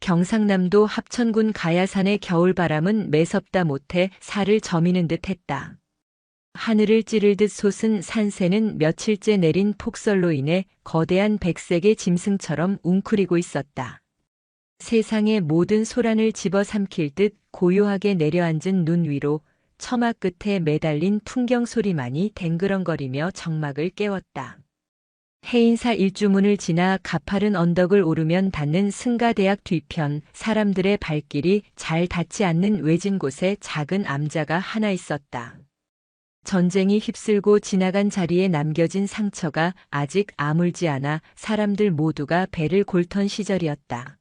경상남도 합천군 가야산의 겨울바람은 매섭다 못해 살을 저미는 듯했다. 하늘을 찌르듯 솟은 산새는 며칠째 내린 폭설로 인해 거대한 백색의 짐승처럼 웅크리고 있었다. 세상의 모든 소란을 집어삼킬 듯 고요하게 내려앉은 눈 위로 처마 끝에 매달린 풍경 소리만이 댕그렁거리며 정막을 깨웠다. 해인사 일주문을 지나 가파른 언덕을 오르면 닿는 승가대학 뒤편, 사람들의 발길이 잘 닿지 않는 외진 곳에 작은 암자가 하나 있었다. 전쟁이 휩쓸고 지나간 자리에 남겨진 상처가 아직 아물지 않아 사람들 모두가 배를 골턴 시절이었다.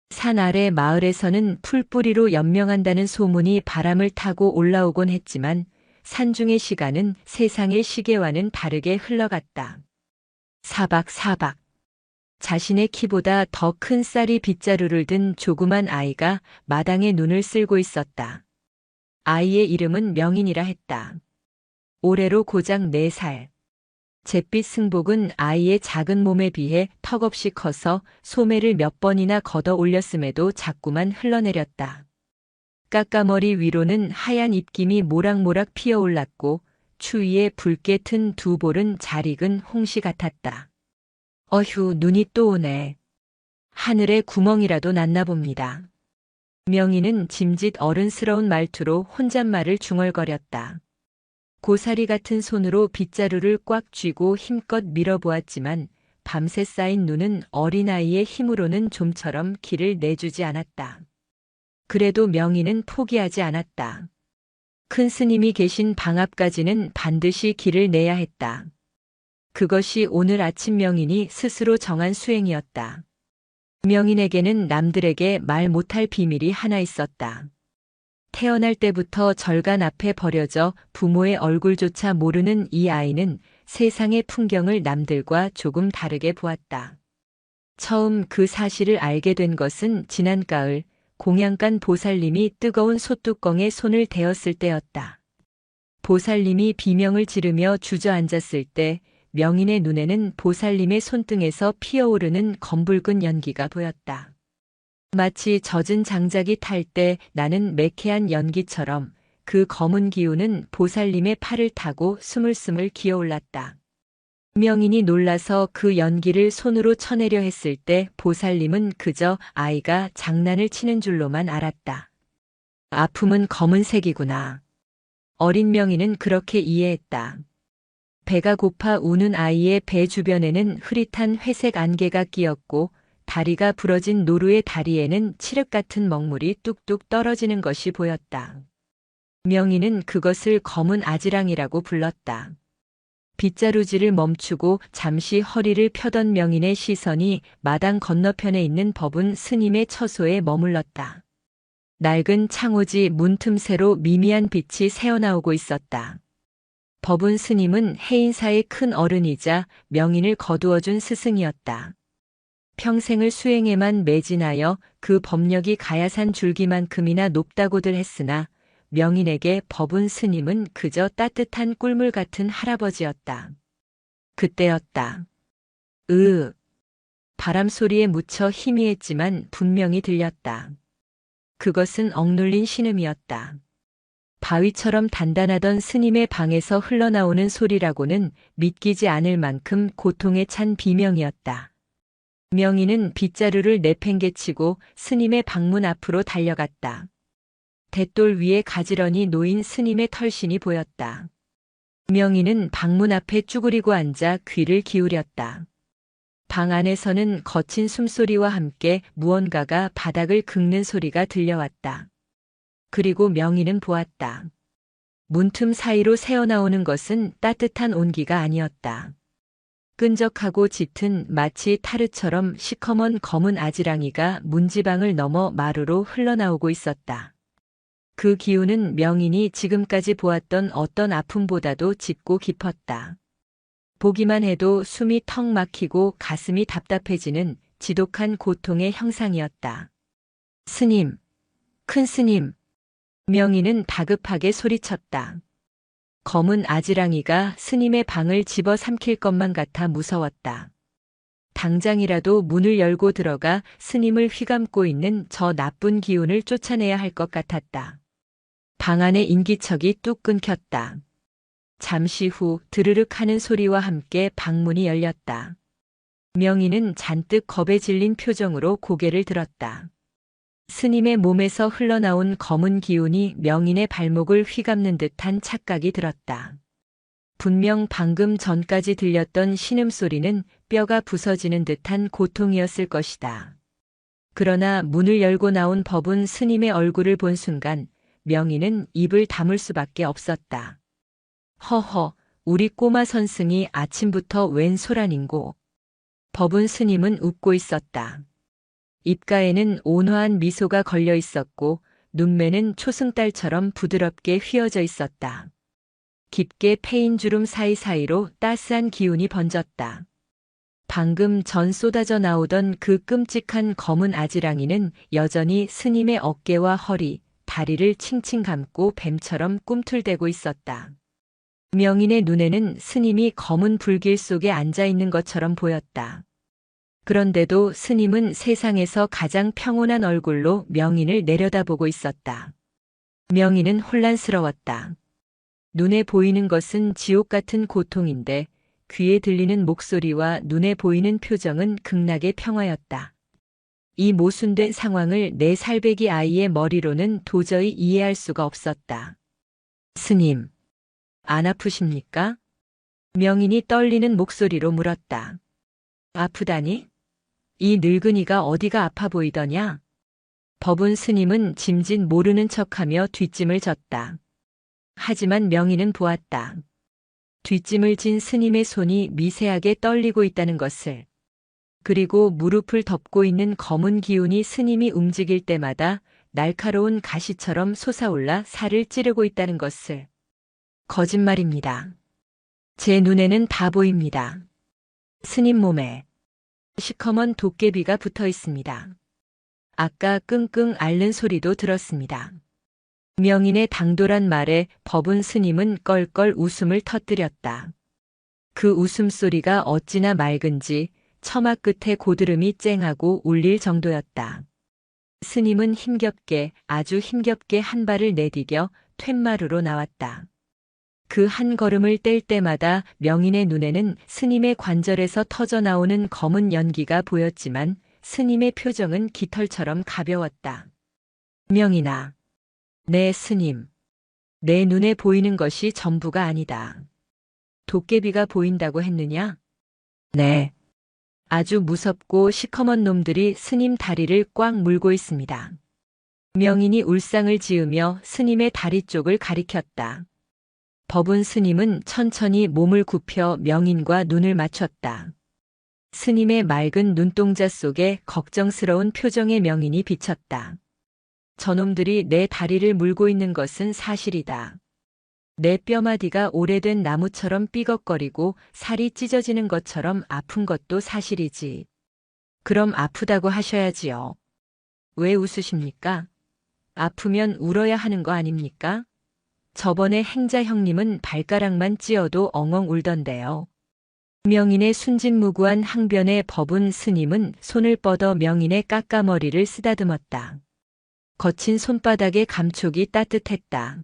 산 아래 마을에서는 풀뿌리로 연명한다는 소문이 바람을 타고 올라오곤 했지만 산중의 시간은 세상의 시계와는 다르게 흘러갔다. 사박사박. 자신의 키보다 더 큰 쌀이 빗자루를 든 조그만 아이가 마당에 눈을 쓸고 있었다. 아이의 이름은 명인이라 했다. 올해로 고작 4살. 잿빛 승복은 아이의 작은 몸에 비해 턱없이 커서 소매를 몇 번이나 걷어 올렸음에도 자꾸만 흘러내렸다. 까까머리 위로는 하얀 입김이 모락모락 피어올랐고 추위에 붉게 튼 두 볼은 잘 익은 홍시 같았다. 어휴, 눈이 또 오네. 하늘에 구멍이라도 났나 봅니다. 명희는 짐짓 어른스러운 말투로 혼잣말을 중얼거렸다. 고사리 같은 손으로 빗자루를 꽉 쥐고 힘껏 밀어보았지만 밤새 쌓인 눈은 어린아이의 힘으로는 좀처럼 길을 내주지 않았다. 그래도 명희는 포기하지 않았다. 큰 스님이 계신 방 앞까지는 반드시 길을 내야 했다. 그것이 오늘 아침 명인이 스스로 정한 수행이었다. 명인에게는 남들에게 말 못할 비밀이 하나 있었다. 태어날 때부터 절간 앞에 버려져 부모의 얼굴조차 모르는 이 아이는 세상의 풍경을 남들과 조금 다르게 보았다. 처음 그 사실을 알게 된 것은 지난 가을 공양간 보살님이 뜨거운 솥뚜껑에 손을 대었을 때였다. 보살님이 비명을 지르며 주저앉았을 때 명인의 눈에는 보살님의 손등에서 피어오르는 검붉은 연기가 보였다. 마치 젖은 장작이 탈 때 나는 매캐한 연기처럼 그 검은 기운은 보살님의 팔을 타고 스물스물 기어올랐다. 명인이 놀라서 그 연기를 손으로 쳐내려 했을 때 보살님은 그저 아이가 장난을 치는 줄로만 알았다. 아픔은 검은색이구나. 어린 명인은 그렇게 이해했다. 배가 고파 우는 아이의 배 주변에는 흐릿한 회색 안개가 끼었고 다리가 부러진 노루의 다리에는 칠흑 같은 먹물이 뚝뚝 떨어지는 것이 보였다. 명인은 그것을 검은 아지랑이라고 불렀다. 빗자루질을 멈추고 잠시 허리를 펴던 명인의 시선이 마당 건너편에 있는 법운 스님의 처소에 머물렀다. 낡은 창호지 문틈새로 미미한 빛이 새어나오고 있었다. 법운 스님은 해인사의 큰 어른이자 명인을 거두어준 스승이었다. 평생을 수행에만 매진하여 그 법력이 가야산 줄기만큼이나 높다고들 했으나 명인에게 법운 스님은 그저 따뜻한 꿀물 같은 할아버지였다. 그때였다. 바람 소리에 묻혀 희미했지만 분명히 들렸다. 그것은 억눌린 신음이었다. 바위처럼 단단하던 스님의 방에서 흘러나오는 소리라고는 믿기지 않을 만큼 고통에 찬 비명이었다. 명인은 빗자루를 내팽개치고 스님의 방문 앞으로 달려갔다. 돛돌 위에 가지런히 놓인 스님의 털신이 보였다. 명인은 방문 앞에 쭈그리고 앉아 귀를 기울였다. 방 안에서는 거친 숨소리와 함께 무언가가 바닥을 긁는 소리가 들려왔다. 그리고 명인은 보았다. 문틈 사이로 새어나오는 것은 따뜻한 온기가 아니었다. 끈적하고 짙은 마치 타르처럼 시커먼 검은 아지랑이가 문지방을 넘어 마루로 흘러나오고 있었다. 그 기운은 명인이 지금까지 보았던 어떤 아픔보다도 짙고 깊었다. 보기만 해도 숨이 턱 막히고 가슴이 답답해지는 지독한 고통의 형상이었다. 스님, 큰 스님. 명인은 다급하게 소리쳤다. 검은 아지랑이가 스님의 방을 집어삼킬 것만 같아 무서웠다. 당장이라도 문을 열고 들어가 스님을 휘감고 있는 저 나쁜 기운을 쫓아내야 할 것 같았다. 방 안의 인기척이 뚝 끊겼다. 잠시 후 드르륵 하는 소리와 함께 방문이 열렸다. 명희는 잔뜩 겁에 질린 표정으로 고개를 들었다. 스님의 몸에서 흘러나온 검은 기운이 명인의 발목을 휘감는 듯한 착각이 들었다. 분명 방금 전까지 들렸던 신음소리는 뼈가 부서지는 듯한 고통이었을 것이다. 그러나 문을 열고 나온 법운 스님의 얼굴을 본 순간 명희는 입을 다물 수밖에 없었다. 허허, 우리 꼬마 선승이 아침부터 웬 소란인고. 법운 스님은 웃고 있었다. 입가에는 온화한 미소가 걸려 있었고 눈매는 초승달처럼 부드럽게 휘어져 있었다. 깊게 패인 주름 사이사이로 따스한 기운이 번졌다. 방금 전 쏟아져 나오던 그 끔찍한 검은 아지랑이는 여전히 스님의 어깨와 허리, 다리를 칭칭 감고 뱀처럼 꿈틀대고 있었다. 명인의 눈에는 스님이 검은 불길 속에 앉아 있는 것처럼 보였다. 그런데도 스님은 세상에서 가장 평온한 얼굴로 명인을 내려다보고 있었다. 명인은 혼란스러웠다. 눈에 보이는 것은 지옥 같은 고통인데 귀에 들리는 목소리와 눈에 보이는 표정은 극락의 평화였다. 이 모순된 상황을 내 살배기 아이의 머리로는 도저히 이해할 수가 없었다. 스님, 안 아프십니까? 명인이 떨리는 목소리로 물었다. 아프다니? 이 늙은이가 어디가 아파 보이더냐? 법운 스님은 짐짓 모르는 척하며 뒷짐을 졌다. 하지만 명인은 보았다. 뒷짐을 진 스님의 손이 미세하게 떨리고 있다는 것을. 그리고 무릎을 덮고 있는 검은 기운이 스님이 움직일 때마다 날카로운 가시처럼 솟아올라 살을 찌르고 있다는 것을. 거짓말입니다. 제 눈에는 다 보입니다. 스님 몸에 시커먼 도깨비가 붙어 있습니다. 아까 끙끙 앓는 소리도 들었습니다. 명인의 당돌한 말에 법운 스님은 껄껄 웃음을 터뜨렸다. 그 웃음소리가 어찌나 맑은지 처마 끝에 고드름이 쨍하고 울릴 정도였다. 스님은 힘겹게, 아주 힘겹게 한 발을 내디뎌 툇마루로 나왔다. 그 한 걸음을 뗄 때마다 명인의 눈에는 스님의 관절에서 터져나오는 검은 연기가 보였지만 스님의 표정은 깃털처럼 가벼웠다. 명인아, 내 스님, 내 눈에 보이는 것이 전부가 아니다. 도깨비가 보인다고 했느냐? 네. 아주 무섭고 시커먼 놈들이 스님 다리를 꽉 물고 있습니다. 명인이 울상을 지으며 스님의 다리 쪽을 가리켰다. 법운 스님은 천천히 몸을 굽혀 명인과 눈을 맞췄다. 스님의 맑은 눈동자 속에 걱정스러운 표정의 명인이 비쳤다. 저놈들이 내 다리를 물고 있는 것은 사실이다. 내 뼈마디가 오래된 나무처럼 삐걱거리고 살이 찢어지는 것처럼 아픈 것도 사실이지. 그럼 아프다고 하셔야지요. 왜 웃으십니까? 아프면 울어야 하는 거 아닙니까? 저번에 행자 형님은 발가락만 찧어도 엉엉 울던데요. 명인의 순진무구한 항변에 법운 스님은 손을 뻗어 명인의 까까머리를 쓰다듬었다. 거친 손바닥의 감촉이 따뜻했다.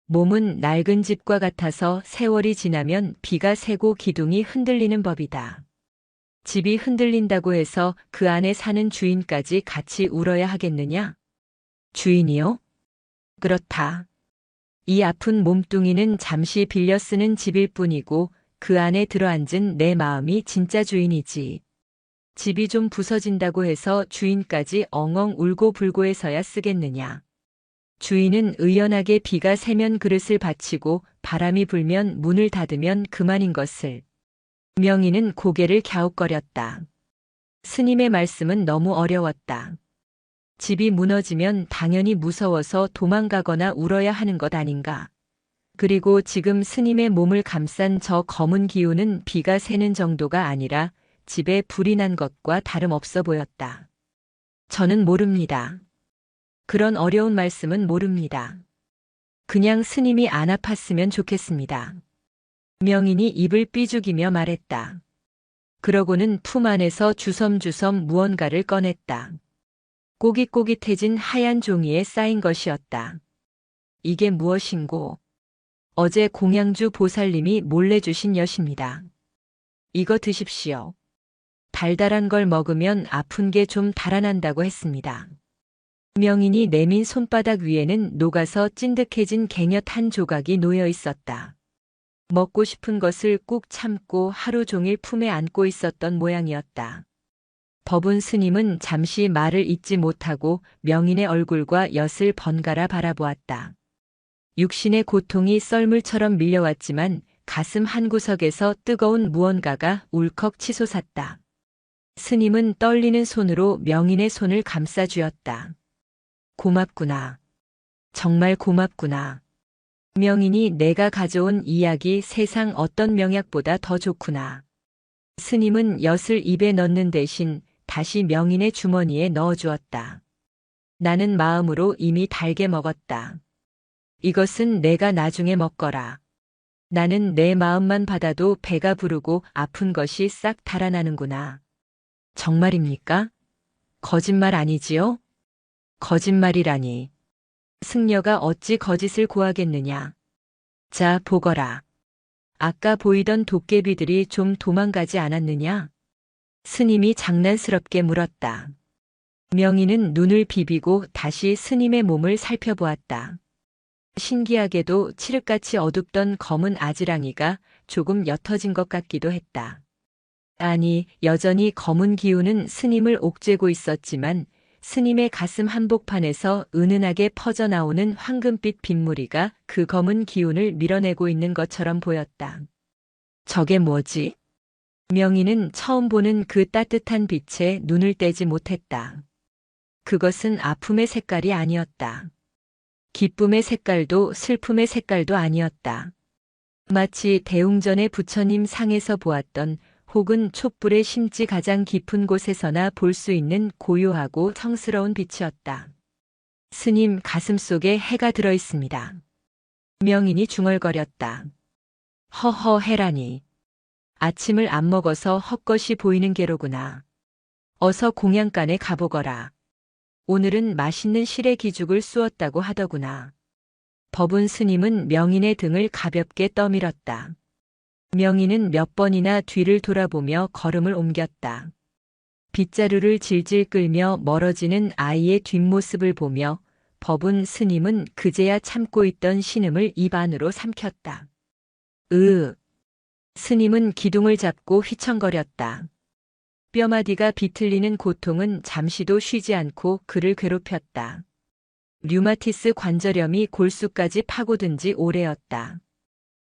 몸은 낡은 집과 같아서 세월이 지나면 비가 새고 기둥이 흔들리는 법이다. 집이 흔들린다고 해서 그 안에 사는 주인까지 같이 울어야 하겠느냐? 주인이요? 그렇다. 이 아픈 몸뚱이는 잠시 빌려 쓰는 집일 뿐이고 그 안에 들어앉은 내 마음이 진짜 주인이지. 집이 좀 부서진다고 해서 주인까지 엉엉 울고 불고 해서야 쓰겠느냐. 주인은 의연하게 비가 새면 그릇을 받치고 바람이 불면 문을 닫으면 그만인 것을. 명인은 고개를 갸웃거렸다. 스님의 말씀은 너무 어려웠다. 집이 무너지면 당연히 무서워서 도망가거나 울어야 하는 것 아닌가. 그리고 지금 스님의 몸을 감싼 저 검은 기운은 비가 새는 정도가 아니라 집에 불이 난 것과 다름없어 보였다. 저는 모릅니다. 그런 어려운 말씀은 모릅니다. 그냥 스님이 안 아팠으면 좋겠습니다. 명인이 입을 삐죽이며 말했다. 그러고는 품 안에서 주섬주섬 무언가를 꺼냈다. 꼬깃꼬깃해진 하얀 종이에 쌓인 것이었다. 이게 무엇인고? 어제 공양주 보살님이 몰래 주신 엿입니다. 이거 드십시오. 달달한 걸 먹으면 아픈 게 좀 달아난다고 했습니다. 명인이 내민 손바닥 위에는 녹아서 찐득해진 갱엿 한 조각이 놓여 있었다. 먹고 싶은 것을 꾹 참고 하루 종일 품에 안고 있었던 모양이었다. 법운 스님은 잠시 말을 잇지 못하고 명인의 얼굴과 엿을 번갈아 바라보았다. 육신의 고통이 썰물처럼 밀려왔지만 가슴 한구석에서 뜨거운 무언가가 울컥 치솟았다. 스님은 떨리는 손으로 명인의 손을 감싸 쥐었다. 고맙구나. 정말 고맙구나. 명인이 내가 가져온 이약이 세상 어떤 명약보다 더 좋구나. 스님은 엿을 입에 넣는 대신 다시 명인의 주머니에 넣어주었다. 나는 마음으로 이미 달게 먹었다. 이것은 내가 나중에 먹거라. 나는 내 마음만 받아도 배가 부르고 아픈 것이 싹 달아나는구나. 정말입니까? 거짓말 아니지요? 거짓말이라니. 승려가 어찌 거짓을 고하겠느냐. 자, 보거라. 아까 보이던 도깨비들이 좀 도망가지 않았느냐? 스님이 장난스럽게 물었다. 명인은 눈을 비비고 다시 스님의 몸을 살펴보았다. 신기하게도 칠흑같이 어둡던 검은 아지랑이가 조금 옅어진 것 같기도 했다. 아니, 여전히 검은 기운은 스님을 옥죄고 있었지만 스님의 가슴 한복판에서 은은하게 퍼져나오는 황금빛 빗무리가 그 검은 기운을 밀어내고 있는 것처럼 보였다. 저게 뭐지? 명인은 처음 보는 그 따뜻한 빛에 눈을 떼지 못했다. 그것은 아픔의 색깔이 아니었다. 기쁨의 색깔도 슬픔의 색깔도 아니었다. 마치 대웅전의 부처님 상에서 보았던 혹은 촛불의 심지 가장 깊은 곳에서나 볼 수 있는 고요하고 성스러운 빛이었다. 스님 가슴속에 해가 들어 있습니다. 명인이 중얼거렸다. 허허해라니. 아침을 안 먹어서 헛것이 보이는 게로구나. 어서 공양간에 가보거라. 오늘은 맛있는 실의 기죽을 쑤었다고 하더구나. 법운 스님은 명인의 등을 가볍게 떠밀었다. 명인은 몇 번이나 뒤를 돌아보며 걸음을 옮겼다. 빗자루를 질질 끌며 멀어지는 아이의 뒷모습을 보며 법운 스님은 그제야 참고 있던 신음을 입 안으로 삼켰다. 스님은 기둥을 잡고 휘청거렸다. 뼈마디가 비틀리는 고통은 잠시도 쉬지 않고 그를 괴롭혔다. 류마티스 관절염이 골수까지 파고든 지 오래였다.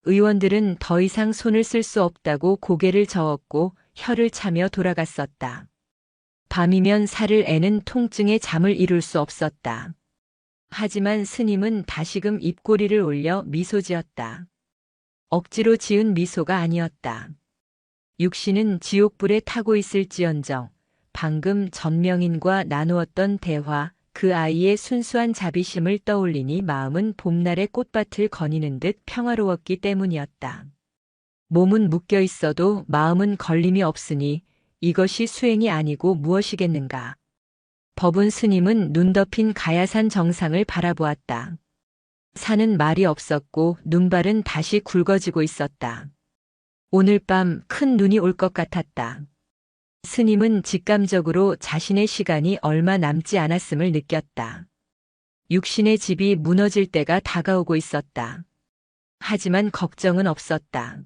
의원들은 더 이상 손을 쓸 수 없다고 고개를 저었고 혀를 차며 돌아갔었다. 밤이면 살을 애는 통증에 잠을 이룰 수 없었다. 하지만 스님은 다시금 입꼬리를 올려 미소 지었다. 억지로 지은 미소가 아니었다. 육신은 지옥불에 타고 있을지언정 방금 전명인과 나누었던 대화, 그 아이의 순수한 자비심을 떠올리니 마음은 봄날의 꽃밭을 거니는 듯 평화로웠기 때문이었다. 몸은 묶여 있어도 마음은 걸림이 없으니 이것이 수행이 아니고 무엇이겠는가. 법운 스님은 눈 덮인 가야산 정상을 바라보았다. 산은 말이 없었고 눈발은 다시 굵어지고 있었다. 오늘 밤 큰 눈이 올 것 같았다. 스님은 직감적으로 자신의 시간이 얼마 남지 않았음을 느꼈다. 육신의 집이 무너질 때가 다가오고 있었다. 하지만 걱정은 없었다.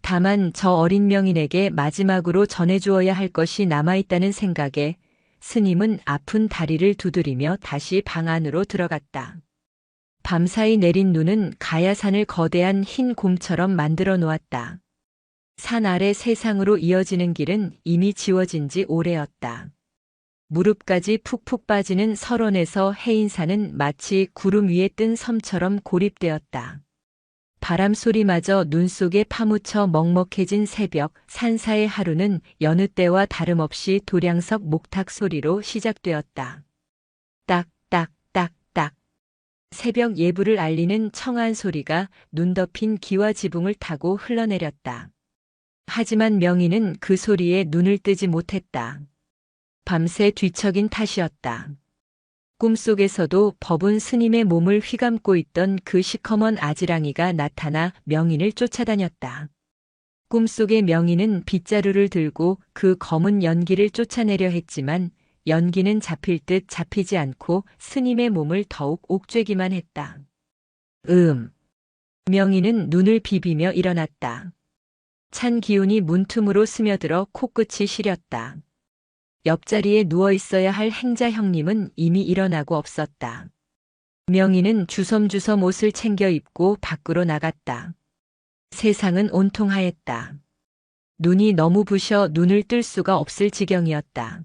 다만 저 어린 명인에게 마지막으로 전해주어야 할 것이 남아있다는 생각에 스님은 아픈 다리를 두드리며 다시 방 안으로 들어갔다. 밤사이 내린 눈은 가야산을 거대한 흰 곰처럼 만들어 놓았다. 산 아래 세상으로 이어지는 길은 이미 지워진 지 오래였다. 무릎까지 푹푹 빠지는 설원에서 해인산은 마치 구름 위에 뜬 섬처럼 고립되었다. 바람 소리마저 눈 속에 파묻혀 먹먹해진 새벽, 산사의 하루는 여느 때와 다름없이 도량석 목탁 소리로 시작되었다. 딱, 딱, 딱, 딱. 새벽 예불을 알리는 청한 소리가 눈 덮인 기와 지붕을 타고 흘러내렸다. 하지만 명희는 그 소리에 눈을 뜨지 못했다. 밤새 뒤척인 탓이었다. 꿈속에서도 법운 스님의 몸을 휘감고 있던 그 시커먼 아지랑이가 나타나 명인을 쫓아다녔다. 꿈속의 명인은 빗자루를 들고 그 검은 연기를 쫓아내려 했지만 연기는 잡힐 듯 잡히지 않고 스님의 몸을 더욱 옥죄기만 했다. 명인은 눈을 비비며 일어났다. 찬 기운이 문틈으로 스며들어 코끝이 시렸다. 옆자리에 누워 있어야 할 행자 형님은 이미 일어나고 없었다. 명희는 주섬주섬 옷을 챙겨 입고 밖으로 나갔다. 세상은 온통하였다. 눈이 너무 부셔 눈을 뜰 수가 없을 지경이었다.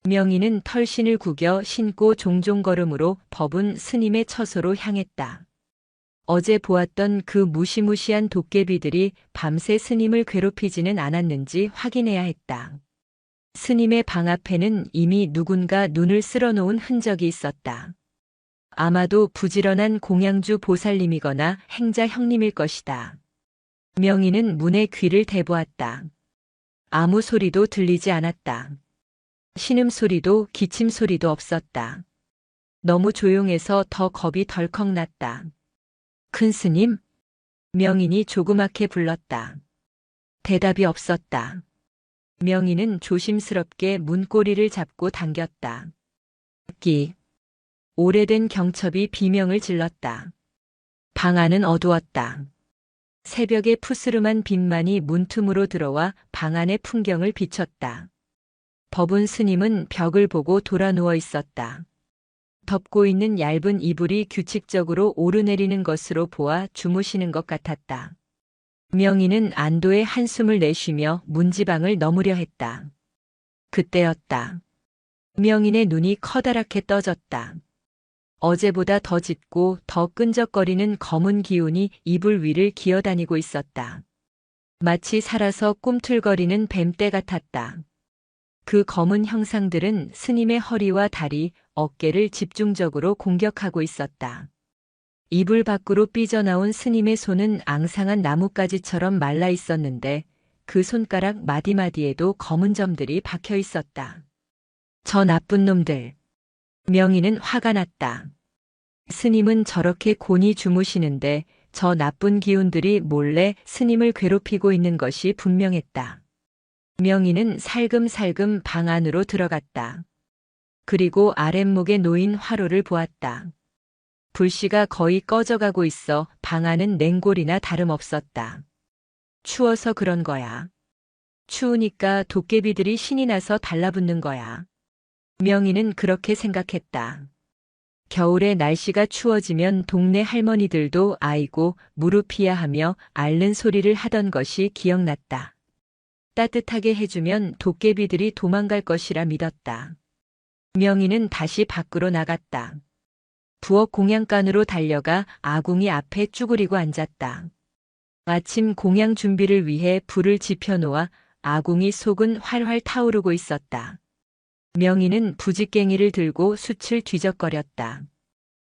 명희는 털신을 구겨 신고 종종 걸음으로 법운 스님의 처소로 향했다. 어제 보았던 그 무시무시한 도깨비들이 밤새 스님을 괴롭히지는 않았는지 확인해야 했다. 스님의 방 앞에는 이미 누군가 눈을 쓸어놓은 흔적이 있었다. 아마도 부지런한 공양주 보살님이거나 행자 형님일 것이다. 명희는 문에 귀를 대보았다. 아무 소리도 들리지 않았다. 신음소리도 기침소리도 없었다. 너무 조용해서 더 겁이 덜컥 났다. 큰 스님? 명인이 조그맣게 불렀다. 대답이 없었다. 명희는 조심스럽게 문고리를 잡고 당겼다. 오래된 경첩이 비명을 질렀다. 방 안은 어두웠다. 새벽의 푸스름한 빛만이 문틈으로 들어와 방 안의 풍경을 비췄다. 법운 스님은 벽을 보고 돌아 누워 있었다. 덮고 있는 얇은 이불이 규칙적으로 오르내리는 것으로 보아 주무시는 것 같았다. 명희는 안도의 한숨을 내쉬며 문지방을 넘으려 했다. 그때였다. 명인의 눈이 커다랗게 떠졌다. 어제보다 더 짙고 더 끈적거리는 검은 기운이 이불 위를 기어다니고 있었다. 마치 살아서 꿈틀거리는 뱀떼 같았다. 그 검은 형상들은 스님의 허리와 다리, 어깨를 집중적으로 공격하고 있었다. 이불 밖으로 삐져나온 스님의 손은 앙상한 나뭇가지처럼 말라 있었는데 그 손가락 마디마디에도 검은 점들이 박혀 있었다. 저 나쁜 놈들. 명희는 화가 났다. 스님은 저렇게 곤히 주무시는데 저 나쁜 기운들이 몰래 스님을 괴롭히고 있는 것이 분명했다. 명희는 살금살금 방 안으로 들어갔다. 그리고 아랫목에 놓인 화로를 보았다. 불씨가 거의 꺼져가고 있어 방 안은 냉골이나 다름없었다. 추워서 그런 거야. 추우니까 도깨비들이 신이 나서 달라붙는 거야. 명희는 그렇게 생각했다. 겨울에 날씨가 추워지면 동네 할머니들도 아이고 무릎이야 하며 앓는 소리를 하던 것이 기억났다. 따뜻하게 해주면 도깨비들이 도망갈 것이라 믿었다. 명희는 다시 밖으로 나갔다. 부엌 공양간으로 달려가 아궁이 앞에 쭈그리고 앉았다. 아침 공양 준비를 위해 불을 지펴놓아 아궁이 속은 활활 타오르고 있었다. 명희는 부직갱이를 들고 숯을 뒤적거렸다.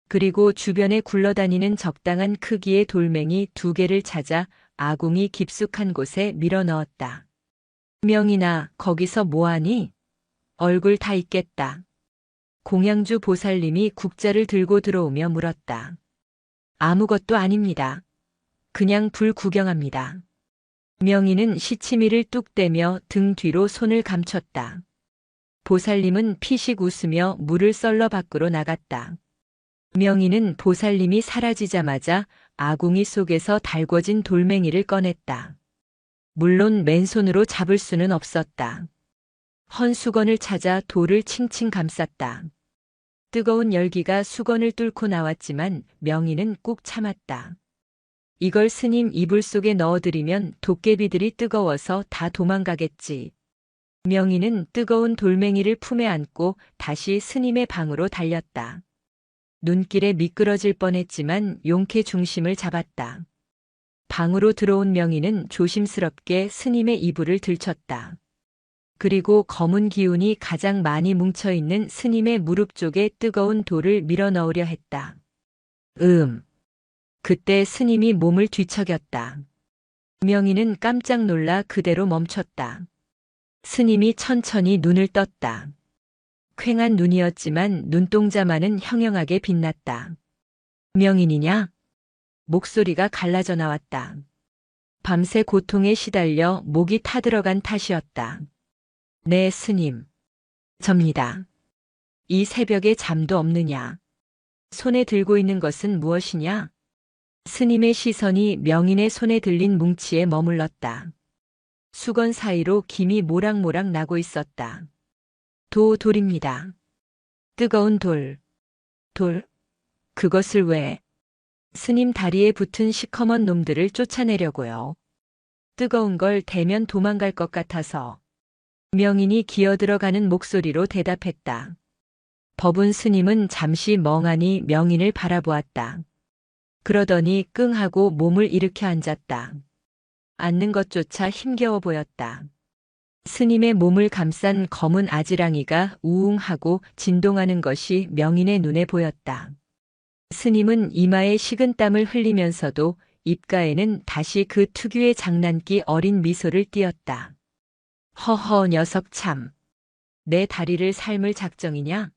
그리고 주변에 굴러다니는 적당한 크기의 돌멩이 2개를 찾아 아궁이 깊숙한 곳에 밀어 넣었다. 명희나 거기서 뭐하니? 얼굴 다 익겠다. 공양주 보살님이 국자를 들고 들어오며 물었다. 아무것도 아닙니다. 그냥 불 구경합니다. 명희는 시치미를 뚝 떼며 등 뒤로 손을 감췄다. 보살님은 피식 웃으며 물을 썰러 밖으로 나갔다. 명희는 보살님이 사라지자마자 아궁이 속에서 달궈진 돌멩이를 꺼냈다. 물론 맨손으로 잡을 수는 없었다. 헌 수건을 찾아 돌을 칭칭 감쌌다. 뜨거운 열기가 수건을 뚫고 나왔지만 명희는 꾹 참았다. 이걸 스님 이불 속에 넣어드리면 도깨비들이 뜨거워서 다 도망가겠지. 명희는 뜨거운 돌멩이를 품에 안고 다시 스님의 방으로 달렸다. 눈길에 미끄러질 뻔했지만 용케 중심을 잡았다. 방으로 들어온 명희는 조심스럽게 스님의 이불을 들쳤다. 그리고 검은 기운이 가장 많이 뭉쳐있는 스님의 무릎 쪽에 뜨거운 돌을 밀어 넣으려 했다. 그때 스님이 몸을 뒤척였다. 명희는 깜짝 놀라 그대로 멈췄다. 스님이 천천히 눈을 떴다. 퀭한 눈이었지만 눈동자만은 형형하게 빛났다. 명인이냐? 목소리가 갈라져 나왔다. 밤새 고통에 시달려 목이 타들어간 탓이었다. 네, 스님. 접니다. 이 새벽에 잠도 없느냐? 손에 들고 있는 것은 무엇이냐? 스님의 시선이 명인의 손에 들린 뭉치에 머물렀다. 수건 사이로 김이 모락모락 나고 있었다. 돌입니다. 뜨거운 돌. 돌? 그것을 왜? 스님 다리에 붙은 시커먼 놈들을 쫓아내려고요. 뜨거운 걸 대면 도망갈 것 같아서. 명인이 기어들어가는 목소리로 대답했다. 법운 스님은 잠시 멍하니 명인을 바라보았다. 그러더니 끙하고 몸을 일으켜 앉았다. 앉는 것조차 힘겨워 보였다. 스님의 몸을 감싼 검은 아지랑이가 우웅하고 진동하는 것이 명인의 눈에 보였다. 스님은 이마에 식은땀을 흘리면서도 입가에는 다시 그 특유의 장난기 어린 미소를 띄었다. 허허, 녀석 참. 내 다리를 삶을 작정이냐?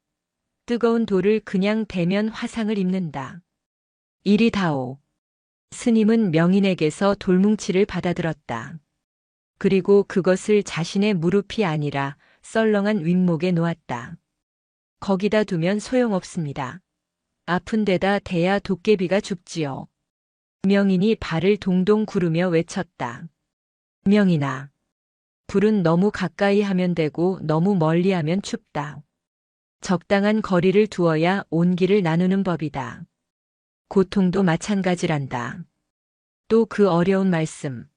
뜨거운 돌을 그냥 대면 화상을 입는다. 이리 다오. 스님은 명인에게서 돌뭉치를 받아들었다. 그리고 그것을 자신의 무릎이 아니라 썰렁한 윗목에 놓았다. 거기다 두면 소용없습니다. 아픈 데다 대야 도깨비가 죽지요. 명인이 발을 동동 구르며 외쳤다. 명인아. 불은 너무 가까이 하면 되고 너무 멀리 하면 춥다. 적당한 거리를 두어야 온기를 나누는 법이다. 고통도 마찬가지란다. 또 그 어려운 말씀.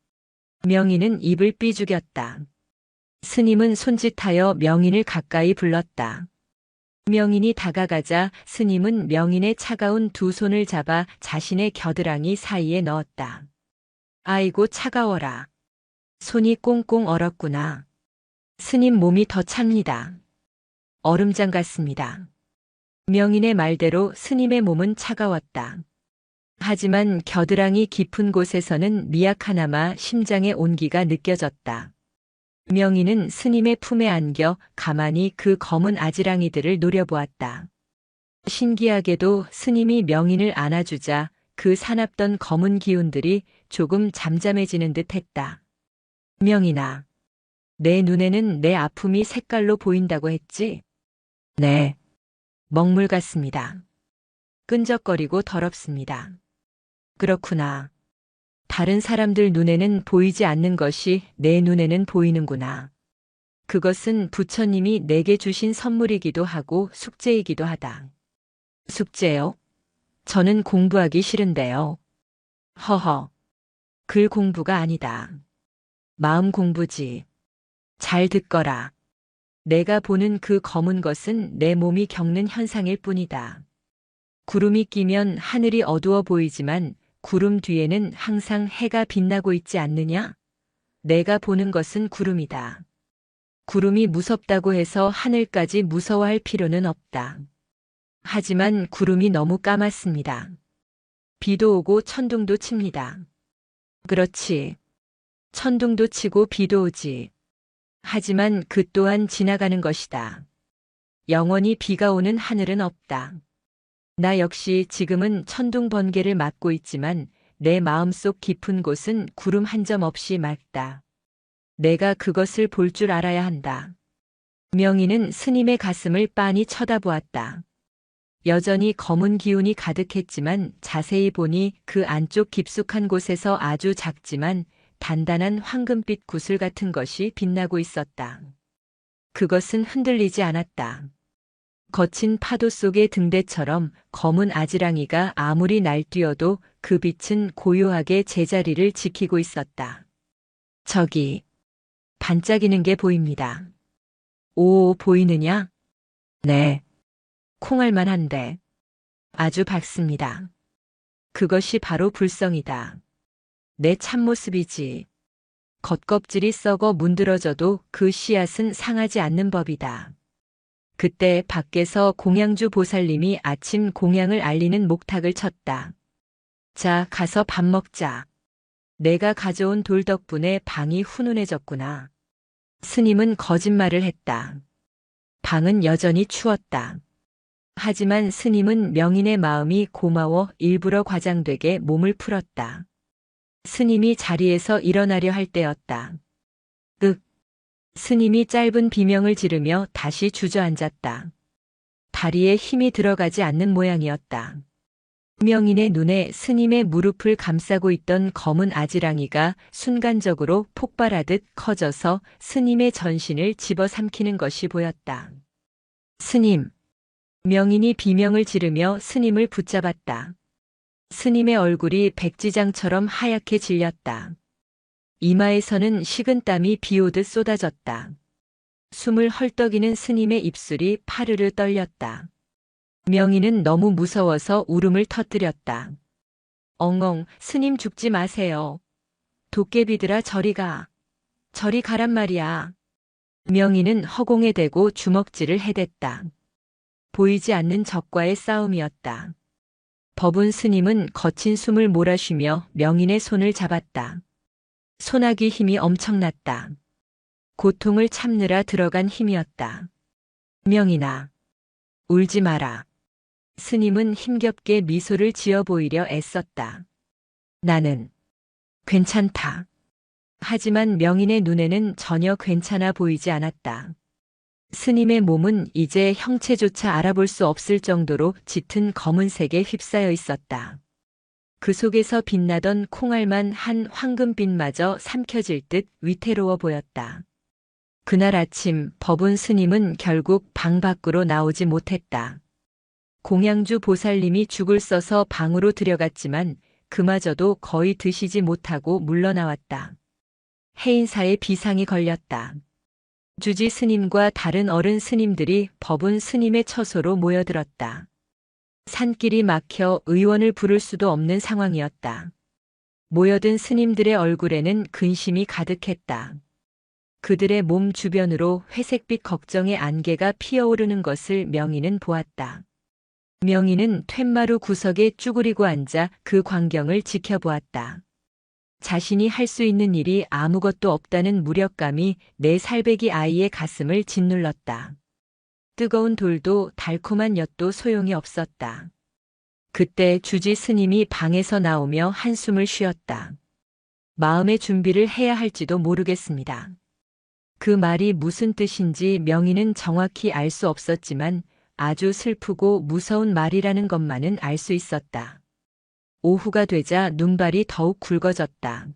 명인은 입을 삐죽였다. 스님은 손짓하여 명인을 가까이 불렀다. 명인이 다가가자 스님은 명인의 차가운 두 손을 잡아 자신의 겨드랑이 사이에 넣었다. 아이고 차가워라. 손이 꽁꽁 얼었구나. 스님 몸이 더 찹니다. 얼음장 같습니다. 명인의 말대로 스님의 몸은 차가웠다. 하지만 겨드랑이 깊은 곳에서는 미약하나마 심장의 온기가 느껴졌다. 명인은 스님의 품에 안겨 가만히 그 검은 아지랑이들을 노려보았다. 신기하게도 스님이 명인을 안아주자 그 사납던 검은 기운들이 조금 잠잠해지는 듯 했다. 명인아, 내 눈에는 내 아픔이 색깔로 보인다고 했지? 네. 먹물 같습니다. 끈적거리고 더럽습니다. 그렇구나. 다른 사람들 눈에는 보이지 않는 것이 내 눈에는 보이는구나. 그것은 부처님이 내게 주신 선물이기도 하고 숙제이기도 하다. 숙제요? 저는 공부하기 싫은데요. 허허. 글 공부가 아니다. 마음 공부지. 잘 듣거라. 내가 보는 그 검은 것은 내 몸이 겪는 현상일 뿐이다. 구름이 끼면 하늘이 어두워 보이지만 구름 뒤에는 항상 해가 빛나고 있지 않느냐? 내가 보는 것은 구름이다. 구름이 무섭다고 해서 하늘까지 무서워할 필요는 없다. 하지만 구름이 너무 까맣습니다. 비도 오고 천둥도 칩니다. 그렇지. 천둥도 치고 비도 오지. 하지만 그 또한 지나가는 것이다. 영원히 비가 오는 하늘은 없다. 나 역시 지금은 천둥 번개를 맞고 있지만 내 마음속 깊은 곳은 구름 한 점 없이 맑다. 내가 그것을 볼 줄 알아야 한다. 명인은 스님의 가슴을 빤히 쳐다보았다. 여전히 검은 기운이 가득했지만 자세히 보니 그 안쪽 깊숙한 곳에서 아주 작지만 단단한 황금빛 구슬 같은 것이 빛나고 있었다. 그것은 흔들리지 않았다. 거친 파도 속의 등대처럼 검은 아지랑이가 아무리 날뛰어도 그 빛은 고요하게 제자리를 지키고 있었다. 저기, 반짝이는 게 보입니다. 오, 보이느냐? 네. 콩알만 한데. 아주 밝습니다. 그것이 바로 불성이다. 내 참모습이지. 겉껍질이 썩어 문드러져도 그 씨앗은 상하지 않는 법이다. 그때 밖에서 공양주 보살님이 아침 공양을 알리는 목탁을 쳤다. 자, 가서 밥 먹자. 내가 가져온 돌 덕분에 방이 훈훈해졌구나. 스님은 거짓말을 했다. 방은 여전히 추웠다. 하지만 스님은 명인의 마음이 고마워 일부러 과장되게 몸을 풀었다. 스님이 자리에서 일어나려 할 때였다. 스님이 짧은 비명을 지르며 다시 주저앉았다. 다리에 힘이 들어가지 않는 모양이었다. 명인의 눈에 스님의 무릎을 감싸고 있던 검은 아지랑이가 순간적으로 폭발하듯 커져서 스님의 전신을 집어삼키는 것이 보였다. 스님. 명인이 비명을 지르며 스님을 붙잡았다. 스님의 얼굴이 백지장처럼 하얗게 질렸다. 이마에서는 식은땀이 비오듯 쏟아졌다. 숨을 헐떡이는 스님의 입술이 파르르 떨렸다. 명인은 너무 무서워서 울음을 터뜨렸다. 엉엉, 스님 죽지 마세요. 도깨비들아 저리 가. 저리 가란 말이야. 명인은 허공에 대고 주먹질을 해댔다. 보이지 않는 적과의 싸움이었다. 법운 스님은 거친 숨을 몰아쉬며 명인의 손을 잡았다. 손아귀 힘이 엄청났다. 고통을 참느라 들어간 힘이었다. 명인아, 울지 마라. 스님은 힘겹게 미소를 지어 보이려 애썼다. 나는 괜찮다. 하지만 명인의 눈에는 전혀 괜찮아 보이지 않았다. 스님의 몸은 이제 형체조차 알아볼 수 없을 정도로 짙은 검은색에 휩싸여 있었다. 그 속에서 빛나던 콩알만 한 황금빛마저 삼켜질 듯 위태로워 보였다. 그날 아침 법운 스님은 결국 방 밖으로 나오지 못했다. 공양주 보살님이 죽을 써서 방으로 들여갔지만 그마저도 거의 드시지 못하고 물러나왔다. 해인사에 비상이 걸렸다. 주지 스님과 다른 어른 스님들이 법운 스님의 처소로 모여들었다. 산길이 막혀 의원을 부를 수도 없는 상황이었다. 모여든 스님들의 얼굴에는 근심이 가득했다. 그들의 몸 주변으로 회색빛 걱정의 안개가 피어오르는 것을 명인은 보았다. 명인은 툇마루 구석에 쭈그리고 앉아 그 광경을 지켜보았다. 자신이 할 수 있는 일이 아무것도 없다는 무력감이 내 살배기 아이의 가슴을 짓눌렀다. 뜨거운 돌도 달콤한 엿도 소용이 없었다. 그때 주지 스님이 방에서 나오며 한숨을 쉬었다. 마음의 준비를 해야 할지도 모르겠습니다. 그 말이 무슨 뜻인지 명인은 정확히 알 수 없었지만 아주 슬프고 무서운 말이라는 것만은 알 수 있었다. 오후가 되자 눈발이 더욱 굵어졌다.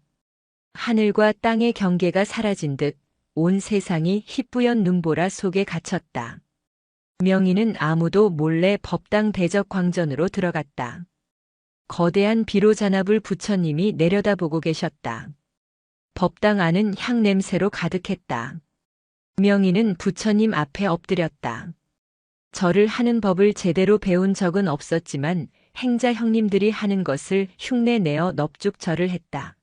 하늘과 땅의 경계가 사라진 듯 온 세상이 희뿌연 눈보라 속에 갇혔다. 명인은 아무도 몰래 법당 대적 광전으로 들어갔다. 거대한 비로 잔압을 부처님이 내려다보고 계셨다. 법당 안은 향 냄새로 가득했다. 명인은 부처님 앞에 엎드렸다. 절을 하는 법을 제대로 배운 적은 없었지만 행자 형님들이 하는 것을 흉내내어 넙죽 절을 했다.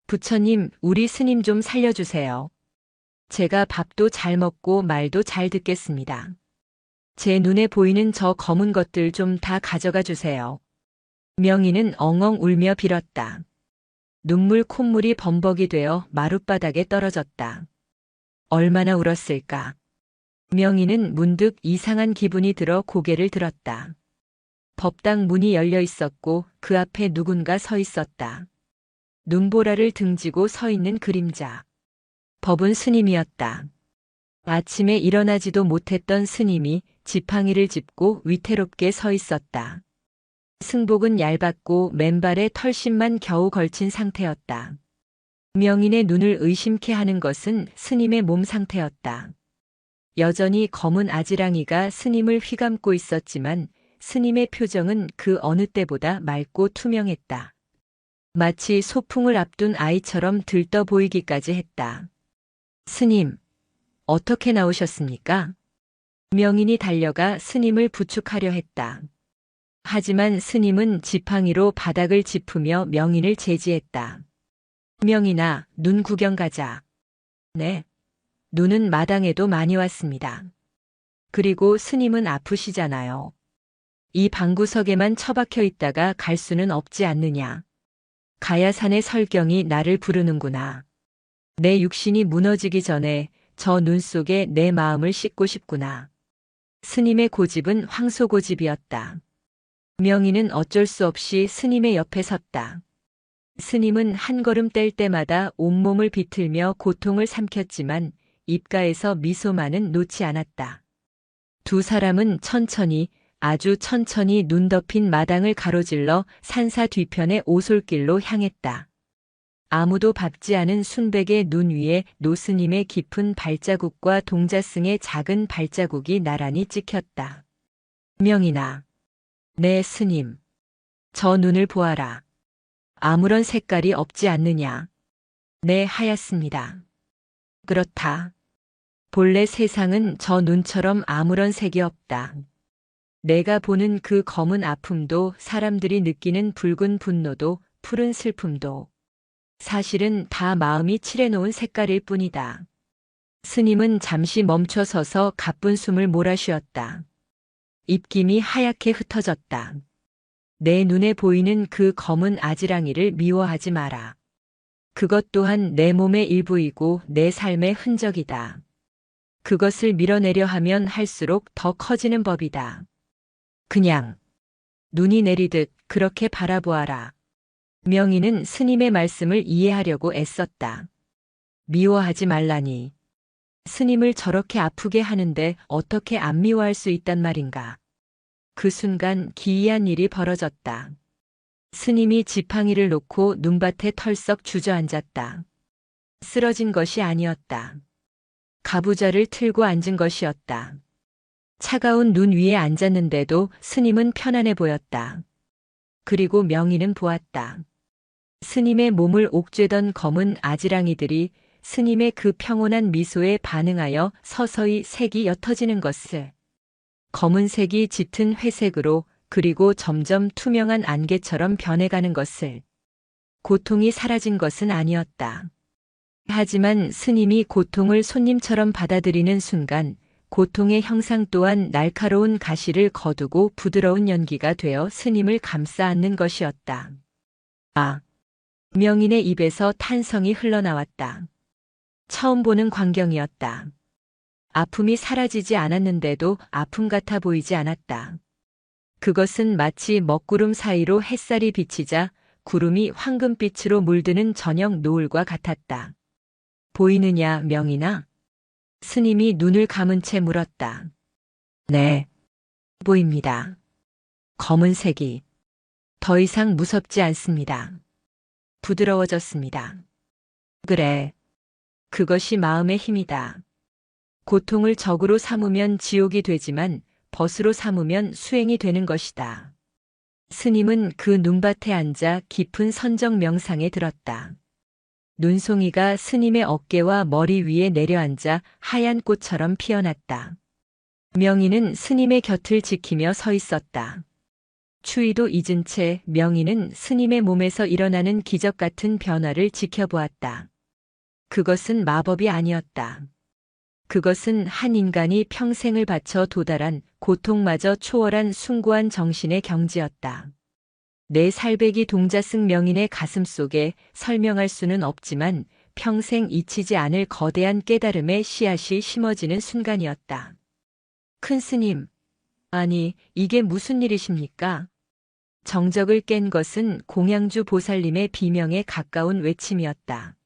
부처님, 우리 스님 좀 살려주세요. 제가 밥도 잘 먹고 말도 잘 듣겠습니다. 제 눈에 보이는 저 검은 것들 좀 다 가져가 주세요. 명인은 엉엉 울며 빌었다. 눈물 콧물이 범벅이 되어 마룻바닥에 떨어졌다. 얼마나 울었을까. 명인은 문득 이상한 기분이 들어 고개를 들었다. 법당 문이 열려 있었고 그 앞에 누군가 서 있었다. 눈보라를 등지고 서 있는 그림자. 법운 스님이었다. 아침에 일어나지도 못했던 스님이 지팡이를 짚고 위태롭게 서 있었다. 승복은 얇았고 맨발에 털심만 겨우 걸친 상태였다. 명인의 눈을 의심케 하는 것은 스님의 몸 상태였다. 여전히 검은 아지랑이가 스님을 휘감고 있었지만 스님의 표정은 그 어느 때보다 맑고 투명했다. 마치 소풍을 앞둔 아이처럼 들떠 보이기까지 했다. 스님, 어떻게 나오셨습니까? 명인이 달려가 스님을 부축하려 했다. 하지만 스님은 지팡이로 바닥을 짚으며 명인을 제지했다. 명인아, 눈 구경 가자. 네. 눈은 마당에도 많이 왔습니다. 그리고 스님은 아프시잖아요. 이 방구석에만 처박혀 있다가 갈 수는 없지 않느냐. 가야산의 설경이 나를 부르는구나. 내 육신이 무너지기 전에 저 눈 속에 내 마음을 씻고 싶구나. 스님의 고집은 황소고집이었다. 명희는 어쩔 수 없이 스님의 옆에 섰다. 스님은 한 걸음 뗄 때마다 온몸을 비틀며 고통을 삼켰지만 입가에서 미소만은 놓지 않았다. 두 사람은 천천히, 아주 천천히 눈 덮인 마당을 가로질러 산사 뒤편의 오솔길로 향했다. 아무도 밟지 않은 순백의 눈 위에 노스님의 깊은 발자국과 동자승의 작은 발자국이 나란히 찍혔다. 명희나, 내 스님, 저 눈을 보아라. 아무런 색깔이 없지 않느냐. 네, 하얗습니다. 그렇다. 본래 세상은 저 눈처럼 아무런 색이 없다. 내가 보는 그 검은 아픔도 사람들이 느끼는 붉은 분노도 푸른 슬픔도 사실은 다 마음이 칠해놓은 색깔일 뿐이다. 스님은 잠시 멈춰 서서 가쁜 숨을 몰아쉬었다. 입김이 하얗게 흩어졌다. 내 눈에 보이는 그 검은 아지랑이를 미워하지 마라. 그것 또한 내 몸의 일부이고 내 삶의 흔적이다. 그것을 밀어내려 하면 할수록 더 커지는 법이다. 그냥 눈이 내리듯 그렇게 바라보아라. 명희는 스님의 말씀을 이해하려고 애썼다. 미워하지 말라니. 스님을 저렇게 아프게 하는데 어떻게 안 미워할 수 있단 말인가. 그 순간 기이한 일이 벌어졌다. 스님이 지팡이를 놓고 눈밭에 털썩 주저앉았다. 쓰러진 것이 아니었다. 가부좌를 틀고 앉은 것이었다. 차가운 눈 위에 앉았는데도 스님은 편안해 보였다. 그리고 명희는 보았다. 스님의 몸을 옥죄던 검은 아지랑이들이 스님의 그 평온한 미소에 반응하여 서서히 색이 옅어지는 것을. 검은색이 짙은 회색으로 그리고 점점 투명한 안개처럼 변해가는 것을. 고통이 사라진 것은 아니었다. 하지만 스님이 고통을 손님처럼 받아들이는 순간 고통의 형상 또한 날카로운 가시를 거두고 부드러운 연기가 되어 스님을 감싸 안는 것이었다. 아! 명인의 입에서 탄성이 흘러나왔다. 처음 보는 광경이었다. 아픔이 사라지지 않았는데도 아픔 같아 보이지 않았다. 그것은 마치 먹구름 사이로 햇살이 비치자 구름이 황금빛으로 물드는 저녁 노을과 같았다. 보이느냐, 명인아? 스님이 눈을 감은 채 물었다. 네, 보입니다. 검은색이 더 이상 무섭지 않습니다. 부드러워졌습니다. 그래, 그것이 마음의 힘이다. 고통을 적으로 삼으면 지옥이 되지만 벗으로 삼으면 수행이 되는 것이다. 스님은 그 눈밭에 앉아 깊은 선정 명상에 들었다. 눈송이가 스님의 어깨와 머리 위에 내려앉아 하얀 꽃처럼 피어났다. 명희는 스님의 곁을 지키며 서 있었다. 추위도 잊은 채 명희는 스님의 몸에서 일어나는 기적 같은 변화를 지켜보았다. 그것은 마법이 아니었다. 그것은 한 인간이 평생을 바쳐 도달한 고통마저 초월한 숭고한 정신의 경지였다. 내 살배기 동자승 명인의 가슴 속에 설명할 수는 없지만 평생 잊히지 않을 거대한 깨달음의 씨앗이 심어지는 순간이었다. 큰 스님, 아니, 이게 무슨 일이십니까? 정적을 깬 것은 공양주 보살님의 비명에 가까운 외침이었다.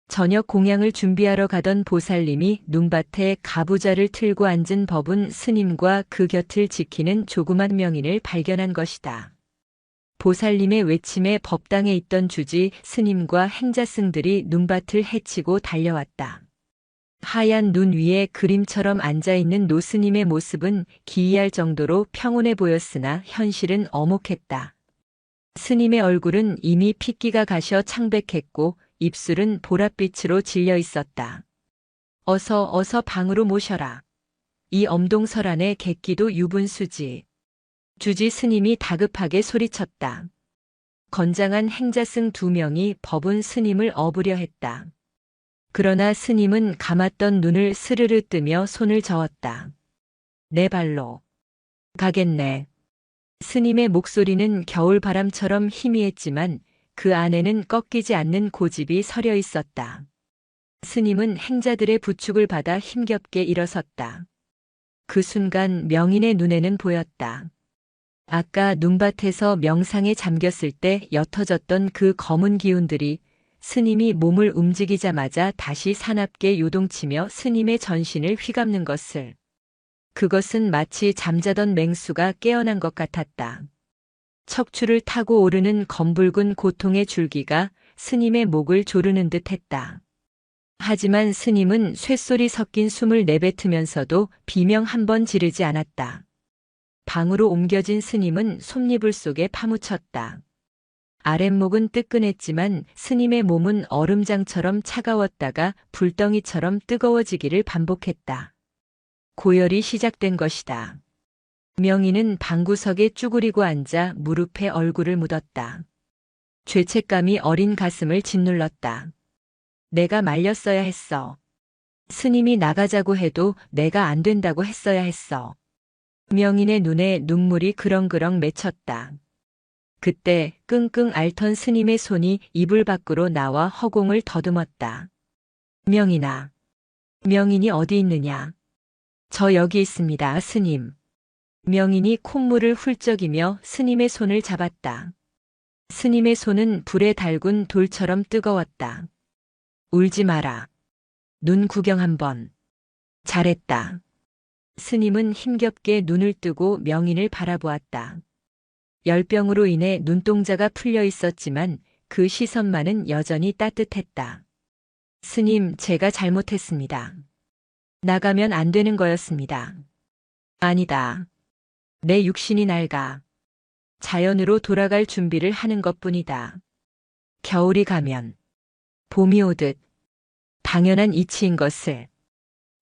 저녁 공양을 준비하러 가던 보살님이 눈밭에 가부좌를 틀고 앉은 법운 스님과 그 곁을 지키는 조그만 명인을 발견한 것이다. 보살님의 외침에 법당에 있던 주지 스님과 행자승들이 눈밭을 헤치고 달려왔다. 하얀 눈 위에 그림처럼 앉아있는 노스님의 모습은 기이할 정도로 평온해 보였으나 현실은 엄혹했다. 스님의 얼굴은 이미 핏기가 가셔 창백했고 입술은 보랏빛으로 질려 있었다. 어서 방으로 모셔라. 이 엄동설 안에 객기도 유분수지. 주지 스님이 다급하게 소리쳤다. 건장한 행자승 2명이 법운 스님을 업으려 했다. 그러나 스님은 감았던 눈을 스르르 뜨며 손을 저었다. 내 발로 가겠네. 스님의 목소리는 겨울바람처럼 희미했지만 그 안에는 꺾이지 않는 고집이 서려 있었다. 스님은 행자들의 부축을 받아 힘겹게 일어섰다. 그 순간 명인의 눈에는 보였다. 아까 눈밭에서 명상에 잠겼을 때 옅어졌던 그 검은 기운들이 스님이 몸을 움직이자마자 다시 사납게 요동치며 스님의 전신을 휘감는 것을. 그것은 마치 잠자던 맹수가 깨어난 것 같았다. 척추를 타고 오르는 검붉은 고통의 줄기가 스님의 목을 조르는 듯 했다. 하지만 스님은 쇳소리 섞인 숨을 내뱉으면서도 비명 한 번 지르지 않았다. 방으로 옮겨진 스님은 솜니불 속에 파묻혔다. 아랫목은 뜨끈했지만 스님의 몸은 얼음장처럼 차가웠다가 불덩이처럼 뜨거워지기를 반복했다. 고열이 시작된 것이다. 명희는 방구석에 쭈그리고 앉아 무릎에 얼굴을 묻었다. 죄책감이 어린 가슴을 짓눌렀다. 내가 말렸어야 했어. 스님이 나가자고 해도 내가 안 된다고 했어야 했어. 명인의 눈에 눈물이 그렁그렁 맺혔다. 그때 끙끙 앓던 스님의 손이 이불 밖으로 나와 허공을 더듬었다. 명인아. 명인이 어디 있느냐? 저 여기 있습니다, 스님. 명인이 콧물을 훌쩍이며 스님의 손을 잡았다. 스님의 손은 불에 달군 돌처럼 뜨거웠다. 울지 마라. 눈 구경 한번. 잘했다. 스님은 힘겹게 눈을 뜨고 명인을 바라보았다. 열병으로 인해 눈동자가 풀려 있었지만 그 시선만은 여전히 따뜻했다. 스님, 제가 잘못했습니다. 나가면 안 되는 거였습니다. 아니다. 내 육신이 낡아. 자연으로 돌아갈 준비를 하는 것뿐이다. 겨울이 가면 봄이 오듯 당연한 이치인 것을.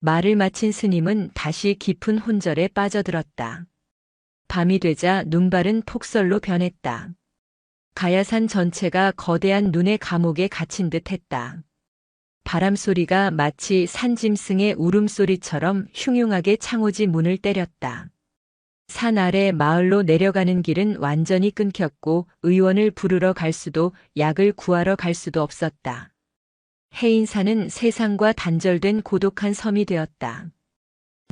말을 마친 스님은 다시 깊은 혼절에 빠져들었다. 밤이 되자 눈발은 폭설로 변했다. 가야산 전체가 거대한 눈의 감옥에 갇힌 듯 했다. 바람소리가 마치 산짐승의 울음소리처럼 흉흉하게 창호지 문을 때렸다. 산 아래 마을로 내려가는 길은 완전히 끊겼고 의원을 부르러 갈 수도 약을 구하러 갈 수도 없었다. 해인산은 세상과 단절된 고독한 섬이 되었다.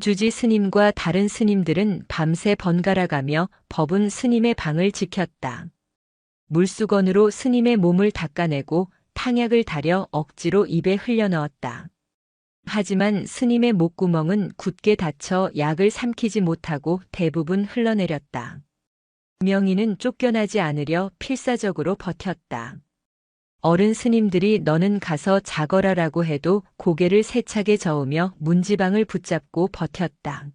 주지 스님과 다른 스님들은 밤새 번갈아가며 법운 스님의 방을 지켰다. 물수건으로 스님의 몸을 닦아내고 탕약을 달여 억지로 입에 흘려넣었다. 하지만 스님의 목구멍은 굳게 닫혀 약을 삼키지 못하고 대부분 흘러내렸다. 명희는 쫓겨나지 않으려 필사적으로 버텼다. 어른 스님들이 너는 가서 자거라라고 해도 고개를 세차게 저으며 문지방을 붙잡고 버텼다.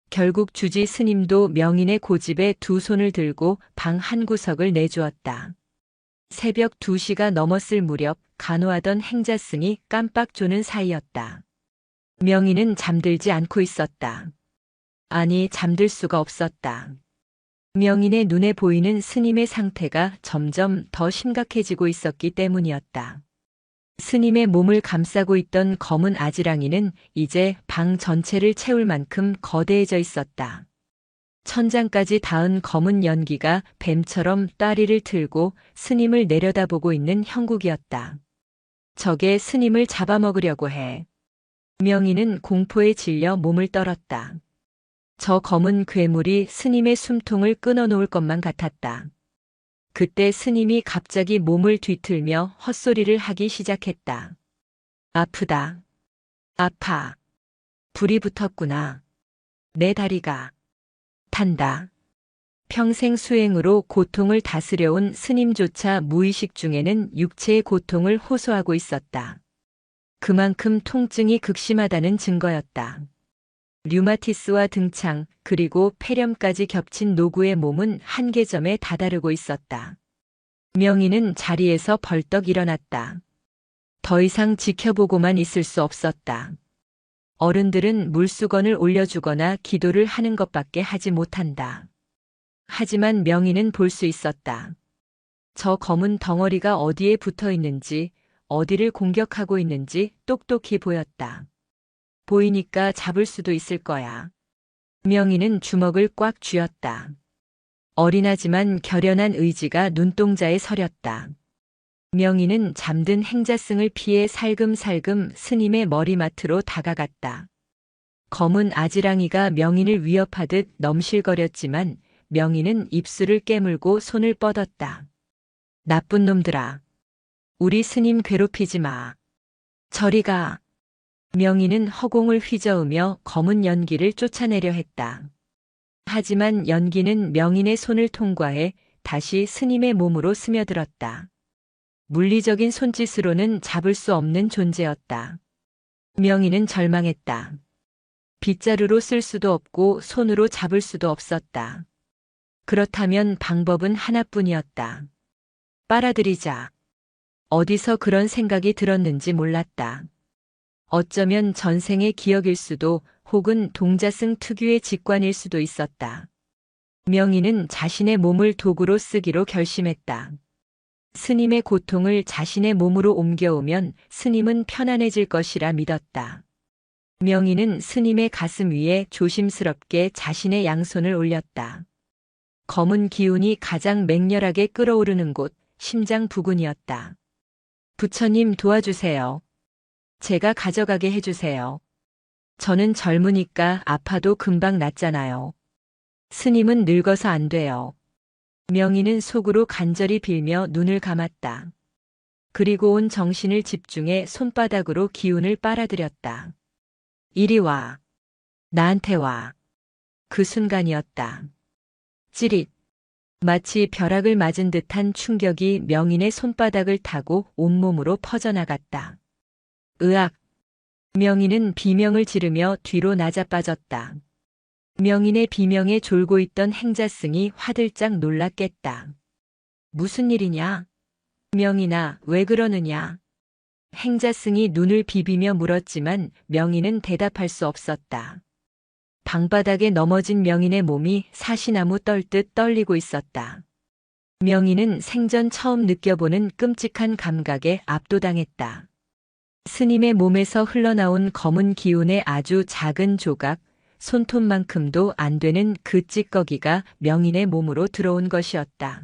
결국 주지 스님도 명인의 고집에 두 손을 들고 방 한 구석을 내주었다. 새벽 2시가 넘었을 무렵 간호하던 행자승이 깜빡 조는 사이였다. 명인은 잠들지 않고 있었다. 아니, 잠들 수가 없었다. 명인의 눈에 보이는 스님의 상태가 점점 더 심각해지고 있었기 때문이었다. 스님의 몸을 감싸고 있던 검은 아지랑이는 이제 방 전체를 채울 만큼 거대해져 있었다. 천장까지 닿은 검은 연기가 뱀처럼 다리를 틀고 스님을 내려다보고 있는 형국이었다. 저게 스님을 잡아먹으려고 해. 명인은 공포에 질려 몸을 떨었다. 저 검은 괴물이 스님의 숨통을 끊어놓을 것만 같았다. 그때 스님이 갑자기 몸을 뒤틀며 헛소리를 하기 시작했다. 아프다. 아파. 불이 붙었구나. 내 다리가 탄다. 평생 수행으로 고통을 다스려온 스님조차 무의식 중에는 육체의 고통을 호소하고 있었다. 그만큼 통증이 극심하다는 증거였다. 류마티스와 등창 그리고 폐렴까지 겹친 노구의 몸은 한계점에 다다르고 있었다. 명희는 자리에서 벌떡 일어났다. 더 이상 지켜보고만 있을 수 없었다. 어른들은 물수건을 올려주거나 기도를 하는 것밖에 하지 못한다. 하지만 명희는 볼 수 있었다. 저 검은 덩어리가 어디에 붙어 있는지, 어디를 공격하고 있는지 똑똑히 보였다. 보이니까 잡을 수도 있을 거야. 명희는 주먹을 꽉 쥐었다. 어린하지만 결연한 의지가 눈동자에 서렸다. 명희는 잠든 행자승을 피해 살금살금 스님의 머리맡으로 다가갔다. 검은 아지랑이가 명인을 위협하듯 넘실거렸지만 명인은 입술을 깨물고 손을 뻗었다. 나쁜 놈들아. 우리 스님 괴롭히지 마. 저리 가. 명인은 허공을 휘저으며 검은 연기를 쫓아내려 했다. 하지만 연기는 명인의 손을 통과해 다시 스님의 몸으로 스며들었다. 물리적인 손짓으로는 잡을 수 없는 존재였다. 명인은 절망했다. 빗자루로 쓸 수도 없고 손으로 잡을 수도 없었다. 그렇다면 방법은 하나뿐이었다. 빨아들이자. 어디서 그런 생각이 들었는지 몰랐다. 어쩌면 전생의 기억일 수도 혹은 동자승 특유의 직관일 수도 있었다. 명희는 자신의 몸을 도구로 쓰기로 결심했다. 스님의 고통을 자신의 몸으로 옮겨오면 스님은 편안해질 것이라 믿었다. 명희는 스님의 가슴 위에 조심스럽게 자신의 양손을 올렸다. 검은 기운이 가장 맹렬하게 끓어오르는 곳, 심장 부근이었다. 부처님 도와주세요. 제가 가져가게 해주세요. 저는 젊으니까 아파도 금방 낫잖아요. 스님은 늙어서 안 돼요. 명희는 속으로 간절히 빌며 눈을 감았다. 그리고 온 정신을 집중해 손바닥으로 기운을 빨아들였다. 이리 와. 나한테 와. 그 순간이었다. 찌릿. 마치 벼락을 맞은 듯한 충격이 명인의 손바닥을 타고 온몸으로 퍼져나갔다. 으악! 명인은 비명을 지르며 뒤로 나자빠졌다. 명인의 비명에 졸고 있던 행자승이 화들짝 놀라 깼다. 무슨 일이냐? 명인아, 왜 그러느냐? 행자승이 눈을 비비며 물었지만 명인은 대답할 수 없었다. 방바닥에 넘어진 명인의 몸이 사시나무 떨듯 떨리고 있었다. 명인은 생전 처음 느껴보는 끔찍한 감각에 압도당했다. 스님의 몸에서 흘러나온 검은 기운의 아주 작은 조각, 손톱만큼도 안 되는 그 찌꺼기가 명인의 몸으로 들어온 것이었다.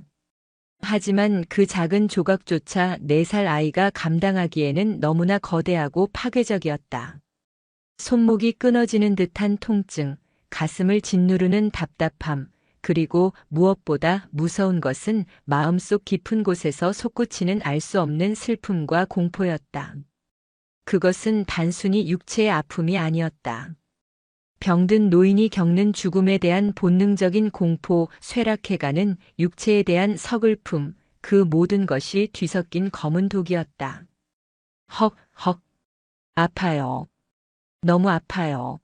하지만 그 작은 조각조차 4살 아이가 감당하기에는 너무나 거대하고 파괴적이었다. 손목이 끊어지는 듯한 통증, 가슴을 짓누르는 답답함, 그리고 무엇보다 무서운 것은 마음속 깊은 곳에서 솟구치는 알 수 없는 슬픔과 공포였다. 그것은 단순히 육체의 아픔이 아니었다. 병든 노인이 겪는 죽음에 대한 본능적인 공포, 쇠락해가는 육체에 대한 서글픔, 그 모든 것이 뒤섞인 검은 독이었다. 헉, 아파요. 너무 아파요.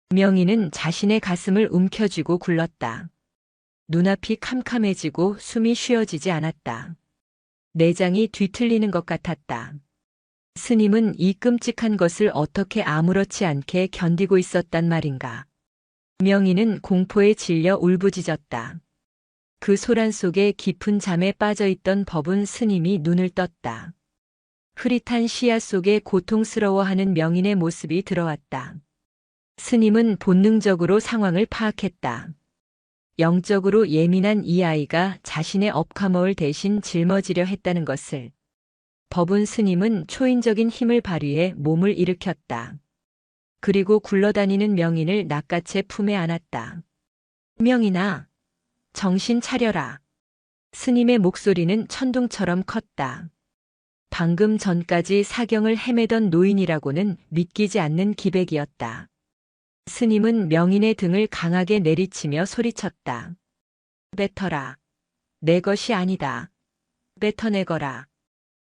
명희는 자신의 가슴을 움켜쥐고 굴렀다. 눈앞이 캄캄해지고 숨이 쉬어지지 않았다. 내장이 뒤틀리는 것 같았다. 스님은 이 끔찍한 것을 어떻게 아무렇지 않게 견디고 있었단 말인가. 명희는 공포에 질려 울부짖었다. 그 소란 속에 깊은 잠에 빠져있던 법운 스님이 눈을 떴다. 흐릿한 시야 속에 고통스러워하는 명인의 모습이 들어왔다. 스님은 본능적으로 상황을 파악했다. 영적으로 예민한 이 아이가 자신의 업카머을 대신 짊어지려 했다는 것을. 법운 스님은 초인적인 힘을 발휘해 몸을 일으켰다. 그리고 굴러다니는 명인을 낚아채 품에 안았다. 명인아, 정신 차려라. 스님의 목소리는 천둥처럼 컸다. 방금 전까지 사경을 헤매던 노인이라고는 믿기지 않는 기백이었다. 스님은 명인의 등을 강하게 내리치며 소리쳤다. 뱉어라. 내 것이 아니다. 뱉어내거라.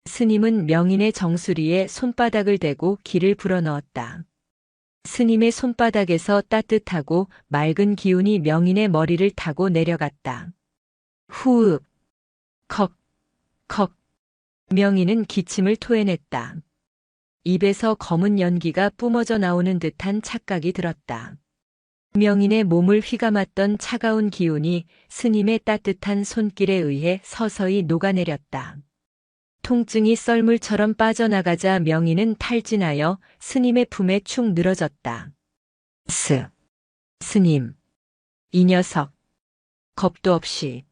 스님은 명인의 정수리에 손바닥을 대고 기를 불어넣었다. 스님의 손바닥에서 따뜻하고 맑은 기운이 명인의 머리를 타고 내려갔다. 후흡. 컥. 명인은 기침을 토해냈다. 입에서 검은 연기가 뿜어져 나오는 듯한 착각이 들었다. 명인의 몸을 휘감았던 차가운 기운이 스님의 따뜻한 손길에 의해 서서히 녹아내렸다. 통증이 썰물처럼 빠져나가자 명인은 탈진하여 스님의 품에 축 늘어졌다. 스님. 이 녀석. 겁도 없이.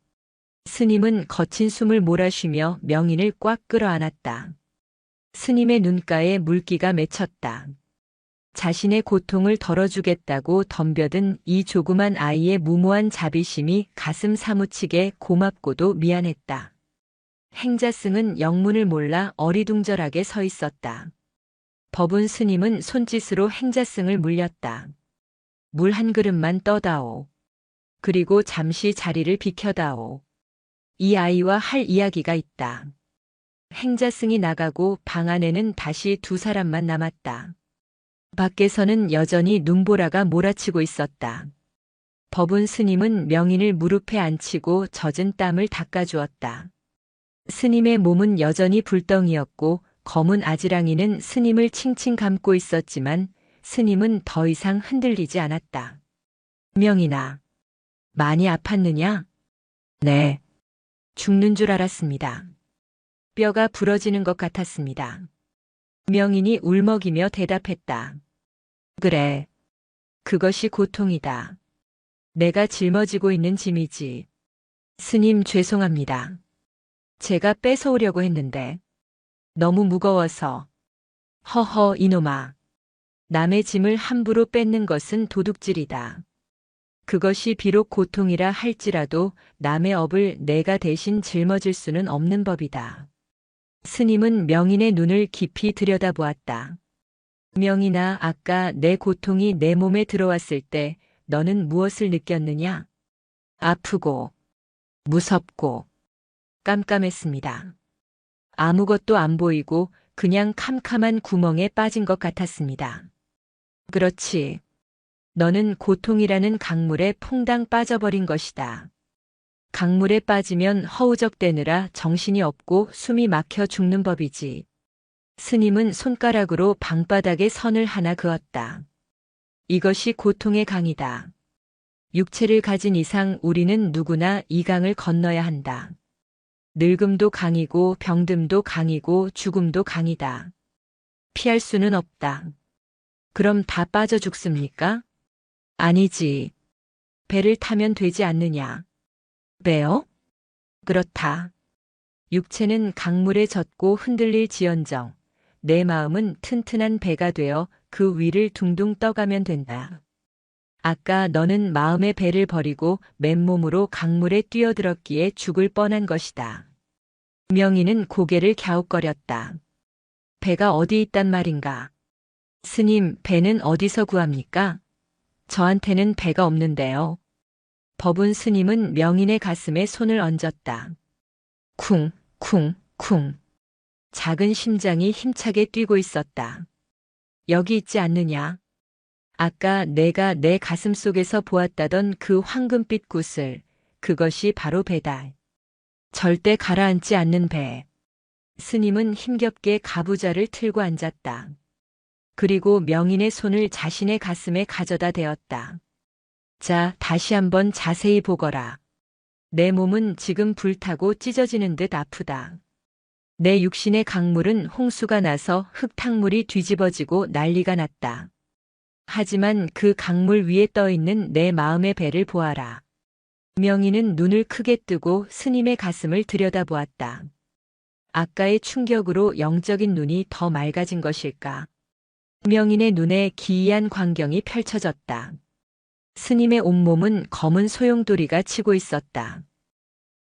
스님은 거친 숨을 몰아쉬며 명인을 꽉 끌어안았다. 스님의 눈가에 물기가 맺혔다. 자신의 고통을 덜어주겠다고 덤벼든 이 조그만 아이의 무모한 자비심이 가슴 사무치게 고맙고도 미안했다. 행자승은 영문을 몰라 어리둥절하게 서 있었다. 법운 스님은 손짓으로 행자승을 물렸다. 물 한 그릇만 떠다오. 그리고 잠시 자리를 비켜다오. 이 아이와 할 이야기가 있다. 행자승이 나가고 방 안에는 다시 두 사람만 남았다. 밖에서는 여전히 눈보라가 몰아치고 있었다. 법운 스님은 명인을 무릎에 앉히고 젖은 땀을 닦아주었다. 스님의 몸은 여전히 불덩이였고 검은 아지랑이는 스님을 칭칭 감고 있었지만 스님은 더 이상 흔들리지 않았다. 명인아, 많이 아팠느냐? 네. 죽는 줄 알았습니다. 뼈가 부러지는 것 같았습니다. 명인이 울먹이며 대답했다. 그래. 그것이 고통이다. 내가 짊어지고 있는 짐이지. 스님 죄송합니다. 제가 뺏어오려고 했는데 너무 무거워서. 허허 이놈아. 남의 짐을 함부로 뺏는 것은 도둑질이다. 그것이 비록 고통이라 할지라도 남의 업을 내가 대신 짊어질 수는 없는 법이다. 스님은 명인의 눈을 깊이 들여다보았다. 명인아, 아까 내 고통이 내 몸에 들어왔을 때 너는 무엇을 느꼈느냐? 아프고, 무섭고, 깜깜했습니다. 아무것도 안 보이고 그냥 캄캄한 구멍에 빠진 것 같았습니다. 그렇지. 너는 고통이라는 강물에 퐁당 빠져버린 것이다. 강물에 빠지면 허우적대느라 정신이 없고 숨이 막혀 죽는 법이지. 스님은 손가락으로 방바닥에 선을 하나 그었다. 이것이 고통의 강이다. 육체를 가진 이상 우리는 누구나 이 강을 건너야 한다. 늙음도 강이고 병듦도 강이고 죽음도 강이다. 피할 수는 없다. 그럼 다 빠져 죽습니까? 아니지. 배를 타면 되지 않느냐. 배요? 그렇다. 육체는 강물에 젖고 흔들릴 지언정 내 마음은 튼튼한 배가 되어 그 위를 둥둥 떠가면 된다. 아까 너는 마음의 배를 버리고 맨몸으로 강물에 뛰어들었기에 죽을 뻔한 것이다. 명인은 고개를 갸웃거렸다. 배가 어디 있단 말인가? 스님, 배는 어디서 구합니까? 저한테는 배가 없는데요. 법운 스님은 명인의 가슴에 손을 얹었다. 쿵, 쿵, 쿵. 작은 심장이 힘차게 뛰고 있었다. 여기 있지 않느냐? 아까 내가 내 가슴 속에서 보았다던 그 황금빛 구슬, 그것이 바로 배다. 절대 가라앉지 않는 배. 스님은 힘겹게 가부좌를 틀고 앉았다. 그리고 명인의 손을 자신의 가슴에 가져다 대었다. 자, 다시 한번 자세히 보거라. 내 몸은 지금 불타고 찢어지는 듯 아프다. 내 육신의 강물은 홍수가 나서 흙탕물이 뒤집어지고 난리가 났다. 하지만 그 강물 위에 떠 있는 내 마음의 배를 보아라. 명인은 눈을 크게 뜨고 스님의 가슴을 들여다보았다. 아까의 충격으로 영적인 눈이 더 맑아진 것일까? 명인의 눈에 기이한 광경이 펼쳐졌다. 스님의 온몸은 검은 소용돌이가 치고 있었다.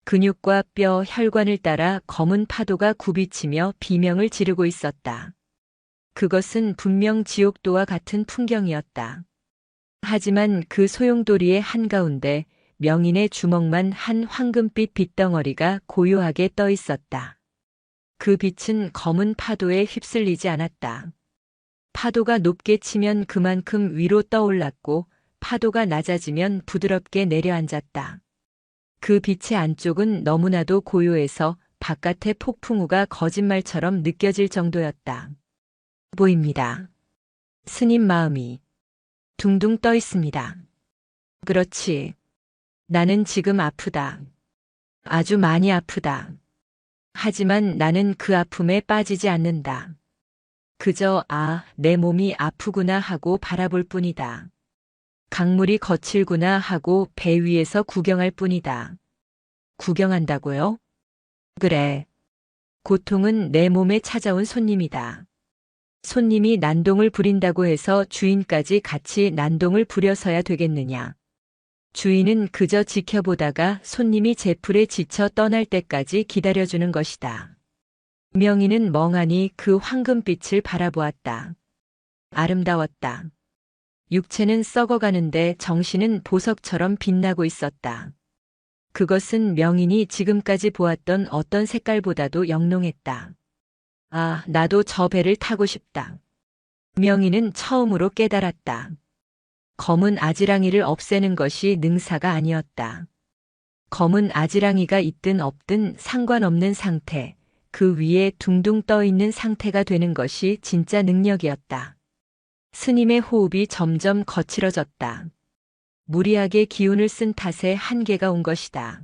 근육과 뼈, 혈관을 따라 검은 파도가 굽이치며 비명을 지르고 있었다. 그것은 분명 지옥도와 같은 풍경이었다. 하지만 그 소용돌이의 한가운데 명인의 주먹만 한 황금빛 빗덩어리가 고요하게 떠 있었다. 그 빛은 검은 파도에 휩쓸리지 않았다. 파도가 높게 치면 그만큼 위로 떠올랐고 파도가 낮아지면 부드럽게 내려앉았다. 그 빛의 안쪽은 너무나도 고요해서 바깥의 폭풍우가 거짓말처럼 느껴질 정도였다. 보입니다. 스님 마음이 둥둥 떠 있습니다. 그렇지. 나는 지금 아프다. 아주 많이 아프다. 하지만 나는 그 아픔에 빠지지 않는다. 그저 내 몸이 아프구나 하고 바라볼 뿐이다. 강물이 거칠구나 하고 배 위에서 구경할 뿐이다. 구경한다고요? 그래. 고통은 내 몸에 찾아온 손님이다. 손님이 난동을 부린다고 해서 주인까지 같이 난동을 부려서야 되겠느냐. 주인은 그저 지켜보다가 손님이 제풀에 지쳐 떠날 때까지 기다려주는 것이다. 명희는 멍하니 그 황금빛을 바라보았다. 아름다웠다. 육체는 썩어가는데 정신은 보석처럼 빛나고 있었다. 그것은 명인이 지금까지 보았던 어떤 색깔보다도 영롱했다. 아, 나도 저 배를 타고 싶다. 명인은 처음으로 깨달았다. 검은 아지랑이를 없애는 것이 능사가 아니었다. 검은 아지랑이가 있든 없든 상관없는 상태, 그 위에 둥둥 떠 있는 상태가 되는 것이 진짜 능력이었다. 스님의 호흡이 점점 거칠어졌다. 무리하게 기운을 쓴 탓에 한계가 온 것이다.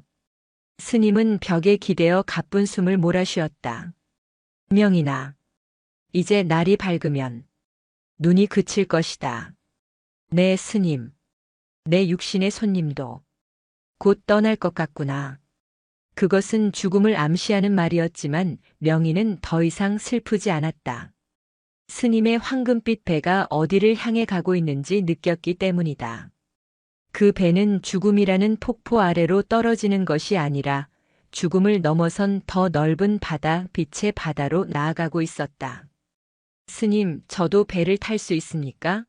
스님은 벽에 기대어 가쁜 숨을 몰아쉬었다. 명인아, 이제 날이 밝으면 눈이 그칠 것이다. 내 스님, 내 육신의 손님도 곧 떠날 것 같구나. 그것은 죽음을 암시하는 말이었지만 명인은 더 이상 슬프지 않았다. 스님의 황금빛 배가 어디를 향해 가고 있는지 느꼈기 때문이다. 그 배는 죽음이라는 폭포 아래로 떨어지는 것이 아니라 죽음을 넘어선 더 넓은 바다, 빛의 바다로 나아가고 있었다. 스님, 저도 배를 탈 수 있습니까?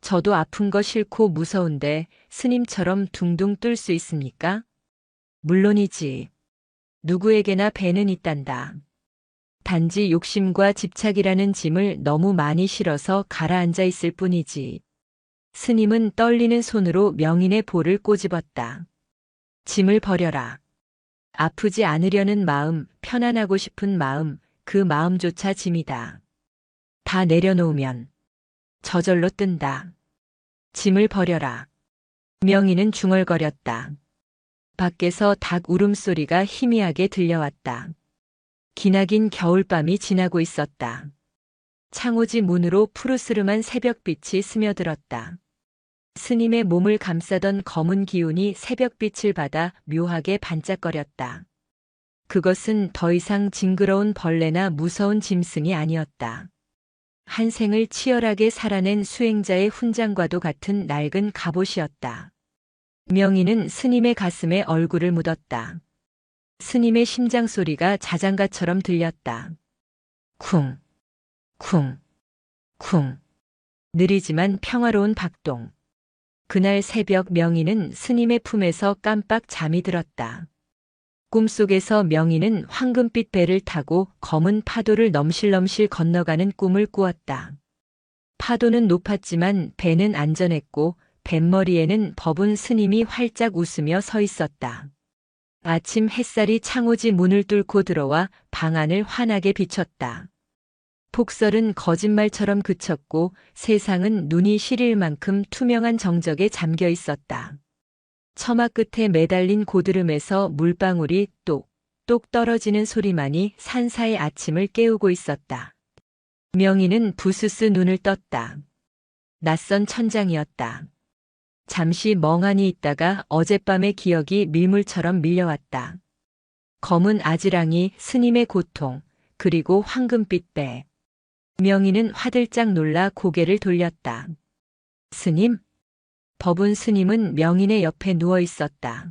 저도 아픈 거 싫고 무서운데 스님처럼 둥둥 뜰 수 있습니까? 물론이지. 누구에게나 배는 있단다. 단지 욕심과 집착이라는 짐을 너무 많이 실어서 가라앉아 있을 뿐이지. 스님은 떨리는 손으로 명인의 볼을 꼬집었다. 짐을 버려라. 아프지 않으려는 마음, 편안하고 싶은 마음, 그 마음조차 짐이다. 다 내려놓으면 저절로 뜬다. 짐을 버려라. 명인은 중얼거렸다. 밖에서 닭 울음소리가 희미하게 들려왔다. 기나긴 겨울밤이 지나고 있었다. 창호지 문으로 푸르스름한 새벽빛이 스며들었다. 스님의 몸을 감싸던 검은 기운이 새벽빛을 받아 묘하게 반짝거렸다. 그것은 더 이상 징그러운 벌레나 무서운 짐승이 아니었다. 한 생을 치열하게 살아낸 수행자의 훈장과도 같은 낡은 갑옷이었다. 명인은 스님의 가슴에 얼굴을 묻었다. 스님의 심장 소리가 자장가처럼 들렸다. 쿵, 쿵, 쿵. 느리지만 평화로운 박동. 그날 새벽 명인은 스님의 품에서 깜빡 잠이 들었다. 꿈속에서 명인은 황금빛 배를 타고 검은 파도를 넘실넘실 건너가는 꿈을 꾸었다. 파도는 높았지만 배는 안전했고 뱃머리에는 법운 스님이 활짝 웃으며 서 있었다. 아침 햇살이 창호지 문을 뚫고 들어와 방 안을 환하게 비췄다. 폭설은 거짓말처럼 그쳤고 세상은 눈이 시릴 만큼 투명한 정적에 잠겨 있었다. 처마 끝에 매달린 고드름에서 물방울이 똑똑 떨어지는 소리만이 산사의 아침을 깨우고 있었다. 명인은 부스스 눈을 떴다. 낯선 천장이었다. 잠시 멍하니 있다가 어젯밤의 기억이 밀물처럼 밀려왔다. 검은 아지랑이, 스님의 고통, 그리고 황금빛 배. 명인은 화들짝 놀라 고개를 돌렸다. 스님? 법운 스님은 명인의 옆에 누워 있었다.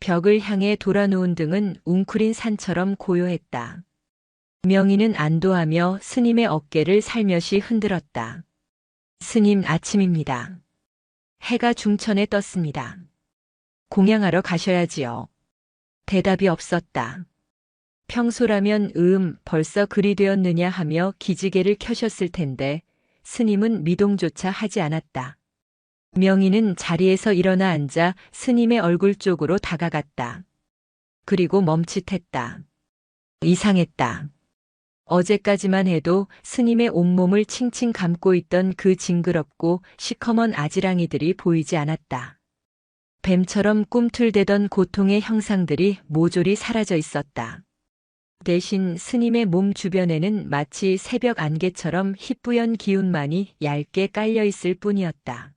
벽을 향해 돌아놓은 등은 웅크린 산처럼 고요했다. 명인은 안도하며 스님의 어깨를 살며시 흔들었다. 스님, 아침입니다. 해가 중천에 떴습니다. 공양하러 가셔야지요. 대답이 없었다. 평소라면 벌써 그리 되었느냐 하며 기지개를 켜셨을 텐데 스님은 미동조차 하지 않았다. 명인은 자리에서 일어나 앉아 스님의 얼굴 쪽으로 다가갔다. 그리고 멈칫했다. 이상했다. 어제까지만 해도 스님의 온몸을 칭칭 감고 있던 그 징그럽고 시커먼 아지랑이들이 보이지 않았다. 뱀처럼 꿈틀대던 고통의 형상들이 모조리 사라져 있었다. 대신 스님의 몸 주변에는 마치 새벽 안개처럼 희뿌연 기운만이 얇게 깔려 있을 뿐이었다.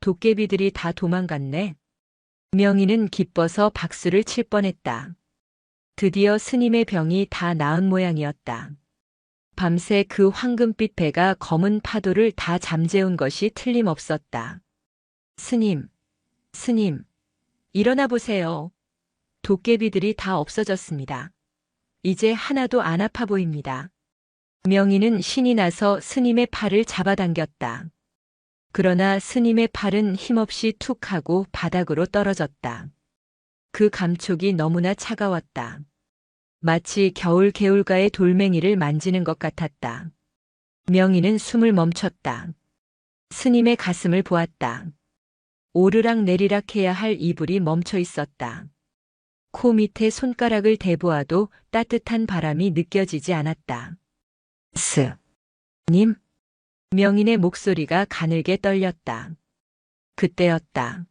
도깨비들이 다 도망갔네. 명희는 기뻐서 박수를 칠 뻔했다. 드디어 스님의 병이 다 나은 모양이었다. 밤새 그 황금빛 배가 검은 파도를 다 잠재운 것이 틀림없었다. 스님, 스님, 일어나 보세요. 도깨비들이 다 없어졌습니다. 이제 하나도 안 아파 보입니다. 명희는 신이 나서 스님의 팔을 잡아당겼다. 그러나 스님의 팔은 힘없이 툭 하고 바닥으로 떨어졌다. 그 감촉이 너무나 차가웠다. 마치 겨울 개울가의 돌멩이를 만지는 것 같았다. 명희는 숨을 멈췄다. 스님의 가슴을 보았다. 오르락 내리락 해야 할 이불이 멈춰 있었다. 코 밑에 손가락을 대보아도 따뜻한 바람이 느껴지지 않았다. 스님? 명인의 목소리가 가늘게 떨렸다. 그때였다.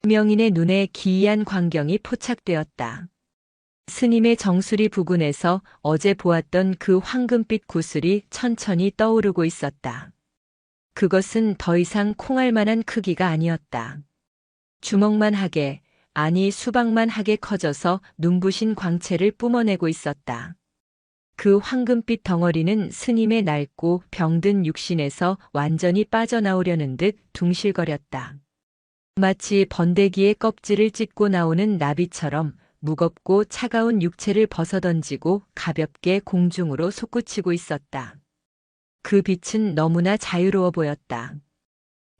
명인의 눈에 기이한 광경이 포착되었다. 스님의 정수리 부근에서 어제 보았던 그 황금빛 구슬이 천천히 떠오르고 있었다. 그것은 더 이상 콩알만한 크기가 아니었다. 주먹만 하게, 아니 수박만 하게 커져서 눈부신 광채를 뿜어내고 있었다. 그 황금빛 덩어리는 스님의 낡고 병든 육신에서 완전히 빠져나오려는 듯 둥실거렸다. 마치 번데기의 껍질을 찢고 나오는 나비처럼 무겁고 차가운 육체를 벗어던지고 가볍게 공중으로 솟구치고 있었다. 그 빛은 너무나 자유로워 보였다.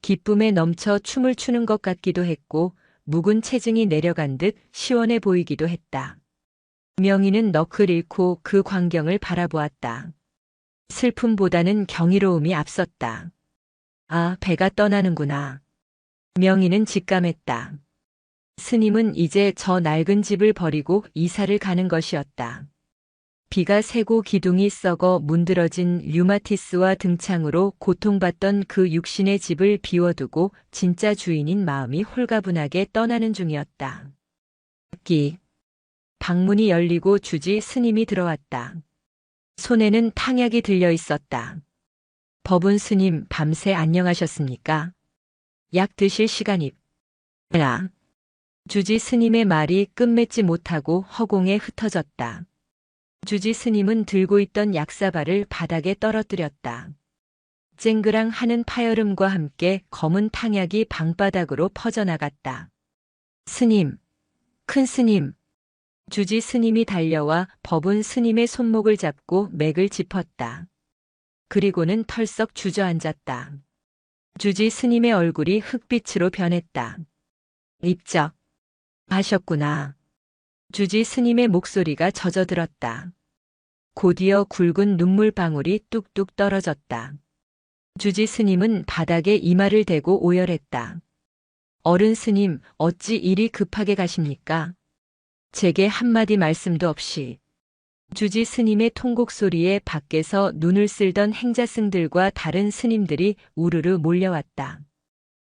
기쁨에 넘쳐 춤을 추는 것 같기도 했고 묵은 체증이 내려간 듯 시원해 보이기도 했다. 명희는 넋을 잃고 그 광경을 바라보았다. 슬픔보다는 경이로움이 앞섰다. 아, 배가 떠나는구나. 명희는 직감했다. 스님은 이제 저 낡은 집을 버리고 이사를 가는 것이었다. 비가 새고 기둥이 썩어 문드러진 류마티스와 등창으로 고통받던 그 육신의 집을 비워두고 진짜 주인인 마음이 홀가분하게 떠나는 중이었다. 방문이 열리고 주지 스님이 들어왔다. 손에는 탕약이 들려 있었다. 법운 스님, 밤새 안녕하셨습니까? 약 드실 시간이. 주지 스님의 말이 끝맺지 못하고 허공에 흩어졌다. 주지 스님은 들고 있던 약사발을 바닥에 떨어뜨렸다. 쨍그랑 하는 파열음과 함께 검은 탕약이 방바닥으로 퍼져나갔다. 스님, 큰 스님. 주지 스님이 달려와 법운 스님의 손목을 잡고 맥을 짚었다. 그리고는 털썩 주저앉았다. 주지 스님의 얼굴이 흑빛으로 변했다. 입적 하셨구나. 주지 스님의 목소리가 젖어들었다. 곧이어 굵은 눈물방울이 뚝뚝 떨어졌다. 주지 스님은 바닥에 이마를 대고 오열했다. 어른 스님, 어찌 이리 급하게 가십니까? 제게 한마디 말씀도 없이. 주지 스님의 통곡 소리에 밖에서 눈을 쓸던 행자승들과 다른 스님들이 우르르 몰려왔다.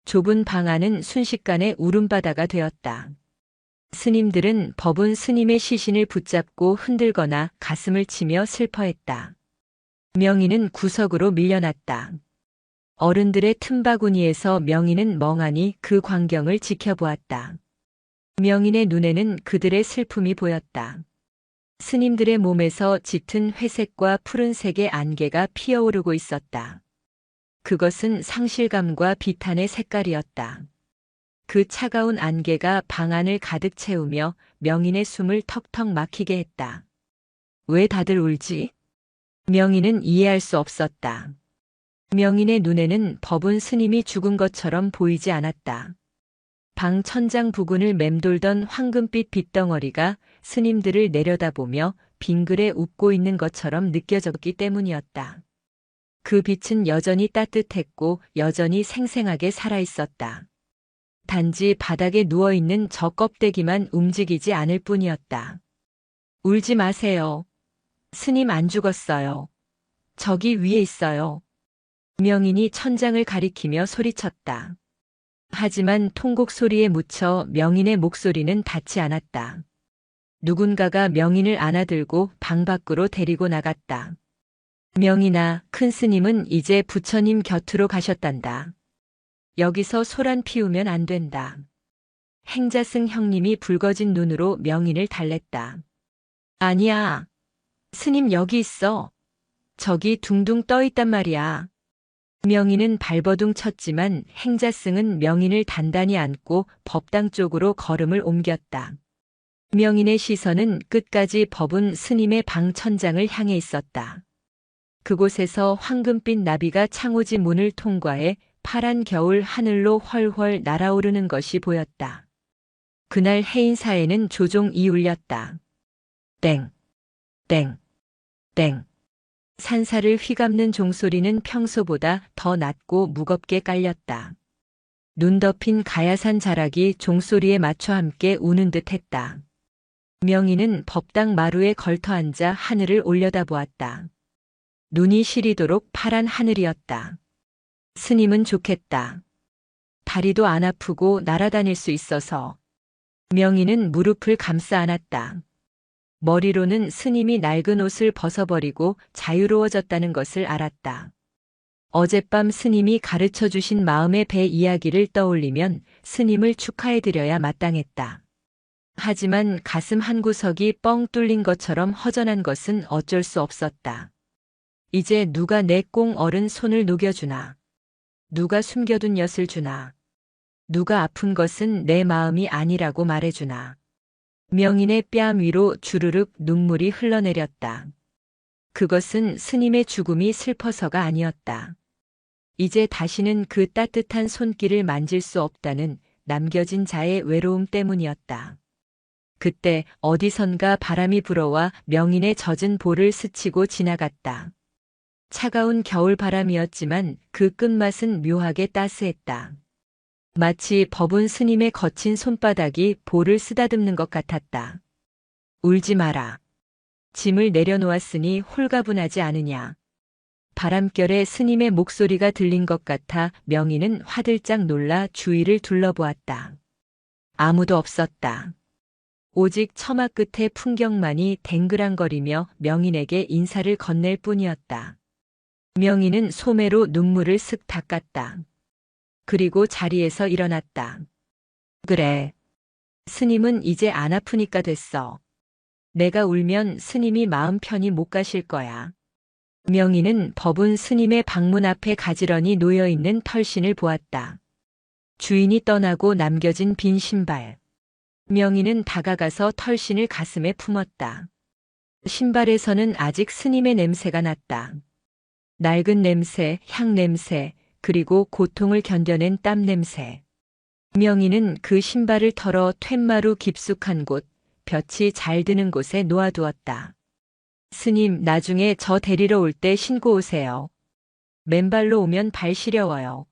좁은 방 안은 순식간에 울음바다가 되었다. 스님들은 법운 스님의 시신을 붙잡고 흔들거나 가슴을 치며 슬퍼했다. 명희는 구석으로 밀려났다. 어른들의 틈바구니에서 명희는 멍하니 그 광경을 지켜보았다. 명인의 눈에는 그들의 슬픔이 보였다. 스님들의 몸에서 짙은 회색과 푸른색의 안개가 피어오르고 있었다. 그것은 상실감과 비탄의 색깔이었다. 그 차가운 안개가 방 안을 가득 채우며 명인의 숨을 턱턱 막히게 했다. 왜 다들 울지? 명인은 이해할 수 없었다. 명인의 눈에는 법운 스님이 죽은 것처럼 보이지 않았다. 방 천장 부근을 맴돌던 황금빛 빛덩어리가 스님들을 내려다보며 빙그레 웃고 있는 것처럼 느껴졌기 때문이었다. 그 빛은 여전히 따뜻했고 여전히 생생하게 살아있었다. 단지 바닥에 누워있는 저 껍데기만 움직이지 않을 뿐이었다. 울지 마세요. 스님 안 죽었어요. 저기 위에 있어요. 명인이 천장을 가리키며 소리쳤다. 하지만 통곡 소리에 묻혀 명인의 목소리는 닿지 않았다. 누군가가 명인을 안아들고 방 밖으로 데리고 나갔다. 명인아, 큰 스님은 이제 부처님 곁으로 가셨단다. 여기서 소란 피우면 안 된다. 행자승 형님이 붉어진 눈으로 명인을 달랬다. 아니야. 스님 여기 있어. 저기 둥둥 떠 있단 말이야. 명인은 발버둥 쳤지만 행자승은 명인을 단단히 안고 법당 쪽으로 걸음을 옮겼다. 명인의 시선은 끝까지 법운 스님의 방 천장을 향해 있었다. 그곳에서 황금빛 나비가 창호지 문을 통과해 파란 겨울 하늘로 훨훨 날아오르는 것이 보였다. 그날 해인사에는 조종이 울렸다. 땡, 땡, 땡. 산사를 휘감는 종소리는 평소보다 더 낮고 무겁게 깔렸다. 눈 덮인 가야산 자락이 종소리에 맞춰 함께 우는 듯 했다. 명인은 법당 마루에 걸터 앉아 하늘을 올려다보았다. 눈이 시리도록 파란 하늘이었다. 스님은 좋겠다. 다리도 안 아프고 날아다닐 수 있어서. 명인은 무릎을 감싸 안았다. 머리로는 스님이 낡은 옷을 벗어버리고 자유로워졌다는 것을 알았다. 어젯밤 스님이 가르쳐 주신 마음의 배 이야기를 떠올리면 스님을 축하해드려야 마땅했다. 하지만 가슴 한구석이 뻥 뚫린 것처럼 허전한 것은 어쩔 수 없었다. 이제 누가 내 꽁 어른 손을 녹여주나. 누가 숨겨둔 엿을 주나. 누가 아픈 것은 내 마음이 아니라고 말해주나. 명인의 뺨 위로 주르륵 눈물이 흘러내렸다. 그것은 스님의 죽음이 슬퍼서가 아니었다. 이제 다시는 그 따뜻한 손길을 만질 수 없다는 남겨진 자의 외로움 때문이었다. 그때 어디선가 바람이 불어와 명인의 젖은 볼을 스치고 지나갔다. 차가운 겨울 바람이었지만 그 끝맛은 묘하게 따스했다. 마치 법운 스님의 거친 손바닥이 볼을 쓰다듬는 것 같았다. 울지 마라. 짐을 내려놓았으니 홀가분하지 않으냐. 바람결에 스님의 목소리가 들린 것 같아 명인은 화들짝 놀라 주위를 둘러보았다. 아무도 없었다. 오직 처마 끝의 풍경만이 댕그랑거리며 명인에게 인사를 건넬 뿐이었다. 명인은 소매로 눈물을 쓱 닦았다. 그리고 자리에서 일어났다. 그래. 스님은 이제 안 아프니까 됐어. 내가 울면 스님이 마음 편히 못 가실 거야. 명인은 법운 스님의 방문 앞에 가지런히 놓여있는 털신을 보았다. 주인이 떠나고 남겨진 빈 신발. 명인은 다가가서 털신을 가슴에 품었다. 신발에서는 아직 스님의 냄새가 났다. 낡은 냄새, 향 냄새, 그리고 고통을 견뎌낸 땀 냄새. 명인은 그 신발을 털어 툇마루 깊숙한 곳, 볕이 잘 드는 곳에 놓아두었다. 스님, 나중에 저 데리러 올 때 신고 오세요. 맨발로 오면 발 시려워요.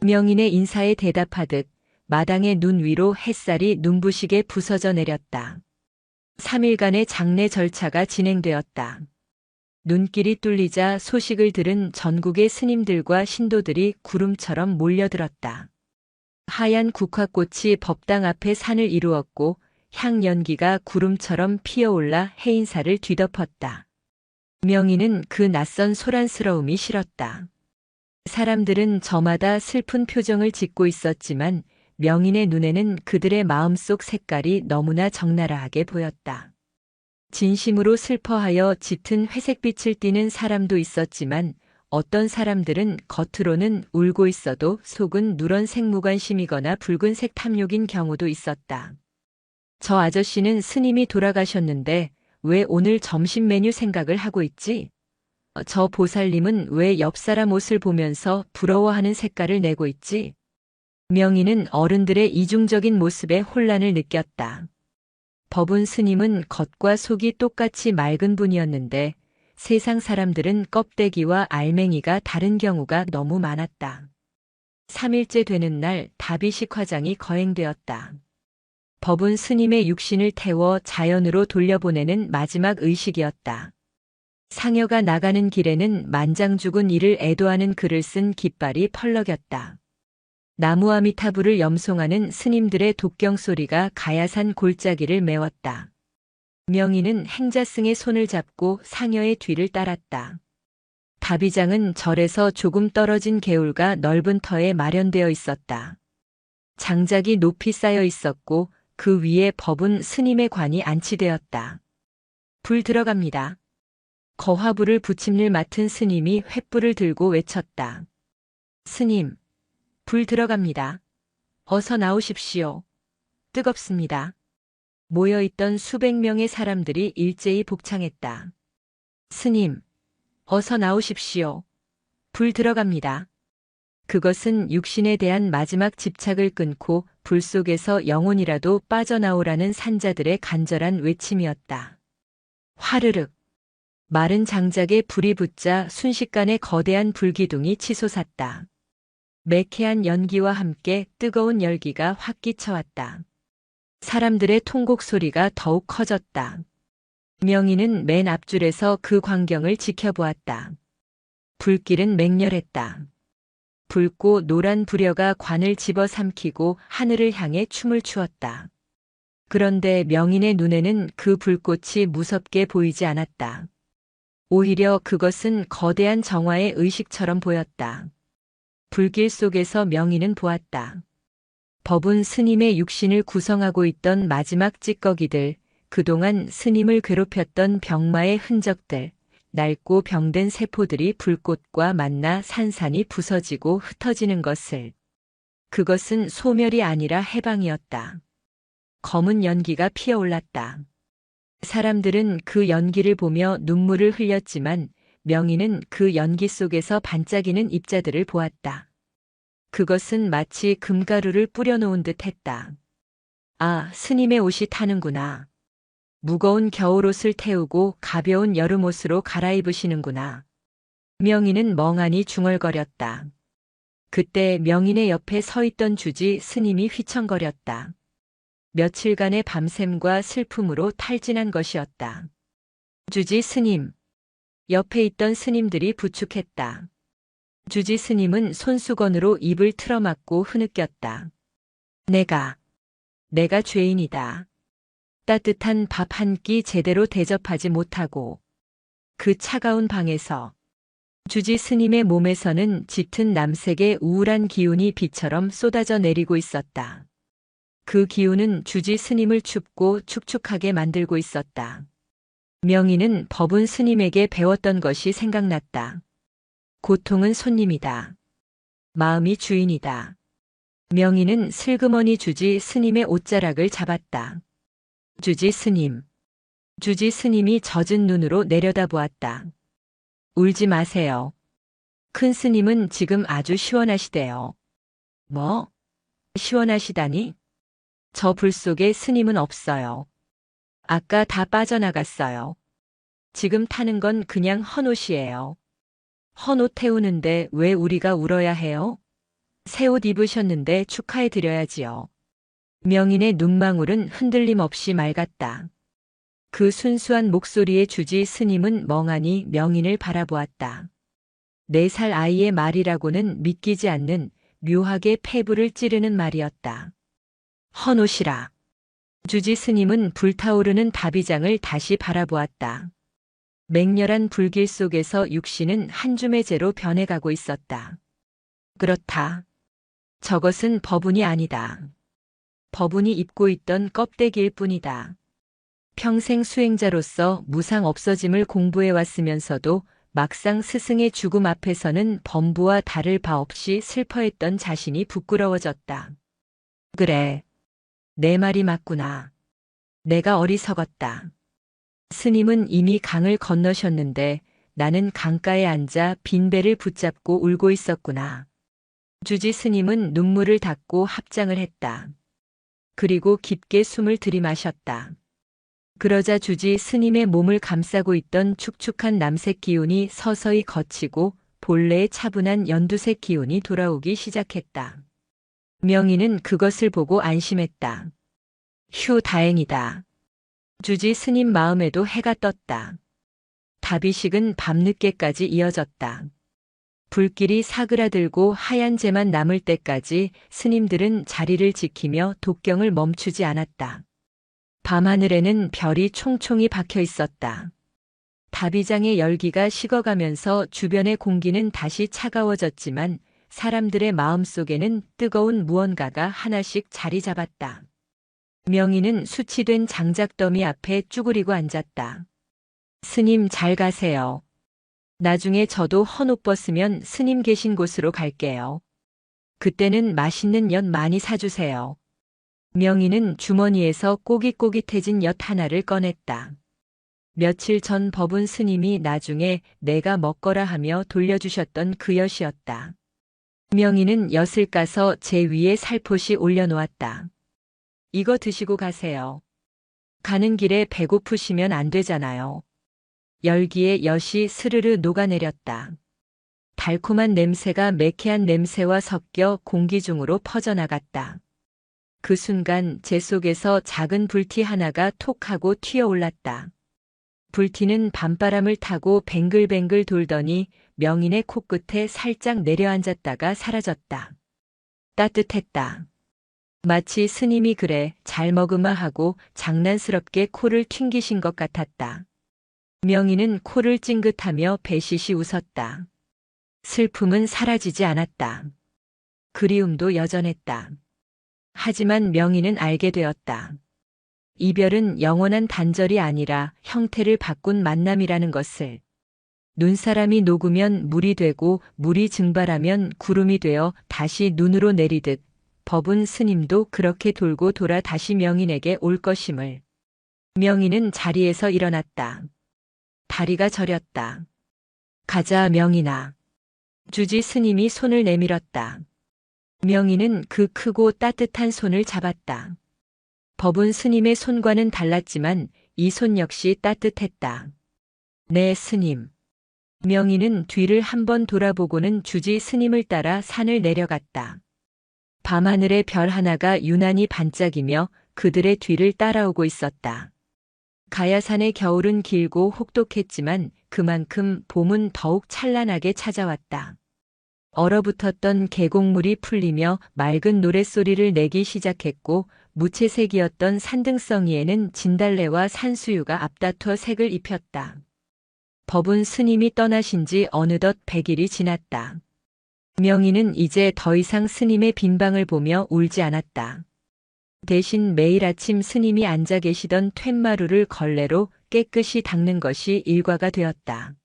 명인의 인사에 대답하듯 마당의 눈 위로 햇살이 눈부시게 부서져 내렸다. 3일간의 장례 절차가 진행되었다. 눈길이 뚫리자 소식을 들은 전국의 스님들과 신도들이 구름처럼 몰려들었다. 하얀 국화꽃이 법당 앞에 산을 이루었고 향연기가 구름처럼 피어올라 해인사를 뒤덮었다. 명인은 그 낯선 소란스러움이 싫었다. 사람들은 저마다 슬픈 표정을 짓고 있었지만 명인의 눈에는 그들의 마음속 색깔이 너무나 적나라하게 보였다. 진심으로 슬퍼하여 짙은 회색빛을 띠는 사람도 있었지만 어떤 사람들은 겉으로는 울고 있어도 속은 누런 색무관심이거나 붉은색 탐욕인 경우도 있었다. 저 아저씨는 스님이 돌아가셨는데 왜 오늘 점심 메뉴 생각을 하고 있지? 저 보살님은 왜 옆 사람 옷을 보면서 부러워하는 색깔을 내고 있지? 명인은 어른들의 이중적인 모습에 혼란을 느꼈다. 법운 스님은 겉과 속이 똑같이 맑은 분이었는데 세상 사람들은 껍데기와 알맹이가 다른 경우가 너무 많았다. 3일째 되는 날 다비식 화장이 거행되었다. 법운 스님의 육신을 태워 자연으로 돌려보내는 마지막 의식이었다. 상여가 나가는 길에는 만장죽은 이를 애도하는 글을 쓴 깃발이 펄럭였다. 나무아미타불을 염송하는 스님들의 독경 소리가 가야산 골짜기를 메웠다. 명인은 행자승의 손을 잡고 상여의 뒤를 따랐다. 다비장은 절에서 조금 떨어진 개울과 넓은 터에 마련되어 있었다. 장작이 높이 쌓여 있었고 그 위에 법운 스님의 관이 안치되었다. 불 들어갑니다. 거화불을 부침일 맡은 스님이 횃불을 들고 외쳤다. 스님, 불 들어갑니다. 어서 나오십시오. 뜨겁습니다. 모여있던 수백 명의 사람들이 일제히 복창했다. 스님, 어서 나오십시오. 불 들어갑니다. 그것은 육신에 대한 마지막 집착을 끊고 불 속에서 영혼이라도 빠져나오라는 산자들의 간절한 외침이었다. 화르륵. 마른 장작에 불이 붙자 순식간에 거대한 불기둥이 치솟았다. 매캐한 연기와 함께 뜨거운 열기가 확 끼쳐왔다. 사람들의 통곡 소리가 더욱 커졌다. 명희는 맨 앞줄에서 그 광경을 지켜보았다. 불길은 맹렬했다. 붉고 노란 부려가 관을 집어삼키고 하늘을 향해 춤을 추었다. 그런데 명인의 눈에는 그 불꽃이 무섭게 보이지 않았다. 오히려 그것은 거대한 정화의 의식처럼 보였다. 불길 속에서 명인은 보았다. 법운 스님의 육신을 구성하고 있던 마지막 찌꺼기들, 그동안 스님을 괴롭혔던 병마의 흔적들, 낡고 병든 세포들이 불꽃과 만나 산산이 부서지고 흩어지는 것을. 그것은 소멸이 아니라 해방이었다. 검은 연기가 피어올랐다. 사람들은 그 연기를 보며 눈물을 흘렸지만 명희는 그 연기 속에서 반짝이는 입자들을 보았다. 그것은 마치 금가루를 뿌려놓은 듯 했다. 아, 스님의 옷이 타는구나. 무거운 겨울옷을 태우고 가벼운 여름옷으로 갈아입으시는구나. 명희는 멍하니 중얼거렸다. 그때 명인의 옆에 서 있던 주지 스님이 휘청거렸다. 며칠간의 밤샘과 슬픔으로 탈진한 것이었다. 주지 스님. 옆에 있던 스님들이 부축했다. 주지 스님은 손수건으로 입을 틀어막고 흐느꼈다. 내가 죄인이다. 따뜻한 밥 한 끼 제대로 대접하지 못하고 그 차가운 방에서 주지 스님의 몸에서는 짙은 남색의 우울한 기운이 비처럼 쏟아져 내리고 있었다. 그 기운은 주지 스님을 춥고 축축하게 만들고 있었다. 명희는 법운 스님에게 배웠던 것이 생각났다. 고통은 손님이다. 마음이 주인이다. 명희는 슬그머니 주지 스님의 옷자락을 잡았다. 주지 스님. 주지 스님이 젖은 눈으로 내려다보았다. 울지 마세요. 큰 스님은 지금 아주 시원하시대요. 뭐? 시원하시다니? 저 불 속에 스님은 없어요. 아까 다 빠져나갔어요. 지금 타는 건 그냥 헌옷이에요. 헌옷 태우는데 왜 우리가 울어야 해요? 새 옷 입으셨는데 축하해 드려야지요. 명인의 눈망울은 흔들림 없이 맑았다. 그 순수한 목소리에 주지 스님은 멍하니 명인을 바라보았다. 4살 아이의 말이라고는 믿기지 않는 묘하게 폐부를 찌르는 말이었다. 헌옷이라. 주지 스님은 불타오르는 다비장을 다시 바라보았다. 맹렬한 불길 속에서 육신은 한 줌의 재로 변해가고 있었다. 그렇다. 저것은 법운이 아니다. 법운이 입고 있던 껍데기일 뿐이다. 평생 수행자로서 무상 없어짐을 공부해 왔으면서도 막상 스승의 죽음 앞에서는 범부와 다를 바 없이 슬퍼했던 자신이 부끄러워졌다. 그래. 내 말이 맞구나. 내가 어리석었다. 스님은 이미 강을 건너셨는데 나는 강가에 앉아 빈배를 붙잡고 울고 있었구나. 주지 스님은 눈물을 닦고 합장을 했다. 그리고 깊게 숨을 들이마셨다. 그러자 주지 스님의 몸을 감싸고 있던 축축한 남색 기운이 서서히 걷히고 본래의 차분한 연두색 기운이 돌아오기 시작했다. 명희는 그것을 보고 안심했다. 휴, 다행이다. 주지 스님 마음에도 해가 떴다. 다비식은 밤늦게까지 이어졌다. 불길이 사그라들고 하얀 재만 남을 때까지 스님들은 자리를 지키며 독경을 멈추지 않았다. 밤하늘에는 별이 총총히 박혀 있었다. 다비장의 열기가 식어가면서 주변의 공기는 다시 차가워졌지만 사람들의 마음속에는 뜨거운 무언가가 하나씩 자리 잡았다. 명희는 수치된 장작더미 앞에 쭈그리고 앉았다. 스님 잘 가세요. 나중에 저도 헌옷 벗으면 스님 계신 곳으로 갈게요. 그때는 맛있는 엿 많이 사주세요. 명희는 주머니에서 꼬깃꼬깃해진 엿 하나를 꺼냈다. 며칠 전 법운 스님이 나중에 내가 먹거라 하며 돌려주셨던 그 엿이었다. 명희는 엿을 까서 제 위에 살포시 올려놓았다. 이거 드시고 가세요. 가는 길에 배고프시면 안 되잖아요. 열기에 엿이 스르르 녹아내렸다. 달콤한 냄새가 매캐한 냄새와 섞여 공기 중으로 퍼져나갔다. 그 순간 제 속에서 작은 불티 하나가 톡 하고 튀어올랐다. 불티는 밤바람을 타고 뱅글뱅글 돌더니 명인의 코끝에 살짝 내려앉았다가 사라졌다. 따뜻했다. 마치 스님이 그래 잘 먹으마 하고 장난스럽게 코를 튕기신 것 같았다. 명인은 코를 찡긋하며 배시시 웃었다. 슬픔은 사라지지 않았다. 그리움도 여전했다. 하지만 명희는 알게 되었다. 이별은 영원한 단절이 아니라 형태를 바꾼 만남이라는 것을. 눈사람이 녹으면 물이 되고 물이 증발하면 구름이 되어 다시 눈으로 내리듯 법운 스님도 그렇게 돌고 돌아 다시 명인에게 올 것임을. 명인은 자리에서 일어났다. 다리가 저렸다. 가자 명인아. 주지 스님이 손을 내밀었다. 명희는 그 크고 따뜻한 손을 잡았다. 법운 스님의 손과는 달랐지만 이 손 역시 따뜻했다. 네 스님. 명희는 뒤를 한번 돌아보고는 주지 스님을 따라 산을 내려갔다. 밤하늘의 별 하나가 유난히 반짝이며 그들의 뒤를 따라오고 있었다. 가야산의 겨울은 길고 혹독했지만 그만큼 봄은 더욱 찬란하게 찾아왔다. 얼어붙었던 계곡물이 풀리며 맑은 노랫소리를 내기 시작했고 무채색이었던 산등성이에는 진달래와 산수유가 앞다퉈 색을 입혔다. 법운 스님이 떠나신 지 어느덧 100일이 지났다. 명희는 이제 더 이상 스님의 빈방을 보며 울지 않았다. 대신 매일 아침 스님이 앉아 계시던 툇마루를 걸레로 깨끗이 닦는 것이 일과가 되었다.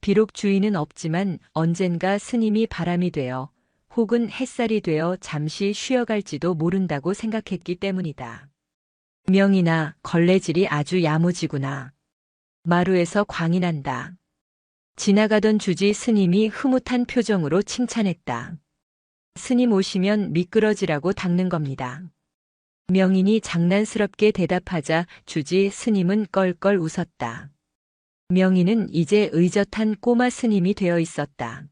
비록 주인은 없지만 언젠가 스님이 바람이 되어 혹은 햇살이 되어 잠시 쉬어갈지도 모른다고 생각했기 때문이다. 명희나 걸레질이 아주 야무지구나. 마루에서 광이 난다. 지나가던 주지 스님이 흐뭇한 표정으로 칭찬했다. 스님 오시면 미끄러지라고 닦는 겁니다. 명인이 장난스럽게 대답하자 주지 스님은 껄껄 웃었다. 명인은 이제 의젓한 꼬마 스님이 되어 있었다.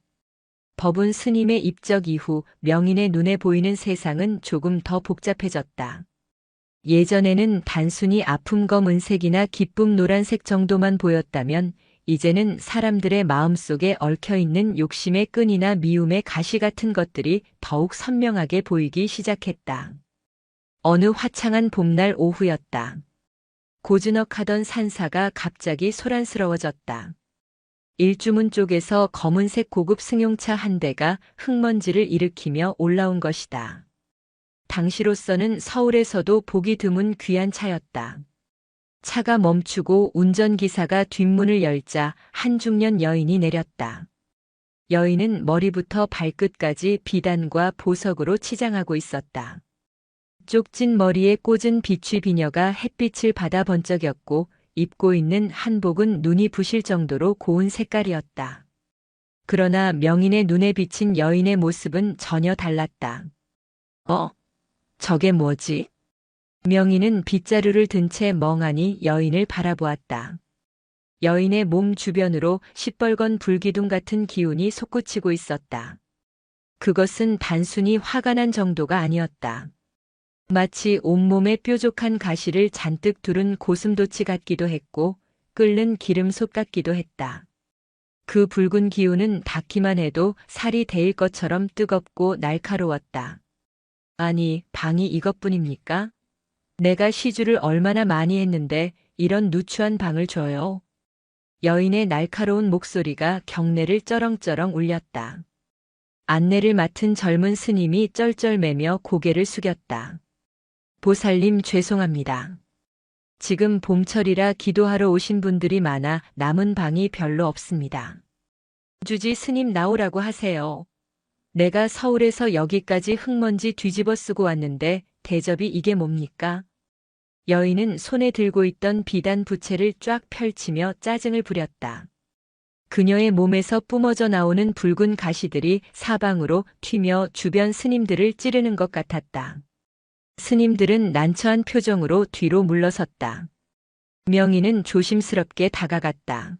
법운 스님의 입적 이후 명인의 눈에 보이는 세상은 조금 더 복잡해졌다. 예전에는 단순히 아픔 검은색이나 기쁨 노란색 정도만 보였다면 이제는 사람들의 마음속에 얽혀있는 욕심의 끈이나 미움의 가시 같은 것들이 더욱 선명하게 보이기 시작했다. 어느 화창한 봄날 오후였다. 고즈넉하던 산사가 갑자기 소란스러워졌다. 일주문 쪽에서 검은색 고급 승용차 한 대가 흙먼지를 일으키며 올라온 것이다. 당시로서는 서울에서도 보기 드문 귀한 차였다. 차가 멈추고 운전기사가 뒷문을 열자 한 중년 여인이 내렸다. 여인은 머리부터 발끝까지 비단과 보석으로 치장하고 있었다. 쪽진 머리에 꽂은 비취 비녀가 햇빛을 받아 번쩍였고 입고 있는 한복은 눈이 부실 정도로 고운 색깔이었다. 그러나 명인의 눈에 비친 여인의 모습은 전혀 달랐다. 저게 뭐지? 명인은 빗자루를 든 채 멍하니 여인을 바라보았다. 여인의 몸 주변으로 시뻘건 불기둥 같은 기운이 솟구치고 있었다. 그것은 단순히 화가 난 정도가 아니었다. 마치 온몸에 뾰족한 가시를 잔뜩 두른 고슴도치 같기도 했고 끓는 기름솥 같기도 했다. 그 붉은 기운은 닿기만 해도 살이 데일 것처럼 뜨겁고 날카로웠다. 아니, 방이 이것뿐입니까? 내가 시주를 얼마나 많이 했는데 이런 누추한 방을 줘요. 여인의 날카로운 목소리가 경내를 쩌렁쩌렁 울렸다. 안내를 맡은 젊은 스님이 쩔쩔매며 고개를 숙였다. 보살님 죄송합니다. 지금 봄철이라 기도하러 오신 분들이 많아 남은 방이 별로 없습니다. 주지 스님 나오라고 하세요. 내가 서울에서 여기까지 흙먼지 뒤집어 쓰고 왔는데 대접이 이게 뭡니까? 여인은 손에 들고 있던 비단 부채를 쫙 펼치며 짜증을 부렸다. 그녀의 몸에서 뿜어져 나오는 붉은 가시들이 사방으로 튀며 주변 스님들을 찌르는 것 같았다. 스님들은 난처한 표정으로 뒤로 물러섰다. 명희는 조심스럽게 다가갔다.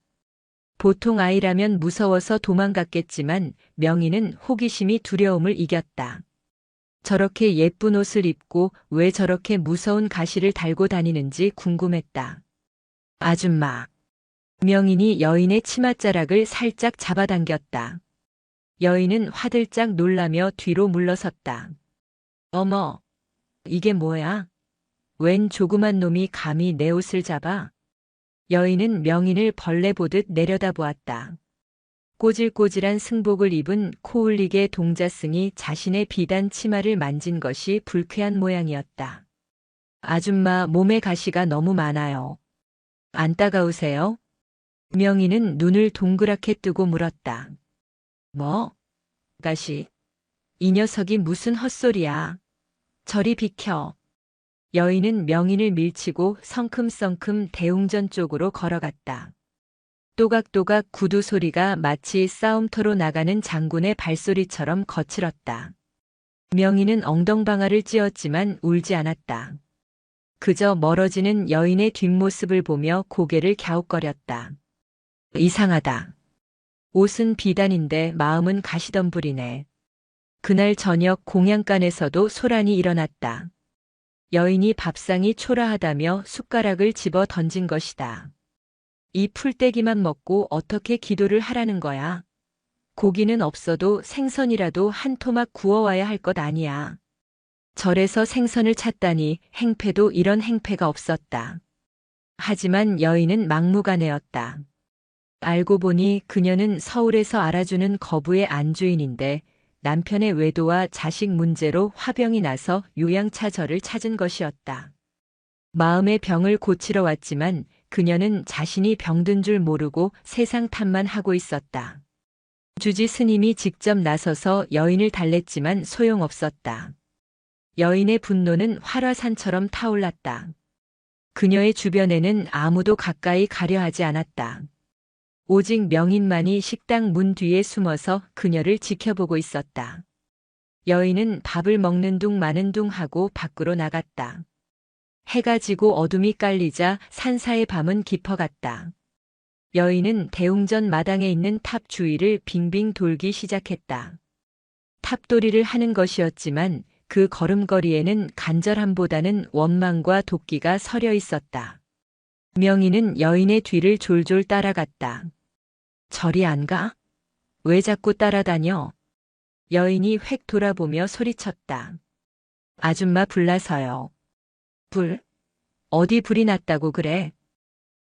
보통 아이라면 무서워서 도망갔겠지만 명희는 호기심이 두려움을 이겼다. 저렇게 예쁜 옷을 입고 왜 저렇게 무서운 가시를 달고 다니는지 궁금했다. 아줌마. 명인이 여인의 치맛자락을 살짝 잡아당겼다. 여인은 화들짝 놀라며 뒤로 물러섰다. 어머, 이게 뭐야? 웬 조그만 놈이 감히 내 옷을 잡아? 여인은 명인을 벌레 보듯 내려다보았다. 꼬질꼬질한 승복을 입은 코울릭의 동자승이 자신의 비단 치마를 만진 것이 불쾌한 모양이었다. 아줌마 몸에 가시가 너무 많아요. 안 따가우세요? 명희는 눈을 동그랗게 뜨고 물었다. 뭐? 가시? 이 녀석이 무슨 헛소리야. 저리 비켜. 여인은 명인을 밀치고 성큼성큼 대웅전 쪽으로 걸어갔다. 또각또각 구두 소리가 마치 싸움터로 나가는 장군의 발소리처럼 거칠었다. 명희는 엉덩방아를 찧었지만 울지 않았다. 그저 멀어지는 여인의 뒷모습을 보며 고개를 갸웃거렸다. 이상하다. 옷은 비단인데 마음은 가시덤불이네. 그날 저녁 공양간에서도 소란이 일어났다. 여인이 밥상이 초라하다며 숟가락을 집어 던진 것이다. 이 풀떼기만 먹고 어떻게 기도를 하라는 거야? 고기는 없어도 생선이라도 한 토막 구워와야 할 것 아니야. 절에서 생선을 찾다니 행패도 이런 행패가 없었다. 하지만 여인은 막무가내였다. 알고 보니 그녀는 서울에서 알아주는 거부의 안주인인데 남편의 외도와 자식 문제로 화병이 나서 요양차절을 찾은 것이었다. 마음의 병을 고치러 왔지만 그녀는 자신이 병든 줄 모르고 세상 탓만 하고 있었다. 주지 스님이 직접 나서서 여인을 달랬지만 소용없었다. 여인의 분노는 활화산처럼 타올랐다. 그녀의 주변에는 아무도 가까이 가려 하지 않았다. 오직 명인만이 식당 문 뒤에 숨어서 그녀를 지켜보고 있었다. 여인은 밥을 먹는 둥 마는 둥 하고 밖으로 나갔다. 해가 지고 어둠이 깔리자 산사의 밤은 깊어갔다. 여인은 대웅전 마당에 있는 탑 주위를 빙빙 돌기 시작했다. 탑돌이를 하는 것이었지만 그 걸음걸이에는 간절함보다는 원망과 도끼가 서려 있었다. 명희는 여인의 뒤를 졸졸 따라갔다. 저리 안 가? 왜 자꾸 따라다녀? 여인이 획 돌아보며 소리쳤다. 아줌마 불나서요. 불? 어디 불이 났다고 그래?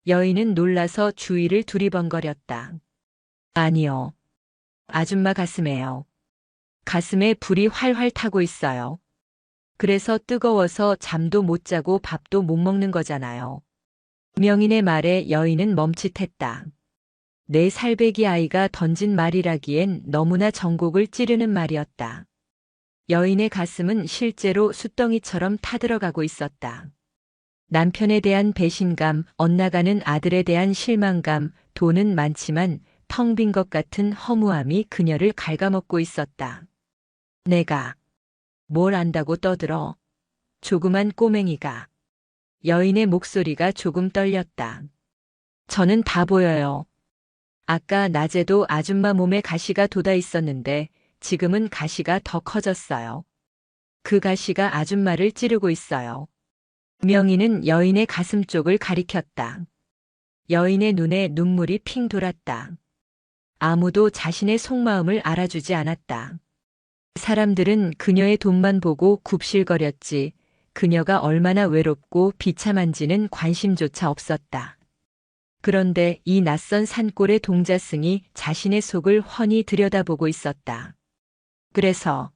여인은 놀라서 주위를 두리번거렸다. 아니요. 아줌마 가슴에요. 가슴에 불이 활활 타고 있어요. 그래서 뜨거워서 잠도 못 자고 밥도 못 먹는 거잖아요. 명인의 말에 여인은 멈칫했다. 내 살배기 아이가 던진 말이라기엔 너무나 전곡을 찌르는 말이었다. 여인의 가슴은 실제로 숫덩이처럼 타들어가고 있었다. 남편에 대한 배신감, 엇나가는 아들에 대한 실망감, 돈은 많지만 텅 빈 것 같은 허무함이 그녀를 갉아먹고 있었다. 내가 뭘 안다고 떠들어? 조그만 꼬맹이가. 여인의 목소리가 조금 떨렸다. 저는 다 보여요. 아까 낮에도 아줌마 몸에 가시가 돋아 있었는데 지금은 가시가 더 커졌어요. 그 가시가 아줌마를 찌르고 있어요. 명희는 여인의 가슴 쪽을 가리켰다. 여인의 눈에 눈물이 핑 돌았다. 아무도 자신의 속마음을 알아주지 않았다. 사람들은 그녀의 돈만 보고 굽실거렸지 그녀가 얼마나 외롭고 비참한지는 관심조차 없었다. 그런데 이 낯선 산골의 동자승이 자신의 속을 훤히 들여다보고 있었다. 그래서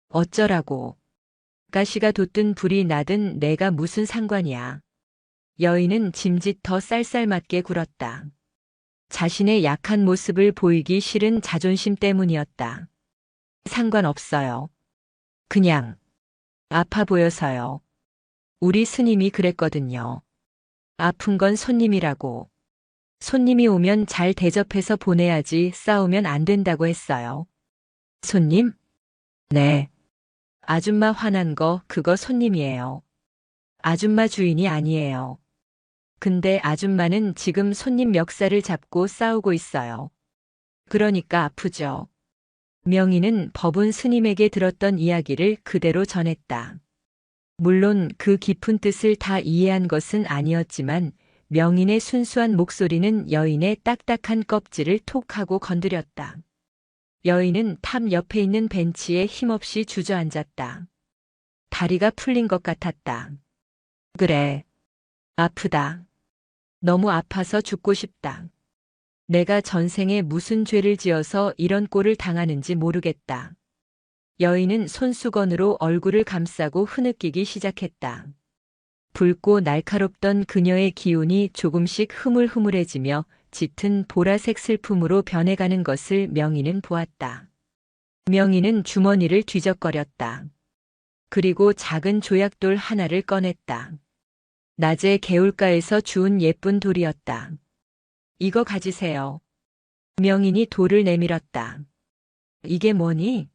어쩌라고. 가시가 돋든 불이 나든 내가 무슨 상관이야. 여인은 짐짓 더 쌀쌀맞게 굴었다. 자신의 약한 모습을 보이기 싫은 자존심 때문이었다. 상관없어요. 그냥 아파 보여서요. 우리 스님이 그랬거든요. 아픈 건 손님이라고. 손님이 오면 잘 대접해서 보내야지 싸우면 안 된다고 했어요. 손님? 네. 아줌마 화난 거 그거 손님이에요. 아줌마 주인이 아니에요. 근데 아줌마는 지금 손님 멱살을 잡고 싸우고 있어요. 그러니까 아프죠. 명희는 법운 스님에게 들었던 이야기를 그대로 전했다. 물론 그 깊은 뜻을 다 이해한 것은 아니었지만 명인의 순수한 목소리는 여인의 딱딱한 껍질을 톡 하고 건드렸다. 여인은 탑 옆에 있는 벤치에 힘없이 주저앉았다. 다리가 풀린 것 같았다. 그래. 아프다. 너무 아파서 죽고 싶다. 내가 전생에 무슨 죄를 지어서 이런 꼴을 당하는지 모르겠다. 여인은 손수건으로 얼굴을 감싸고 흐느끼기 시작했다. 붉고 날카롭던 그녀의 기운이 조금씩 흐물흐물해지며 짙은 보라색 슬픔으로 변해가는 것을 명희는 보았다. 명희는 주머니를 뒤적거렸다. 그리고 작은 조약돌 하나를 꺼냈다. 낮에 개울가에서 주운 예쁜 돌이었다. 이거 가지세요. 명인이 돌을 내밀었다. 이게 뭐니?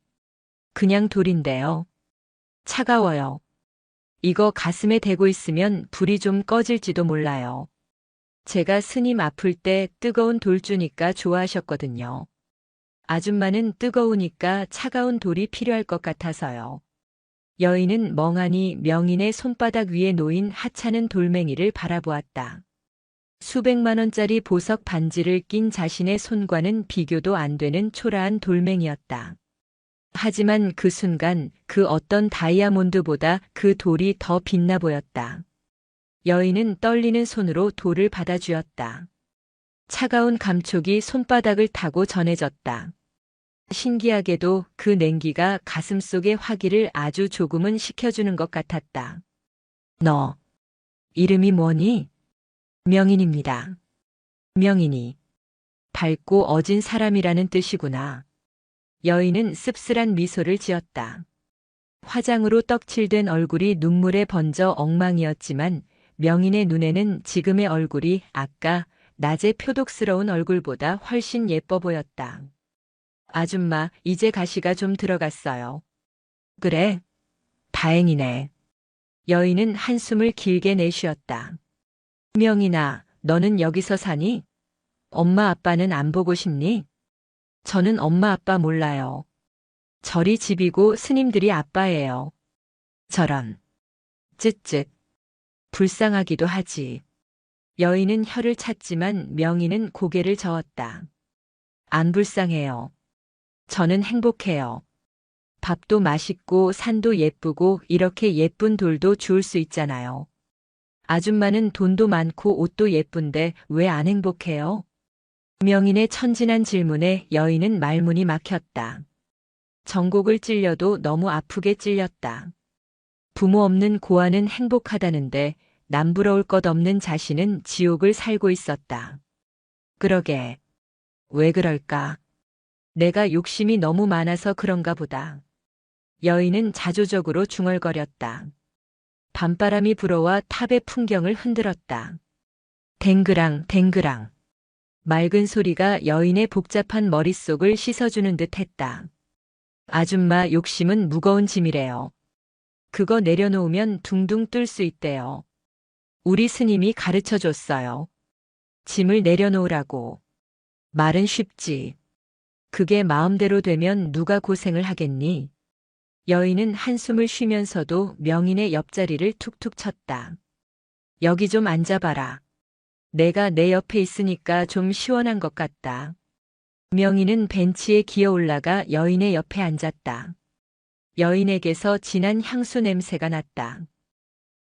그냥 돌인데요. 차가워요. 이거 가슴에 대고 있으면 불이 좀 꺼질지도 몰라요. 제가 스님 아플 때 뜨거운 돌 주니까 좋아하셨거든요. 아줌마는 뜨거우니까 차가운 돌이 필요할 것 같아서요. 여인은 멍하니 명인의 손바닥 위에 놓인 하찮은 돌멩이를 바라보았다. 수백만 원짜리 보석 반지를 낀 자신의 손과는 비교도 안 되는 초라한 돌멩이였다. 하지만 그 순간 그 어떤 다이아몬드보다 그 돌이 더 빛나 보였다. 여인은 떨리는 손으로 돌을 받아쥐었다. 차가운 감촉이 손바닥을 타고 전해졌다. 신기하게도 그 냉기가 가슴속의 화기를 아주 조금은 식혀주는 것 같았다. 너, 이름이 뭐니? 명인입니다. 명인이. 밝고 어진 사람이라는 뜻이구나. 여인은 씁쓸한 미소를 지었다. 화장으로 떡칠된 얼굴이 눈물에 번져 엉망이었지만 명인의 눈에는 지금의 얼굴이 아까 낮의 표독스러운 얼굴보다 훨씬 예뻐 보였다. 아줌마, 이제 가시가 좀 들어갔어요. 그래? 다행이네. 여인은 한숨을 길게 내쉬었다. 명인아, 너는 여기서 사니? 엄마 아빠는 안 보고 싶니? 저는 엄마 아빠 몰라요. 절이 집이고 스님들이 아빠예요. 저런. 쯧쯧. 불쌍하기도 하지. 여인은 혀를 찼지만 명인은 고개를 저었다. 안 불쌍해요. 저는 행복해요. 밥도 맛있고 산도 예쁘고 이렇게 예쁜 돌도 주울 수 있잖아요. 아줌마는 돈도 많고 옷도 예쁜데 왜 안 행복해요? 명인의 천진한 질문에 여인은 말문이 막혔다. 전곡을 찔려도 너무 아프게 찔렸다. 부모 없는 고아는 행복하다는데 남부러울 것 없는 자신은 지옥을 살고 있었다. 그러게. 왜 그럴까? 내가 욕심이 너무 많아서 그런가 보다. 여인은 자조적으로 중얼거렸다. 밤바람이 불어와 탑의 풍경을 흔들었다. 댕그랑 댕그랑. 맑은 소리가 여인의 복잡한 머릿속을 씻어주는 듯 했다. 아줌마 욕심은 무거운 짐이래요. 그거 내려놓으면 둥둥 뜰 수 있대요. 우리 스님이 가르쳐 줬어요. 짐을 내려놓으라고. 말은 쉽지. 그게 마음대로 되면 누가 고생을 하겠니? 여인은 한숨을 쉬면서도 명인의 옆자리를 툭툭 쳤다. 여기 좀 앉아봐라. 내가 내 옆에 있으니까 좀 시원한 것 같다. 명인은 벤치에 기어 올라가 여인의 옆에 앉았다. 여인에게서 진한 향수 냄새가 났다.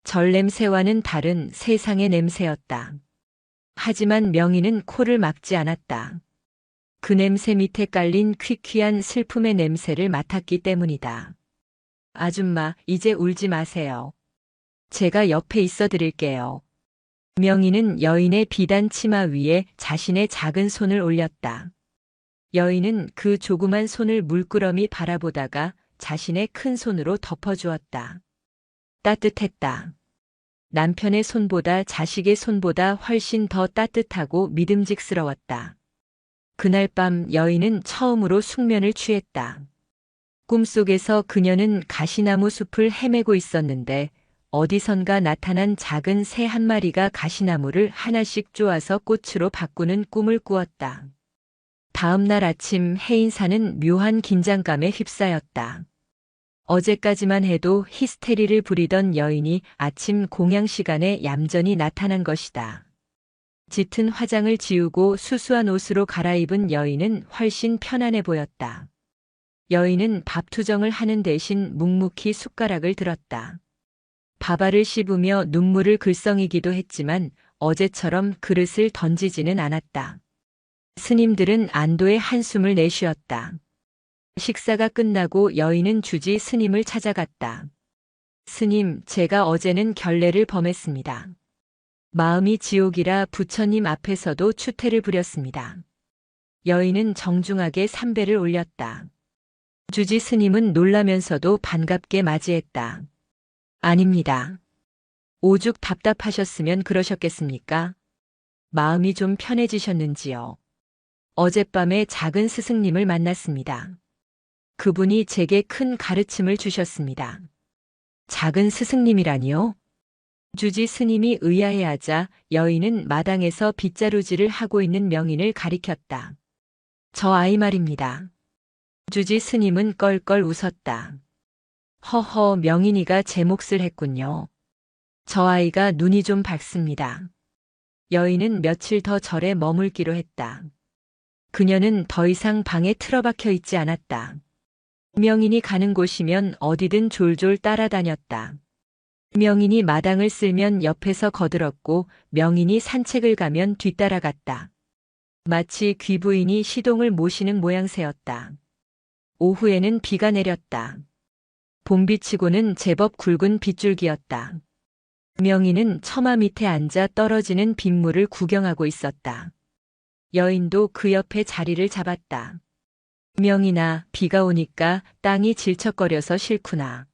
절 냄새와는 다른 세상의 냄새였다. 하지만 명인은 코를 막지 않았다. 그 냄새 밑에 깔린 퀴퀴한 슬픔의 냄새를 맡았기 때문이다. 아줌마, 이제 울지 마세요. 제가 옆에 있어 드릴게요. 명희는 여인의 비단 치마 위에 자신의 작은 손을 올렸다. 여인은 그 조그만 손을 물끄러미 바라보다가 자신의 큰 손으로 덮어주었다. 따뜻했다. 남편의 손보다 자식의 손보다 훨씬 더 따뜻하고 믿음직스러웠다. 그날 밤 여인은 처음으로 숙면을 취했다. 꿈속에서 그녀는 가시나무 숲을 헤매고 있었는데 어디선가 나타난 작은 새 한 마리가 가시나무를 하나씩 쪼아서 꽃으로 바꾸는 꿈을 꾸었다. 다음 날 아침 해인사는 묘한 긴장감에 휩싸였다. 어제까지만 해도 히스테리를 부리던 여인이 아침 공양 시간에 얌전히 나타난 것이다. 짙은 화장을 지우고 수수한 옷으로 갈아입은 여인은 훨씬 편안해 보였다. 여인은 밥 투정을 하는 대신 묵묵히 숟가락을 들었다. 밥알을 씹으며 눈물을 글썽이기도 했지만 어제처럼 그릇을 던지지는 않았다. 스님들은 안도의 한숨을 내쉬었다. 식사가 끝나고 여인은 주지 스님을 찾아갔다. 스님, 제가 어제는 결례를 범했습니다. 마음이 지옥이라 부처님 앞에서도 추태를 부렸습니다. 여인은 정중하게 삼배를 올렸다. 주지 스님은 놀라면서도 반갑게 맞이했다. 아닙니다. 오죽 답답하셨으면 그러셨겠습니까? 마음이 좀 편해지셨는지요. 어젯밤에 작은 스승님을 만났습니다. 그분이 제게 큰 가르침을 주셨습니다. 작은 스승님이라니요? 주지 스님이 의아해하자 여인은 마당에서 빗자루질을 하고 있는 명인을 가리켰다. 저 아이 말입니다. 주지 스님은 껄껄 웃었다. 허허, 명인이가 제 몫을 했군요. 저 아이가 눈이 좀 밝습니다. 여인은 며칠 더 절에 머물기로 했다. 그녀는 더 이상 방에 틀어박혀 있지 않았다. 명인이 가는 곳이면 어디든 졸졸 따라다녔다. 명인이 마당을 쓸면 옆에서 거들었고 명인이 산책을 가면 뒤따라갔다. 마치 귀부인이 시동을 모시는 모양새였다. 오후에는 비가 내렸다. 봄비치고는 제법 굵은 빗줄기였다. 명인은 처마 밑에 앉아 떨어지는 빗물을 구경하고 있었다. 여인도 그 옆에 자리를 잡았다. 명인아, 비가 오니까 땅이 질척거려서 싫구나.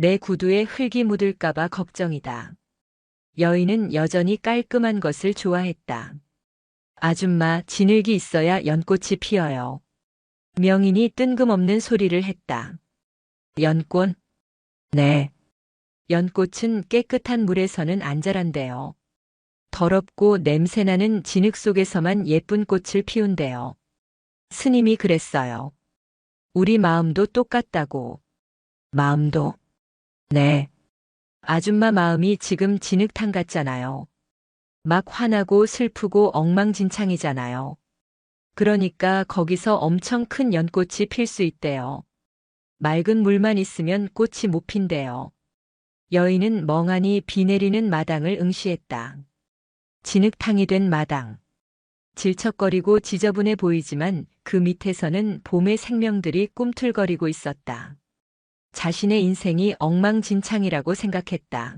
내 구두에 흙이 묻을까봐 걱정이다. 여인은 여전히 깔끔한 것을 좋아했다. 아줌마, 진흙이 있어야 연꽃이 피어요. 명인이 뜬금없는 소리를 했다. 연꽃? 네. 연꽃은 깨끗한 물에서는 안 자란대요. 더럽고 냄새나는 진흙 속에서만 예쁜 꽃을 피운대요. 스님이 그랬어요. 우리 마음도 똑같다고. 마음도? 네. 아줌마 마음이 지금 진흙탕 같잖아요. 막 화나고 슬프고 엉망진창이잖아요. 그러니까 거기서 엄청 큰 연꽃이 필 수 있대요. 맑은 물만 있으면 꽃이 못 핀대요. 여인은 멍하니 비 내리는 마당을 응시했다. 진흙탕이 된 마당. 질척거리고 지저분해 보이지만 그 밑에서는 봄의 생명들이 꿈틀거리고 있었다. 자신의 인생이 엉망진창이라고 생각했다.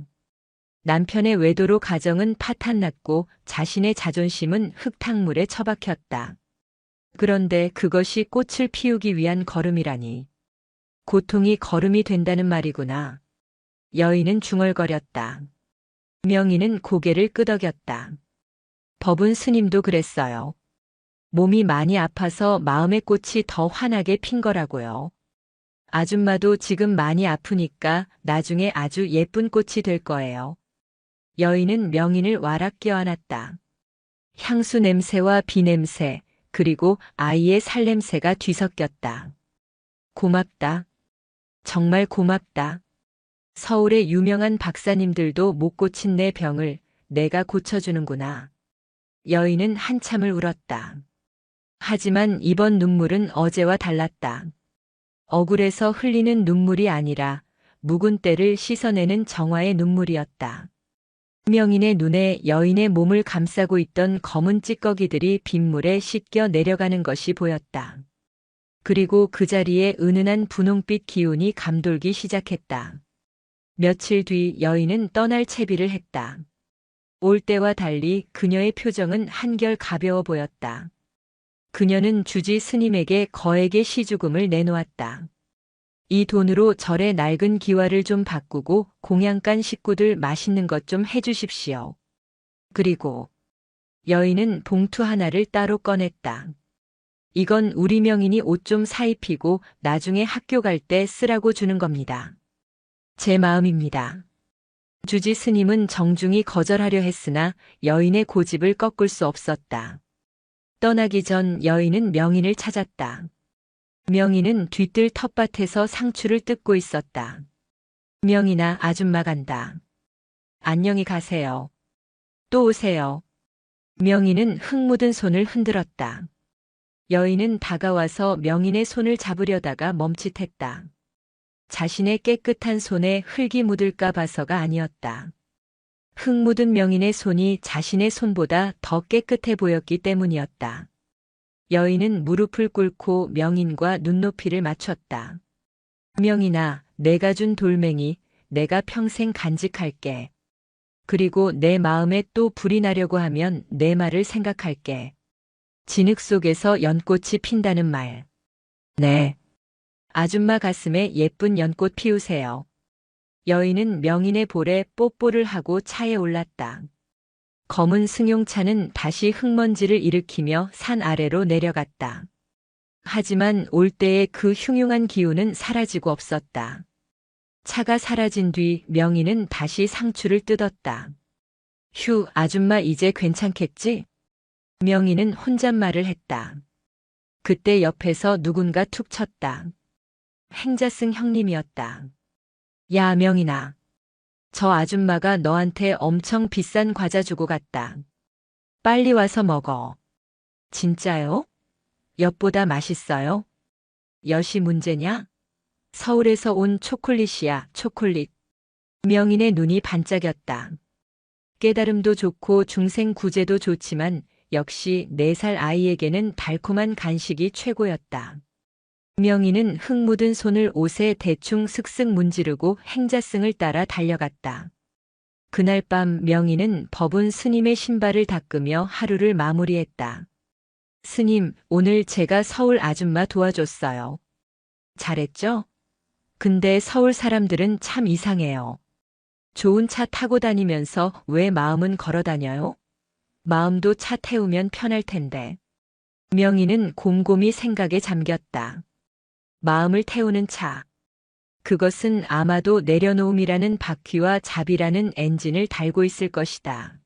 남편의 외도로 가정은 파탄났고 자신의 자존심은 흙탕물에 처박혔다. 그런데 그것이 꽃을 피우기 위한 걸음이라니. 고통이 걸음이 된다는 말이구나. 여인은 중얼거렸다. 명인은 고개를 끄덕였다. 법은 스님도 그랬어요. 몸이 많이 아파서 마음의 꽃이 더 환하게 핀 거라고요. 아줌마도 지금 많이 아프니까 나중에 아주 예쁜 꽃이 될 거예요. 여인은 명인을 와락 껴안았다. 향수 냄새와 비 냄새, 그리고 아이의 살냄새가 뒤섞였다. 고맙다. 정말 고맙다. 서울의 유명한 박사님들도 못 고친 내 병을 내가 고쳐주는구나. 여인은 한참을 울었다. 하지만 이번 눈물은 어제와 달랐다. 억울해서 흘리는 눈물이 아니라 묵은 때를 씻어내는 정화의 눈물이었다. 명인의 눈에 여인의 몸을 감싸고 있던 검은 찌꺼기들이 빗물에 씻겨 내려가는 것이 보였다. 그리고 그 자리에 은은한 분홍빛 기운이 감돌기 시작했다. 며칠 뒤 여인은 떠날 채비를 했다. 올 때와 달리 그녀의 표정은 한결 가벼워 보였다. 그녀는 주지 스님에게 거액의 시주금을 내놓았다. 이 돈으로 절의 낡은 기와를 좀 바꾸고 공양간 식구들 맛있는 것 좀 해주십시오. 그리고 여인은 봉투 하나를 따로 꺼냈다. 이건 우리 명인이 옷 좀 사입히고 나중에 학교 갈 때 쓰라고 주는 겁니다. 제 마음입니다. 주지 스님은 정중히 거절하려 했으나 여인의 고집을 꺾을 수 없었다. 떠나기 전 여인은 명인을 찾았다. 명인은 뒤뜰 텃밭에서 상추를 뜯고 있었다. 명인아, 아줌마 간다. 안녕히 가세요. 또 오세요. 명인은 흙 묻은 손을 흔들었다. 여인은 다가와서 명인의 손을 잡으려다가 멈칫했다. 자신의 깨끗한 손에 흙이 묻을까 봐서가 아니었다. 흙 묻은 명인의 손이 자신의 손보다 더 깨끗해 보였기 때문이었다. 여인은 무릎을 꿇고 명인과 눈높이를 맞췄다. 명인아, 내가 준 돌멩이, 내가 평생 간직할게. 그리고 내 마음에 또 불이 나려고 하면 내 말을 생각할게. 진흙 속에서 연꽃이 핀다는 말. 네. 아줌마 가슴에 예쁜 연꽃 피우세요. 여인은 명인의 볼에 뽀뽀를 하고 차에 올랐다. 검은 승용차는 다시 흙먼지를 일으키며 산 아래로 내려갔다. 하지만 올 때의 그 흉흉한 기운은 사라지고 없었다. 차가 사라진 뒤 명인은 다시 상추를 뜯었다. 휴, 아줌마 이제 괜찮겠지? 명인은 혼잣말을 했다. 그때 옆에서 누군가 툭 쳤다. 행자승 형님이었다. 야, 명인아. 저 아줌마가 너한테 엄청 비싼 과자 주고 갔다. 빨리 와서 먹어. 진짜요? 엿보다 맛있어요? 엿이 문제냐? 서울에서 온 초콜릿이야, 초콜릿. 명인의 눈이 반짝였다. 깨달음도 좋고 중생 구제도 좋지만 역시 4살 아이에게는 달콤한 간식이 최고였다. 명인은 흙 묻은 손을 옷에 대충 슥슥 문지르고 행자승을 따라 달려갔다. 그날 밤 명인은 법운 스님의 신발을 닦으며 하루를 마무리했다. 스님, 오늘 제가 서울 아줌마 도와줬어요. 잘했죠? 근데 서울 사람들은 참 이상해요. 좋은 차 타고 다니면서 왜 마음은 걸어 다녀요? 마음도 차 태우면 편할 텐데. 명인은 곰곰이 생각에 잠겼다. 마음을 태우는 차. 그것은 아마도 내려놓음이라는 바퀴와 잡이라는 엔진을 달고 있을 것이다.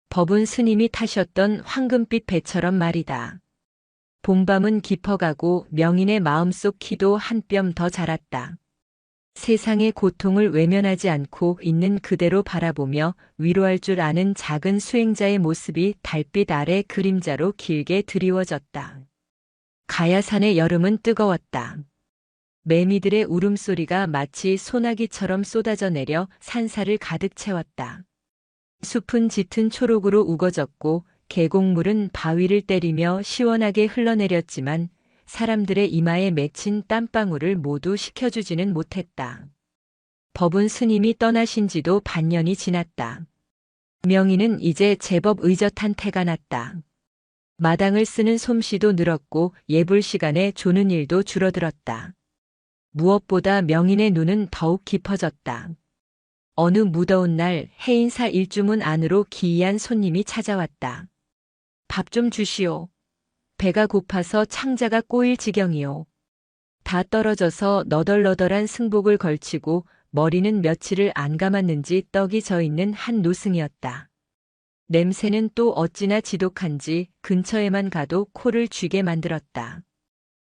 법운 스님이 타셨던 황금빛 배처럼 말이다. 봄밤은 깊어가고 명인의 마음속 키도 한 뼘 더 자랐다. 세상의 고통을 외면하지 않고 있는 그대로 바라보며 위로할 줄 아는 작은 수행자의 모습이 달빛 아래 그림자로 길게 드리워졌다. 가야산의 여름은 뜨거웠다. 매미들의 울음소리가 마치 소나기처럼 쏟아져 내려 산사를 가득 채웠다. 숲은 짙은 초록으로 우거졌고 계곡물은 바위를 때리며 시원하게 흘러내렸지만 사람들의 이마에 맺힌 땀방울을 모두 식혀주지는 못했다. 법운 스님이 떠나신 지도 반년이 지났다. 명인은 이제 제법 의젓한 태가 났다. 마당을 쓰는 솜씨도 늘었고 예불 시간에 조는 일도 줄어들었다. 무엇보다 명인의 눈은 더욱 깊어졌다. 어느 무더운 날 해인사 일주문 안으로 기이한 손님이 찾아왔다. 밥 좀 주시오. 배가 고파서 창자가 꼬일 지경이오. 다 떨어져서 너덜너덜한 승복을 걸치고 머리는 며칠을 안 감았는지 떡이 져 있는 한 노승이었다. 냄새는 또 어찌나 지독한지 근처에만 가도 코를 쥐게 만들었다.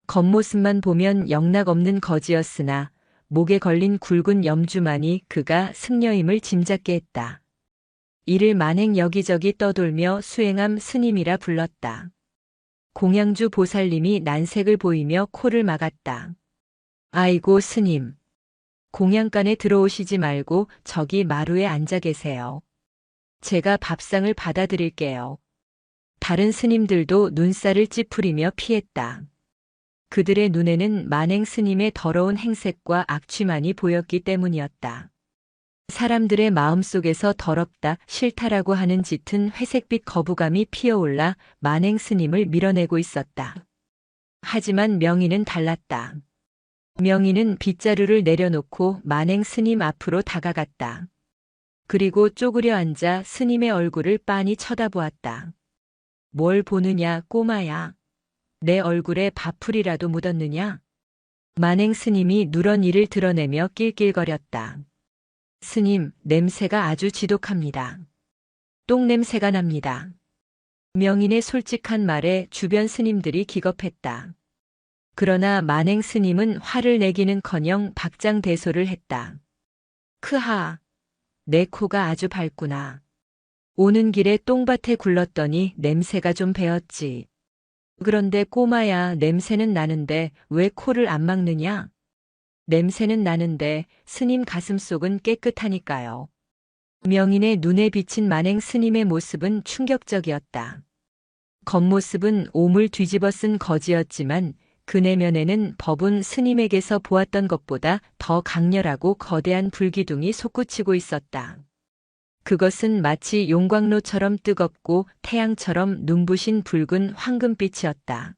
겉모습만 보면 영락없는 거지였으나 목에 걸린 굵은 염주만이 그가 승려임을 짐작게 했다. 이를 만행 여기저기 떠돌며 수행함 스님이라 불렀다. 공양주 보살님이 난색을 보이며 코를 막았다. 아이고 스님. 공양간에 들어오시지 말고 저기 마루에 앉아 계세요. 제가 밥상을 받아드릴게요. 다른 스님들도 눈살을 찌푸리며 피했다. 그들의 눈에는 만행 스님의 더러운 행색과 악취만이 보였기 때문이었다. 사람들의 마음속에서 더럽다, 싫다라고 하는 짙은 회색빛 거부감이 피어올라 만행 스님을 밀어내고 있었다. 하지만 명희는 달랐다. 명희는 빗자루를 내려놓고 만행 스님 앞으로 다가갔다. 그리고 쪼그려 앉아 스님의 얼굴을 빤히 쳐다보았다. 뭘 보느냐, 꼬마야. 내 얼굴에 밥풀이라도 묻었느냐? 만행 스님이 누런 이를 드러내며 낄낄거렸다. 스님, 냄새가 아주 지독합니다. 똥 냄새가 납니다. 명인의 솔직한 말에 주변 스님들이 기겁했다. 그러나 만행 스님은 화를 내기는커녕 박장대소를 했다. 크하, 내 코가 아주 밝구나. 오는 길에 똥밭에 굴렀더니 냄새가 좀 배었지. 그런데 꼬마야, 냄새는 나는데 왜 코를 안 막느냐? 냄새는 나는데 스님 가슴속은 깨끗하니까요. 명인의 눈에 비친 만행 스님의 모습은 충격적이었다. 겉모습은 오물 뒤집어 쓴 거지였지만 그 내면에는 법운 스님에게서 보았던 것보다 더 강렬하고 거대한 불기둥이 솟구치고 있었다. 그것은 마치 용광로처럼 뜨겁고 태양처럼 눈부신 붉은 황금빛이었다.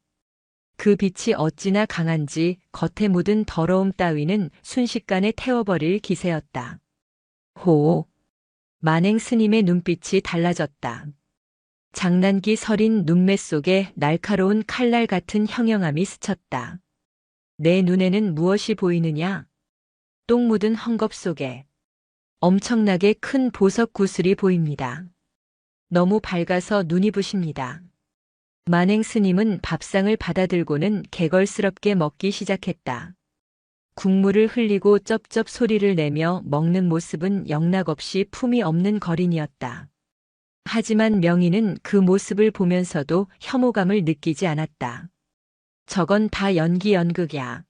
그 빛이 어찌나 강한지 겉에 묻은 더러움 따위는 순식간에 태워버릴 기세였다. 호! 만행 스님의 눈빛이 달라졌다. 장난기 서린 눈매 속에 날카로운 칼날 같은 형형함이 스쳤다. 내 눈에는 무엇이 보이느냐? 똥 묻은 헝겊 속에 엄청나게 큰 보석 구슬이 보입니다. 너무 밝아서 눈이 부십니다. 만행 스님은 밥상을 받아들고는 개걸스럽게 먹기 시작했다. 국물을 흘리고 쩝쩝 소리를 내며 먹는 모습은 영락없이 품이 없는 거린이었다. 하지만 명희는 그 모습을 보면서도 혐오감을 느끼지 않았다. 저건 다 연극이야.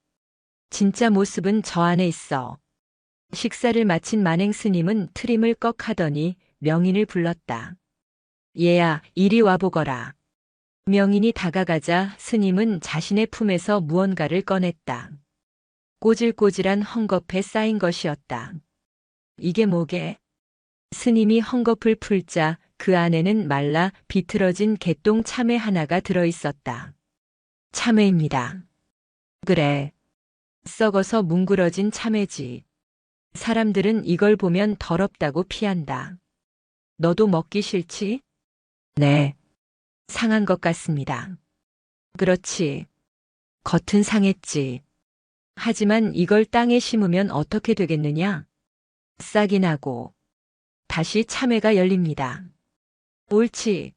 진짜 모습은 저 안에 있어. 식사를 마친 만행 스님은 트림을 꺽 하더니 명인을 불렀다. 얘야, 이리 와보거라. 명인이 다가가자 스님은 자신의 품에서 무언가를 꺼냈다. 꼬질꼬질한 헝겊에 쌓인 것이었다. 이게 뭐게? 스님이 헝겊을 풀자 그 안에는 말라 비틀어진 개똥 참외 하나가 들어있었다. 참외입니다. 그래. 썩어서 뭉그러진 참외지. 사람들은 이걸 보면 더럽다고 피한다. 너도 먹기 싫지? 네. 상한 것 같습니다. 그렇지. 겉은 상했지. 하지만 이걸 땅에 심으면 어떻게 되겠느냐? 싹이 나고 다시 참외가 열립니다. 옳지.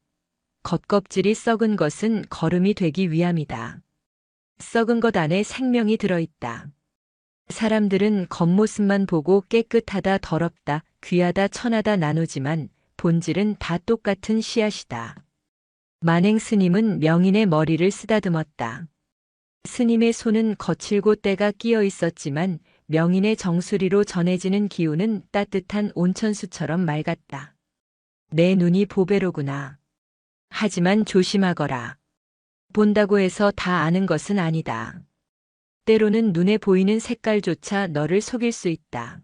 겉껍질이 썩은 것은 거름이 되기 위함이다. 썩은 것 안에 생명이 들어있다. 사람들은 겉모습만 보고 깨끗하다, 더럽다, 귀하다, 천하다 나누지만 본질은 다 똑같은 씨앗이다. 만행 스님은 명인의 머리를 쓰다듬었다. 스님의 손은 거칠고 때가 끼어 있었지만 명인의 정수리로 전해지는 기운은 따뜻한 온천수처럼 맑았다. 내 눈이 보배로구나. 하지만 조심하거라. 본다고 해서 다 아는 것은 아니다. 때로는 눈에 보이는 색깔조차 너를 속일 수 있다.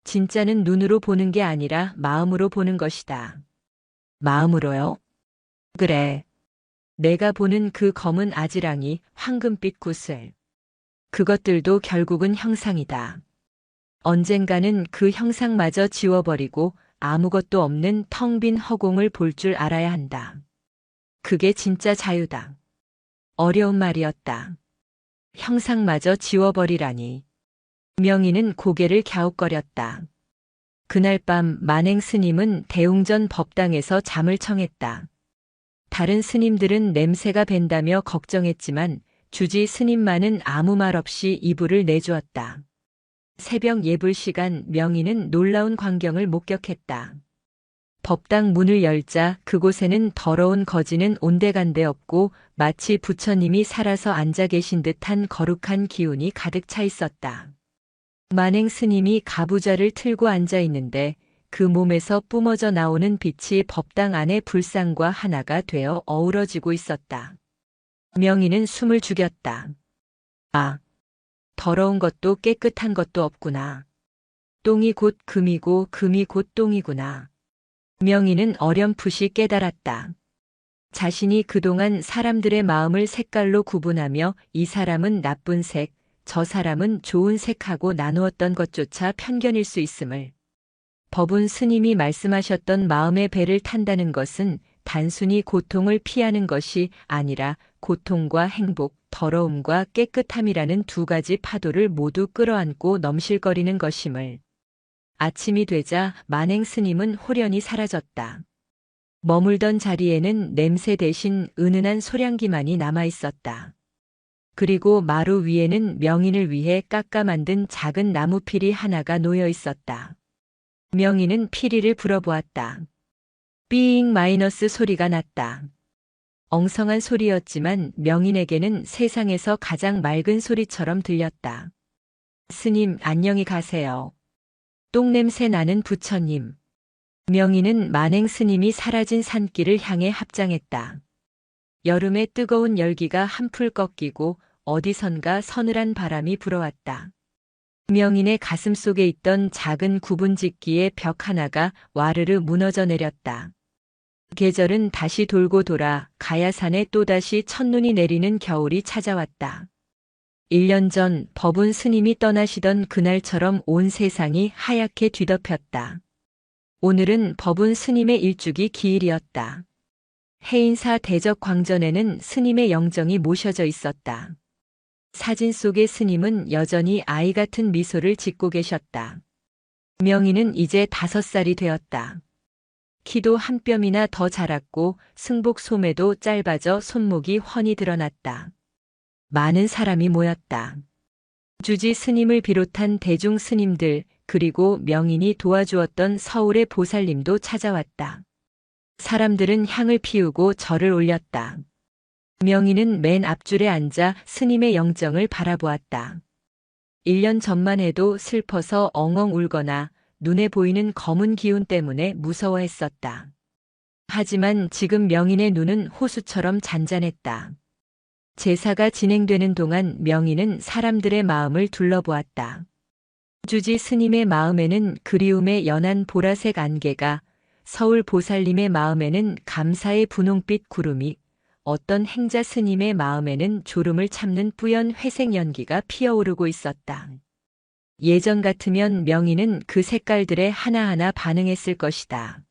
진짜는 눈으로 보는 게 아니라 마음으로 보는 것이다. 마음으로요? 그래. 내가 보는 그 검은 아지랑이, 황금빛 구슬. 그것들도 결국은 형상이다. 언젠가는 그 형상마저 지워버리고 아무것도 없는 텅 빈 허공을 볼 줄 알아야 한다. 그게 진짜 자유다. 어려운 말이었다. 형상마저 지워버리라니. 명희는 고개를 갸웃거렸다. 그날 밤 만행 스님은 대웅전 법당에서 잠을 청했다. 다른 스님들은 냄새가 밴다며 걱정했지만 주지 스님만은 아무 말 없이 이불을 내주었다. 새벽 예불 시간 명희는 놀라운 광경을 목격했다. 법당 문을 열자 그곳에는 더러운 거지는 온데간데 없고 마치 부처님이 살아서 앉아 계신 듯한 거룩한 기운이 가득 차 있었다. 만행 스님이 가부좌를 틀고 앉아 있는데 그 몸에서 뿜어져 나오는 빛이 법당 안의 불상과 하나가 되어 어우러지고 있었다. 명희는 숨을 죽였다. 아, 더러운 것도 깨끗한 것도 없구나. 똥이 곧 금이고 금이 곧 똥이구나. 명희는 어렴풋이 깨달았다. 자신이 그동안 사람들의 마음을 색깔로 구분하며 이 사람은 나쁜 색, 저 사람은 좋은 색하고 나누었던 것조차 편견일 수 있음을. 법운 스님이 말씀하셨던 마음의 배를 탄다는 것은 단순히 고통을 피하는 것이 아니라 고통과 행복, 더러움과 깨끗함이라는 두 가지 파도를 모두 끌어안고 넘실거리는 것임을. 아침이 되자 만행 스님은 홀연히 사라졌다. 머물던 자리에는 냄새 대신 은은한 소량기만이 남아 있었다. 그리고 마루 위에는 명인을 위해 깎아 만든 작은 나무 피리 하나가 놓여 있었다. 명인은 피리를 불어보았다. 삐잉 마이너스 소리가 났다. 엉성한 소리였지만 명인에게는 세상에서 가장 맑은 소리처럼 들렸다. 스님, 안녕히 가세요. 똥냄새 나는 부처님. 명인은 만행 스님이 사라진 산길을 향해 합장했다. 여름의 뜨거운 열기가 한풀 꺾이고 어디선가 서늘한 바람이 불어왔다. 명인의 가슴 속에 있던 작은 구분짓기의 벽 하나가 와르르 무너져 내렸다. 계절은 다시 돌고 돌아 가야산에 또다시 첫눈이 내리는 겨울이 찾아왔다. 1년 전 법운 스님이 떠나시던 그날처럼 온 세상이 하얗게 뒤덮였다. 오늘은 법운 스님의 일주기 기일이었다. 해인사 대적 광전에는 스님의 영정이 모셔져 있었다. 사진 속의 스님은 여전히 아이 같은 미소를 짓고 계셨다. 명희는 이제 5살이 되었다. 키도 한 뼘이나 더 자랐고 승복 소매도 짧아져 손목이 훤히 드러났다. 많은 사람이 모였다. 주지 스님을 비롯한 대중 스님들, 그리고 명인이 도와주었던 서울의 보살님도 찾아왔다. 사람들은 향을 피우고 절을 올렸다. 명인은 맨 앞줄에 앉아 스님의 영정을 바라보았다. 1년 전만 해도 슬퍼서 엉엉 울거나 눈에 보이는 검은 기운 때문에 무서워했었다. 하지만 지금 명인의 눈은 호수처럼 잔잔했다. 제사가 진행되는 동안 명인은 사람들의 마음을 둘러보았다. 주지 스님의 마음에는 그리움의 연한 보라색 안개가, 서울 보살님의 마음에는 감사의 분홍빛 구름이, 어떤 행자 스님의 마음에는 졸음을 참는 뿌연 회색 연기가 피어오르고 있었다. 예전 같으면 명인은 그 색깔들에 하나하나 반응했을 것이다.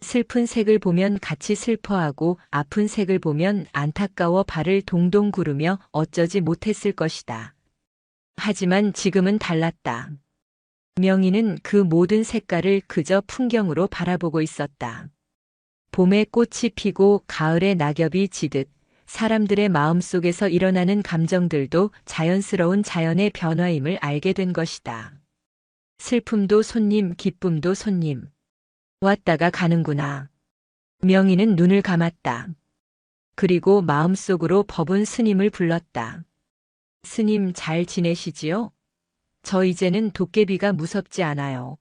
슬픈 색을 보면 같이 슬퍼하고 아픈 색을 보면 안타까워 발을 동동 구르며 어쩌지 못했을 것이다. 하지만 지금은 달랐다. 명인은 그 모든 색깔을 그저 풍경으로 바라보고 있었다. 봄에 꽃이 피고 가을에 낙엽이 지듯 사람들의 마음속에서 일어나는 감정들도 자연스러운 자연의 변화임을 알게 된 것이다. 슬픔도 손님, 기쁨도 손님. 왔다가 가는구나. 명인은 눈을 감았다. 그리고 마음속으로 법운 스님을 불렀다. 스님 잘 지내시지요? 저 이제는 도깨비가 무섭지 않아요.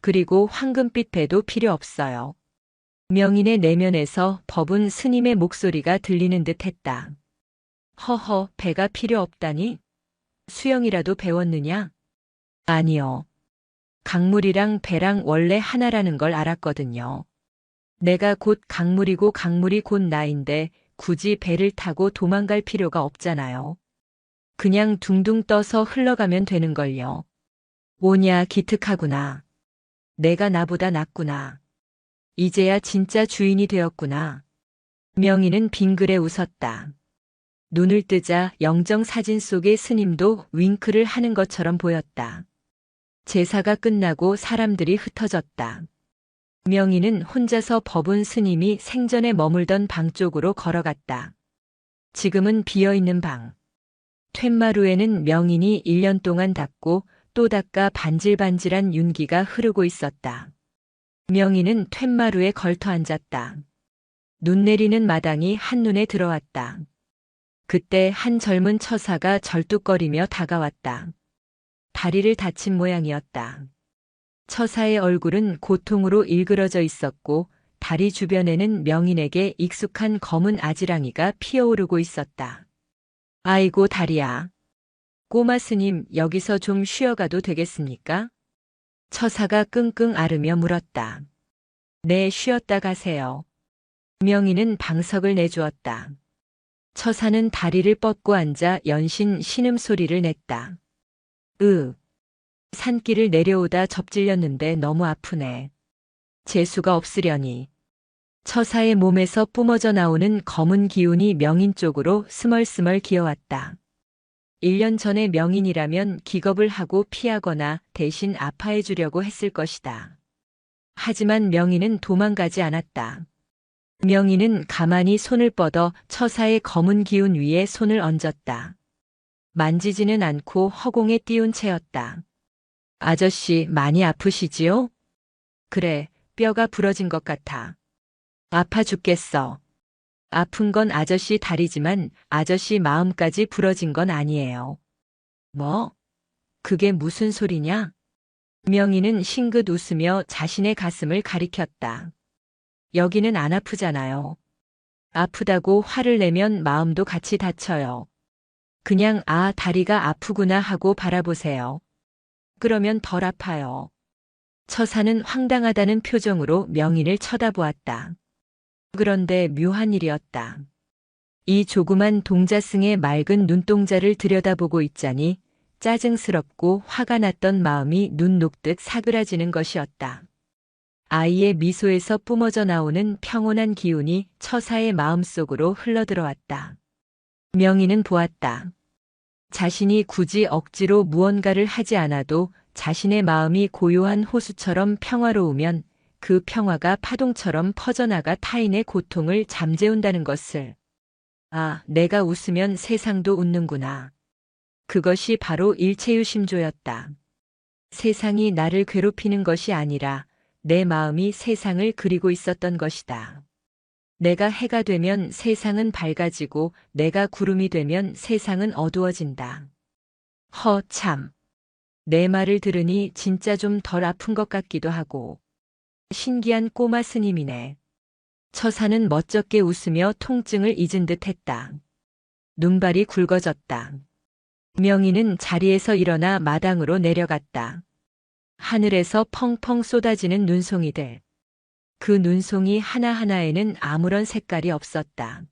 그리고 황금빛 배도 필요 없어요. 명인의 내면에서 법운 스님의 목소리가 들리는 듯 했다. 허허, 배가 필요 없다니? 수영이라도 배웠느냐? 아니요. 강물이랑 배랑 원래 하나라는 걸 알았거든요. 내가 곧 강물이고 강물이 곧 나인데 굳이 배를 타고 도망갈 필요가 없잖아요. 그냥 둥둥 떠서 흘러가면 되는걸요. 오냐 기특하구나. 내가 나보다 낫구나. 이제야 진짜 주인이 되었구나. 명인은 빙그레 웃었다. 눈을 뜨자 영정 사진 속의 스님도 윙크를 하는 것처럼 보였다. 제사가 끝나고 사람들이 흩어졌다. 명인은 혼자서 법운 스님이 생전에 머물던 방 쪽으로 걸어갔다. 지금은 비어있는 방. 툇마루에는 명인이 1년 동안 닦고 또 닦아 반질반질한 윤기가 흐르고 있었다. 명인은 툇마루에 걸터 앉았다. 눈 내리는 마당이 한눈에 들어왔다. 그때 한 젊은 처사가 절뚝거리며 다가왔다. 다리를 다친 모양이었다. 처사의 얼굴은 고통으로 일그러져 있었고 다리 주변에는 명인에게 익숙한 검은 아지랑이가 피어오르고 있었다. 아이고 다리야. 꼬마 스님 여기서 좀 쉬어가도 되겠습니까? 처사가 끙끙 앓으며 물었다. 네, 쉬었다 가세요. 명인은 방석을 내주었다. 처사는 다리를 뻗고 앉아 연신 신음소리를 냈다. 산길을 내려오다 접질렸는데 너무 아프네. 재수가 없으려니. 처사의 몸에서 뿜어져 나오는 검은 기운이 명인 쪽으로 스멀스멀 기어왔다. 1년 전에 명인이라면 기겁을 하고 피하거나 대신 아파해 주려고 했을 것이다. 하지만 명인은 도망가지 않았다. 명인은 가만히 손을 뻗어 처사의 검은 기운 위에 손을 얹었다. 만지지는 않고 허공에 띄운 채였다. 아저씨 많이 아프시지요? 그래, 뼈가 부러진 것 같아. 아파 죽겠어. 아픈 건 아저씨 다리지만 아저씨 마음까지 부러진 건 아니에요. 뭐? 그게 무슨 소리냐? 명희는 싱긋 웃으며 자신의 가슴을 가리켰다. 여기는 안 아프잖아요. 아프다고 화를 내면 마음도 같이 다쳐요. 그냥 다리가 아프구나 하고 바라보세요. 그러면 덜 아파요. 처사는 황당하다는 표정으로 명희를 쳐다보았다. 그런데 묘한 일이었다. 이 조그만 동자승의 맑은 눈동자를 들여다보고 있자니 짜증스럽고 화가 났던 마음이 눈 녹듯 사그라지는 것이었다. 아이의 미소에서 뿜어져 나오는 평온한 기운이 처사의 마음속으로 흘러들어왔다. 명희는 보았다. 자신이 굳이 억지로 무언가를 하지 않아도 자신의 마음이 고요한 호수처럼 평화로우면 그 평화가 파동처럼 퍼져나가 타인의 고통을 잠재운다는 것을. 내가 웃으면 세상도 웃는구나. 그것이 바로 일체유심조였다. 세상이 나를 괴롭히는 것이 아니라 내 마음이 세상을 그리고 있었던 것이다. 내가 해가 되면 세상은 밝아지고 내가 구름이 되면 세상은 어두워진다. 참. 내 말을 들으니 진짜 좀 덜 아픈 것 같기도 하고. 신기한 꼬마 스님이네. 처사는 멋쩍게 웃으며 통증을 잊은 듯 했다. 눈발이 굵어졌다. 명희는 자리에서 일어나 마당으로 내려갔다. 하늘에서 펑펑 쏟아지는 눈송이들. 그 눈송이 하나하나에는 아무런 색깔이 없었다.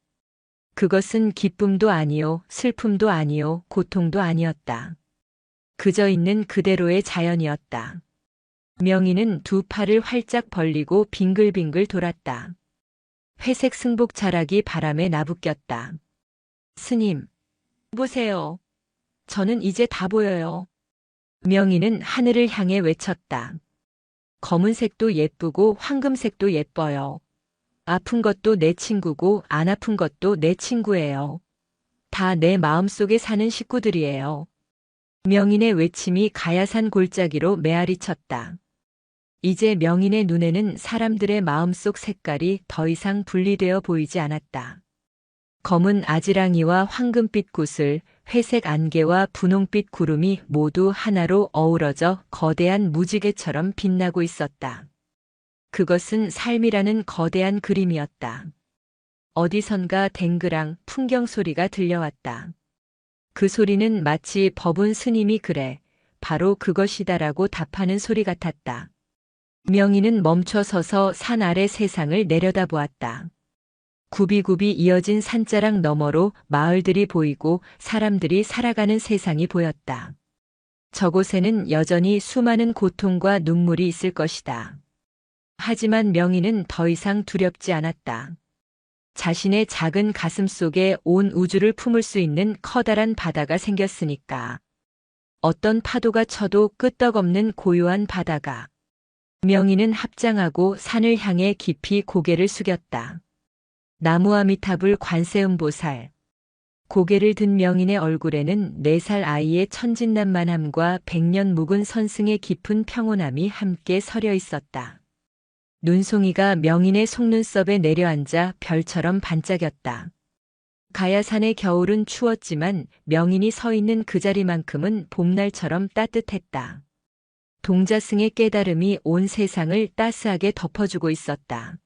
그것은 기쁨도 아니요, 슬픔도 아니요, 고통도 아니었다. 그저 있는 그대로의 자연이었다. 명희는 두 팔을 활짝 벌리고 빙글빙글 돌았다. 회색 승복 자락이 바람에 나부꼈다. 스님, 보세요. 저는 이제 다 보여요. 명희는 하늘을 향해 외쳤다. 검은색도 예쁘고 황금색도 예뻐요. 아픈 것도 내 친구고 안 아픈 것도 내 친구예요. 다 내 마음속에 사는 식구들이에요. 명인의 외침이 가야산 골짜기로 메아리 쳤다. 이제 명인의 눈에는 사람들의 마음속 색깔이 더 이상 분리되어 보이지 않았다. 검은 아지랑이와 황금빛 구슬, 회색 안개와 분홍빛 구름이 모두 하나로 어우러져 거대한 무지개처럼 빛나고 있었다. 그것은 삶이라는 거대한 그림이었다. 어디선가 댕그랑 풍경 소리가 들려왔다. 그 소리는 마치 법운 스님이 그래, 바로 그것이다라고 답하는 소리 같았다. 명희는 멈춰 서서 산 아래 세상을 내려다보았다. 굽이굽이 이어진 산자락 너머로 마을들이 보이고 사람들이 살아가는 세상이 보였다. 저곳에는 여전히 수많은 고통과 눈물이 있을 것이다. 하지만 명희는 더 이상 두렵지 않았다. 자신의 작은 가슴 속에 온 우주를 품을 수 있는 커다란 바다가 생겼으니까. 어떤 파도가 쳐도 끄떡없는 고요한 바다가. 명희는 합장하고 산을 향해 깊이 고개를 숙였다. 나무아미타불 관세음보살. 고개를 든 명인의 얼굴에는 4살 아이의 천진난만함과 100년 묵은 선승의 깊은 평온함이 함께 서려 있었다. 눈송이가 명인의 속눈썹에 내려앉아 별처럼 반짝였다. 가야산의 겨울은 추웠지만 명인이 서 있는 그 자리만큼은 봄날처럼 따뜻했다. 동자승의 깨달음이 온 세상을 따스하게 덮어주고 있었다.